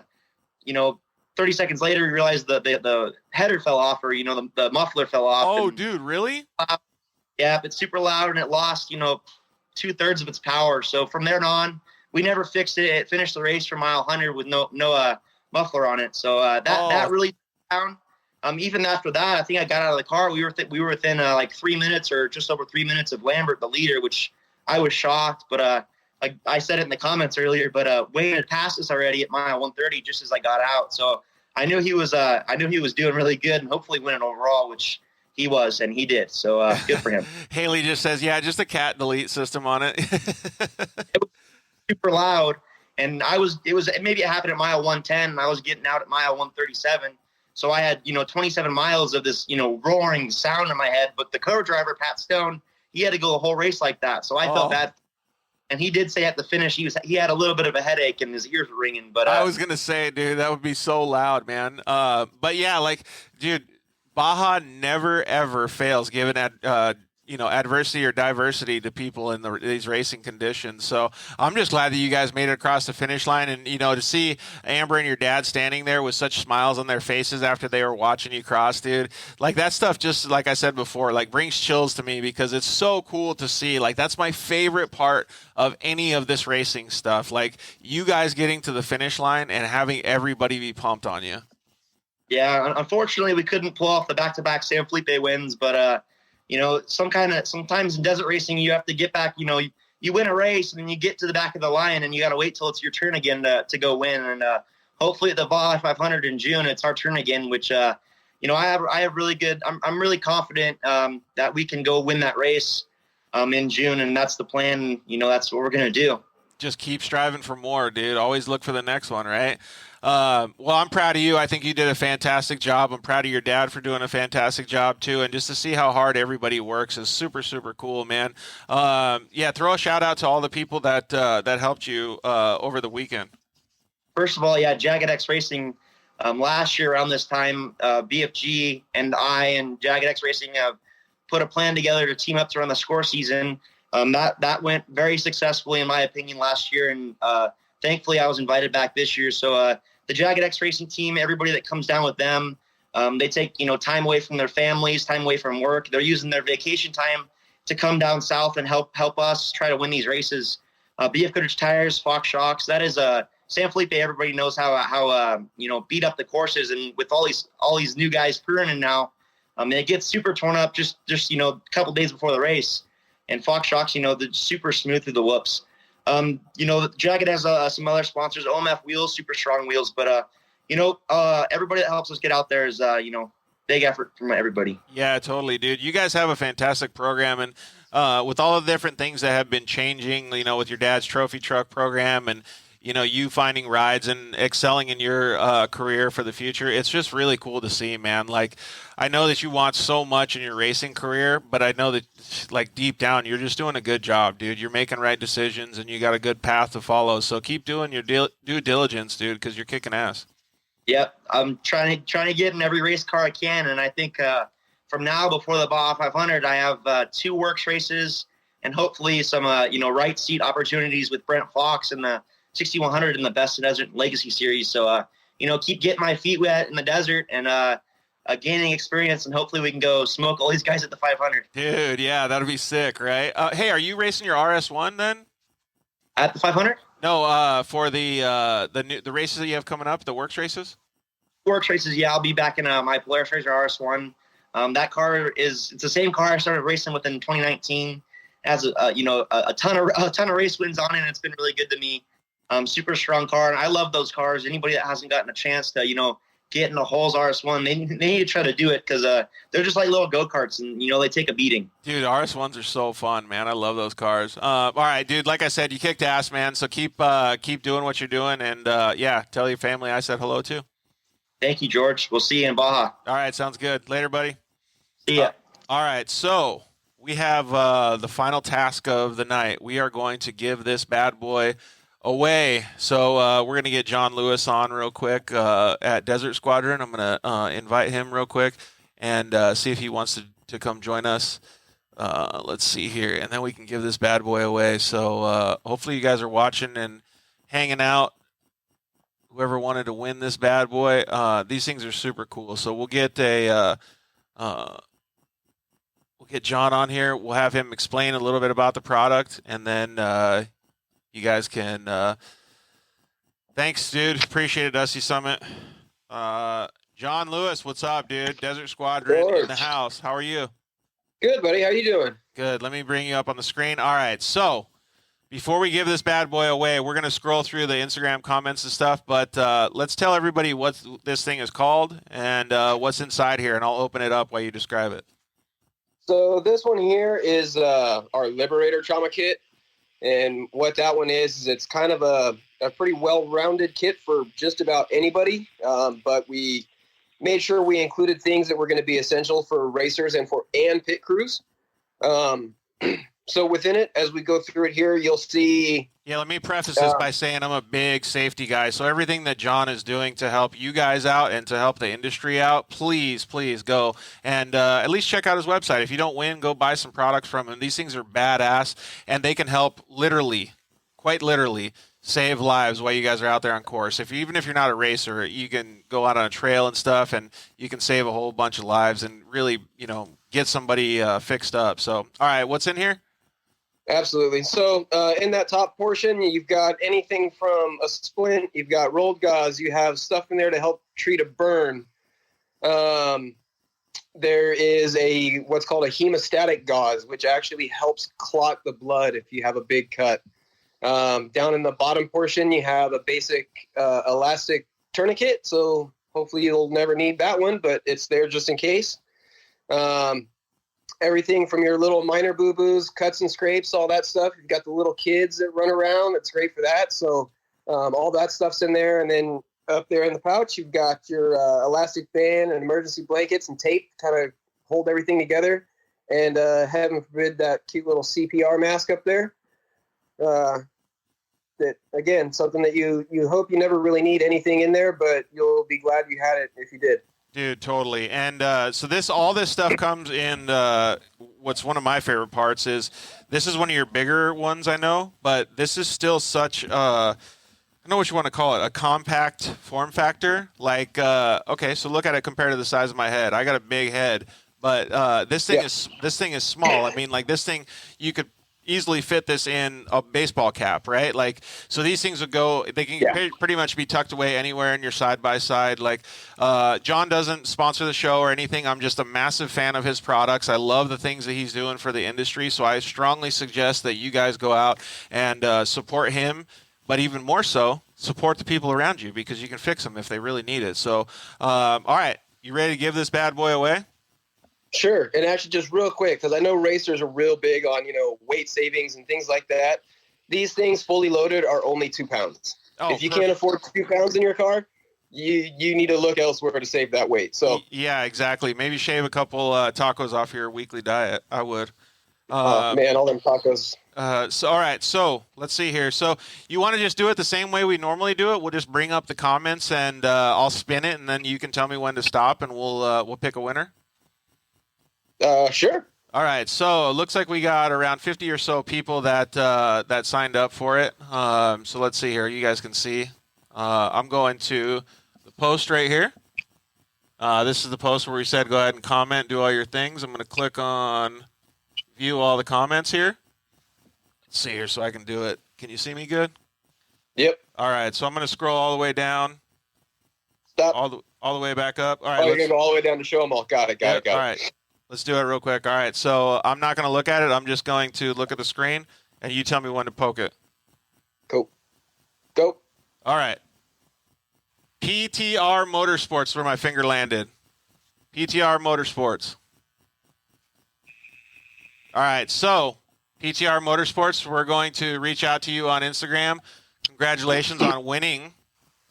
30 seconds later, we realized the header fell off, or the muffler fell off. Oh, dude, really? Yeah, it's super loud, and it lost 2/3 of its power. So from there on, we never fixed it. It finished the race for mile 100 with no muffler on it. So that really down. Even after that, I think I got out of the car. We were within like 3 minutes or just over 3 minutes of Lambert, the leader, which I was shocked. But I said it in the comments earlier. But Wayne had passed us already at mile 130 just as I got out. So I knew he was doing really good and hopefully winning overall, which he was, and he did. So good for him. Haley just says, yeah, just a cat delete system on it. It was super loud, and maybe it happened at mile 110, and I was getting out at mile 137. So I had, 27 miles of this, roaring sound in my head. But the co-driver, Pat Stone, he had to go the whole race like that. So I felt bad. And he did say at the finish he had a little bit of a headache and his ears were ringing. But I was gonna say, dude, that would be so loud, man. But yeah, like, dude, Baja never ever fails giving that adversity or diversity to people in these racing conditions. So I'm just glad that you guys made it across the finish line, and to see Amber and your dad standing there with such smiles on their faces after they were watching you cross, dude. Like, that stuff, just like I said before, like, brings chills to me, because it's so cool to see. Like, that's my favorite part of any of this racing stuff. Like, you guys getting to the finish line and having everybody be pumped on you. Yeah, unfortunately, we couldn't pull off the back-to-back San Felipe wins, but sometimes in desert racing, you have to get back. You win a race and then you get to the back of the line, and you got to wait till it's your turn again to go win. And hopefully at the Baja 500 in June, it's our turn again. Which I have really good. I'm really confident that we can go win that race in June, and that's the plan. That's what we're gonna do. Just keep striving for more, dude. Always look for the next one, right? Well, I'm proud of you. I think you did a fantastic job. I'm proud of your dad for doing a fantastic job too. And just to see how hard everybody works is super, super cool, man. Throw a shout out to all the people that helped you over the weekend. First of all, Jagged X Racing. Last year around this time, BFG and I and Jagged X Racing have put a plan together to team up to run the score season. That went very successfully, in my opinion, last year, and thankfully I was invited back this year. So the Jagged X Racing team, everybody that comes down with them, they take time away from their families, time away from work. They're using their vacation time to come down south and help us try to win these races. BF Goodrich Tires, Fox Shocks, that is San Felipe. Everybody knows how beat up the courses, and with all these new guys pre-running now, it gets super torn up just a couple days before the race. And Fox Shocks, they're super smooth through the whoops. Jagged has some other sponsors, OMF Wheels, super strong wheels. But, everybody that helps us get out there is, big effort from everybody. Yeah, totally, dude. You guys have a fantastic program. And with all the different things that have been changing, with your dad's trophy truck program and, you finding rides and excelling in your career for the future, it's just really cool to see, man. Like, I know that you want so much in your racing career, but I know that, like, deep down, you're just doing a good job, dude. You're making right decisions, and you got a good path to follow. So keep doing your due diligence, dude, because you're kicking ass. Yep, I'm trying to get in every race car I can, and I think from now, before the Baja 500, I have 2 works races and hopefully some right seat opportunities with Brent Fox and the 6100 in the Best of Desert Legacy Series. So keep getting my feet wet in the desert and gaining experience, and hopefully we can go smoke all these guys at the 500. Dude, yeah, that'll be sick, right? Hey, are you racing your RS1 then? At the 500? No, for the races that you have coming up, the works races? Works races, yeah. I'll be back in my Polaris Racer RS1. That car it's the same car I started racing with in 2019. It has a ton of race wins on it, and it's been really good to me. Super strong car, and I love those cars. Anybody that hasn't gotten a chance to get in the Holes RS1, they need to try to do it, because they're just like little go-karts, and they take a beating. Dude, RS1s are so fun, man. I love those cars. All right, dude, like I said, you kicked ass, man, so keep doing what you're doing, and tell your family I said hello too. Thank you, George. We'll see you in Baja. All right, sounds good. Later, buddy. See ya. All right, so we have the final task of the night. We are going to give this bad boy away. So we're going to get John Lewis on real quick at Desert Squadron. I'm going to invite him real quick and see if he wants to come join us. Let's see here. And then we can give this bad boy away. So hopefully you guys are watching and hanging out. Whoever wanted to win this bad boy, these things are super cool. So we'll get we'll get John on here. We'll have him explain a little bit about the product, and then you guys can. Thanks, dude. Appreciate it, Dusty Summit. John Lewis, what's up, dude? Desert Squadron George. In the house. How are you? Good, buddy. How you doing? Good. Let me bring you up on the screen. All right. So before we give this bad boy away, we're going to scroll through the Instagram comments and stuff, but let's tell everybody what this thing is called and what's inside here, and I'll open it up while you describe it. So this one here is our Liberator trauma kit, and what that one is it's kind of a pretty well-rounded kit for just about anybody, but we made sure we included things that were going to be essential for racers and pit crews. So within it, as we go through it here, you'll see. Yeah, let me preface this by saying I'm a big safety guy. So everything that John is doing to help you guys out and to help the industry out, please go and at least check out his website. If you don't win, go buy some products from him. These things are badass, and they can help literally, quite literally, save lives while you guys are out there on course. Even if you're not a racer, you can go out on a trail and stuff, and you can save a whole bunch of lives and really, get somebody fixed up. So, all right, what's in here? Absolutely. So in that top portion, you've got anything from a splint, you've got rolled gauze, you have stuff in there to help treat a burn. There is what's called a hemostatic gauze, which actually helps clot the blood if you have a big cut. Down in the bottom portion, you have a basic elastic tourniquet. So hopefully you'll never need that one, but it's there just in case. Everything from your little minor boo-boos, cuts and scrapes, all that stuff. You've got the little kids that run around. It's great for that. So all that stuff's in there. And then up there in the pouch, you've got your elastic band and emergency blankets and tape to kind of hold everything together. And heaven forbid, that cute little CPR mask up there. That, again, something that you hope you never really need anything in there, but you'll be glad you had it if you did. Dude, totally. And so all this stuff comes in. What's one of my favorite parts is this is one of your bigger ones, I know, but this is still such I don't know what you want to call it, a compact form factor. Like, okay, so look at it compared to the size of my head. I got a big head, but this thing is small. I mean, like this thing, you could easily fit this in a baseball cap, right? Like, so these things they can pretty much be tucked away anywhere in your side by side. Like, John doesn't sponsor the show or anything. I'm just a massive fan of his products. I love the things that he's doing for the industry. So I strongly suggest that you guys go out and support him, but even more so, support the people around you, because you can fix them if they really need it. So, all right, you ready to give this bad boy away? Sure. And actually, just real quick, because I know racers are real big on, weight savings and things like that. These things fully loaded are only 2 pounds. Oh, if you can't afford 2 pounds in your car, you need to look elsewhere to save that weight. So yeah, exactly. Maybe shave a couple tacos off your weekly diet. I would. Man, all them tacos. So all right. So let's see here. So you want to just do it the same way we normally do it? We'll just bring up the comments and I'll spin it, and then you can tell me when to stop, and we'll pick a winner. Sure. All right, so it looks like we got around 50 or so people that signed up for it. So let's see here. You guys can see. I'm going to the post right here. This is the post where we said go ahead and comment, do all your things. I'm going to click on view all the comments here. Let's see here so I can do it. Can you see me good? Yep. All right, so I'm going to scroll all the way down. Stop. All the way back up. All right. You're going to go all the way down to show them all. Got it. All right. Let's do it real quick. All right, so I'm not going to look at it. I'm just going to look at the screen, and you tell me when to poke it. Cool. Go. All right. PTR Motorsports, where my finger landed. PTR Motorsports. All right, so PTR Motorsports, we're going to reach out to you on Instagram. Congratulations on winning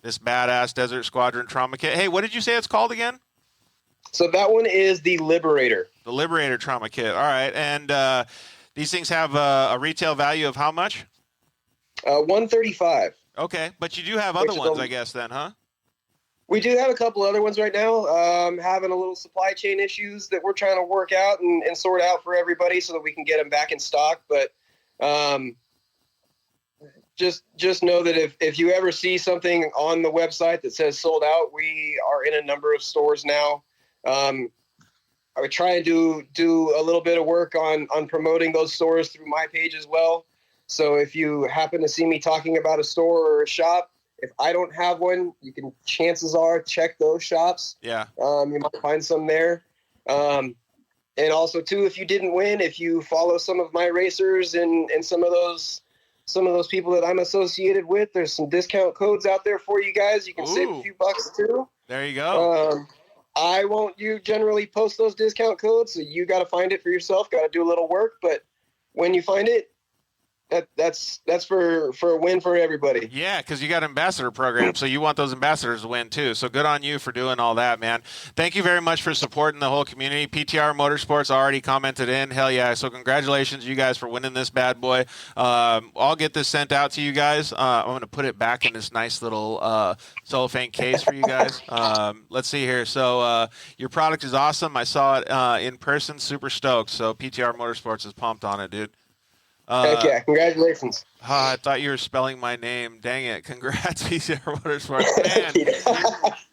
this badass Desert Squadron trauma kit. Hey, what did you say it's called again? So that one is the Liberator. The Liberator trauma kit. All right. And these things have a retail value of how much? $135. Okay. But you do have other ones, I guess, then, huh? We do have a couple other ones right now. Having a little supply chain issues that we're trying to work out and sort out for everybody so that we can get them back in stock. But just know that if you ever see something on the website that says sold out, we are in a number of stores now. I would try and do a little bit of work on promoting those stores through my page as well. So if you happen to see me talking about a store or a shop, if I don't have one, chances are check those shops. Yeah. You might find some there. And also too, if you didn't win, if you follow some of my racers and some of those people that I'm associated with, there's some discount codes out there for you guys. You can save a few bucks too. There you go. I won't generally post those discount codes, so you got to find it for yourself, got to do a little work. But when you find it, that's for a win for everybody. Yeah, because you got ambassador program, so you want those ambassadors to win too. So good on you for doing all that, man. Thank you very much for supporting the whole community. PTR Motorsports already commented in. Hell yeah. So congratulations, you guys, for winning this bad boy. I'll get this sent out to you guys. I'm going to put it back in this nice little cellophane case for you guys. Let's see here. So your product is awesome. I saw it in person. Super stoked. So PTR Motorsports is pumped on it, dude. Heck yeah, congratulations. I thought you were spelling my name. Dang it. Congrats, PTR Motorsports.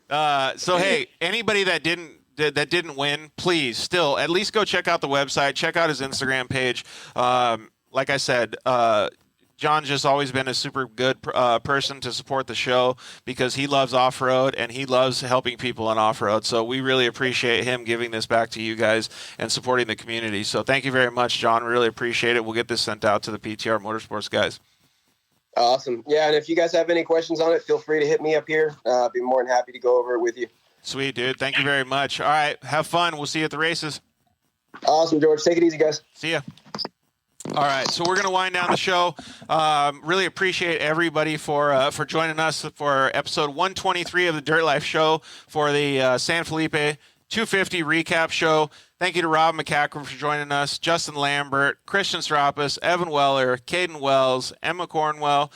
Man. So, hey, anybody that didn't win, please still at least go check out the website. Check out his Instagram page. Like I said, John's just always been a super good person to support the show because he loves off-road and he loves helping people on off-road. So we really appreciate him giving this back to you guys and supporting the community. So thank you very much, John. We really appreciate it. We'll get this sent out to the PTR Motorsports guys. Awesome. Yeah, and if you guys have any questions on it, feel free to hit me up here. I'll be more than happy to go over it with you. Sweet, dude. Thank you very much. All right, have fun. We'll see you at the races. Awesome, George. Take it easy, guys. See ya. All right, so we're going to wind down the show. Really appreciate everybody for joining us for episode 123 of the Dirt Life Show for the San Felipe 250 recap show. Thank you to Rob McCacken for joining us, Justin Lambert, Christian Strappas, Evan Weller, Caden Wells, Emma Cornwell,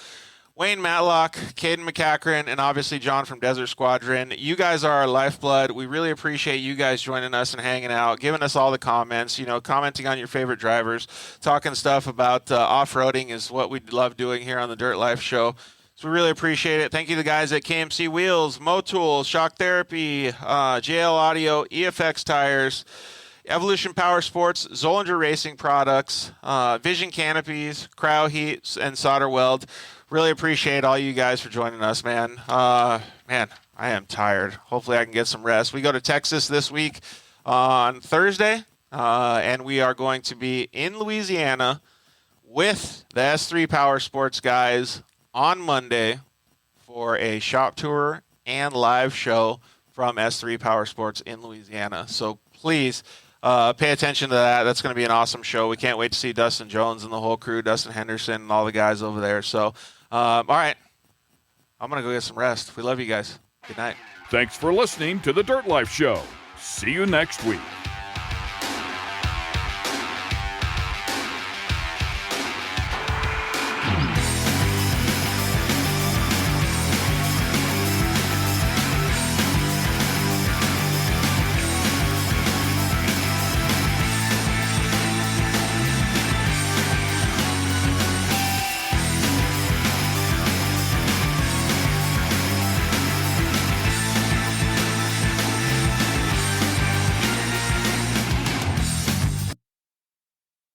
Wayne Matlock, Caden McCacken, and obviously John from Desert Squadron. You guys are our lifeblood. We really appreciate you guys joining us and hanging out, giving us all the comments, commenting on your favorite drivers, talking stuff about off-roading is what we love doing here on the Dirt Life Show. So we really appreciate it. Thank you to the guys at KMC Wheels, Motul, Shock Therapy, JL Audio, EFX Tires, Evolution Power Sports, Zollinger Racing Products, Vision Canopies, Crow Heat, and Solder Weld. Really appreciate all you guys for joining us, man. Man, I am tired. Hopefully I can get some rest. We go to Texas this week on Thursday, and we are going to be in Louisiana with the S3 Power Sports guys on Monday for a shop tour and live show from S3 Power Sports in Louisiana. So please pay attention to that. That's going to be an awesome show. We can't wait to see Dustin Jones and the whole crew, Dustin Henderson and all the guys over there. So, all right, I'm going to go get some rest. We love you guys. Good night. Thanks for listening to the Dirt Life Show. See you next week.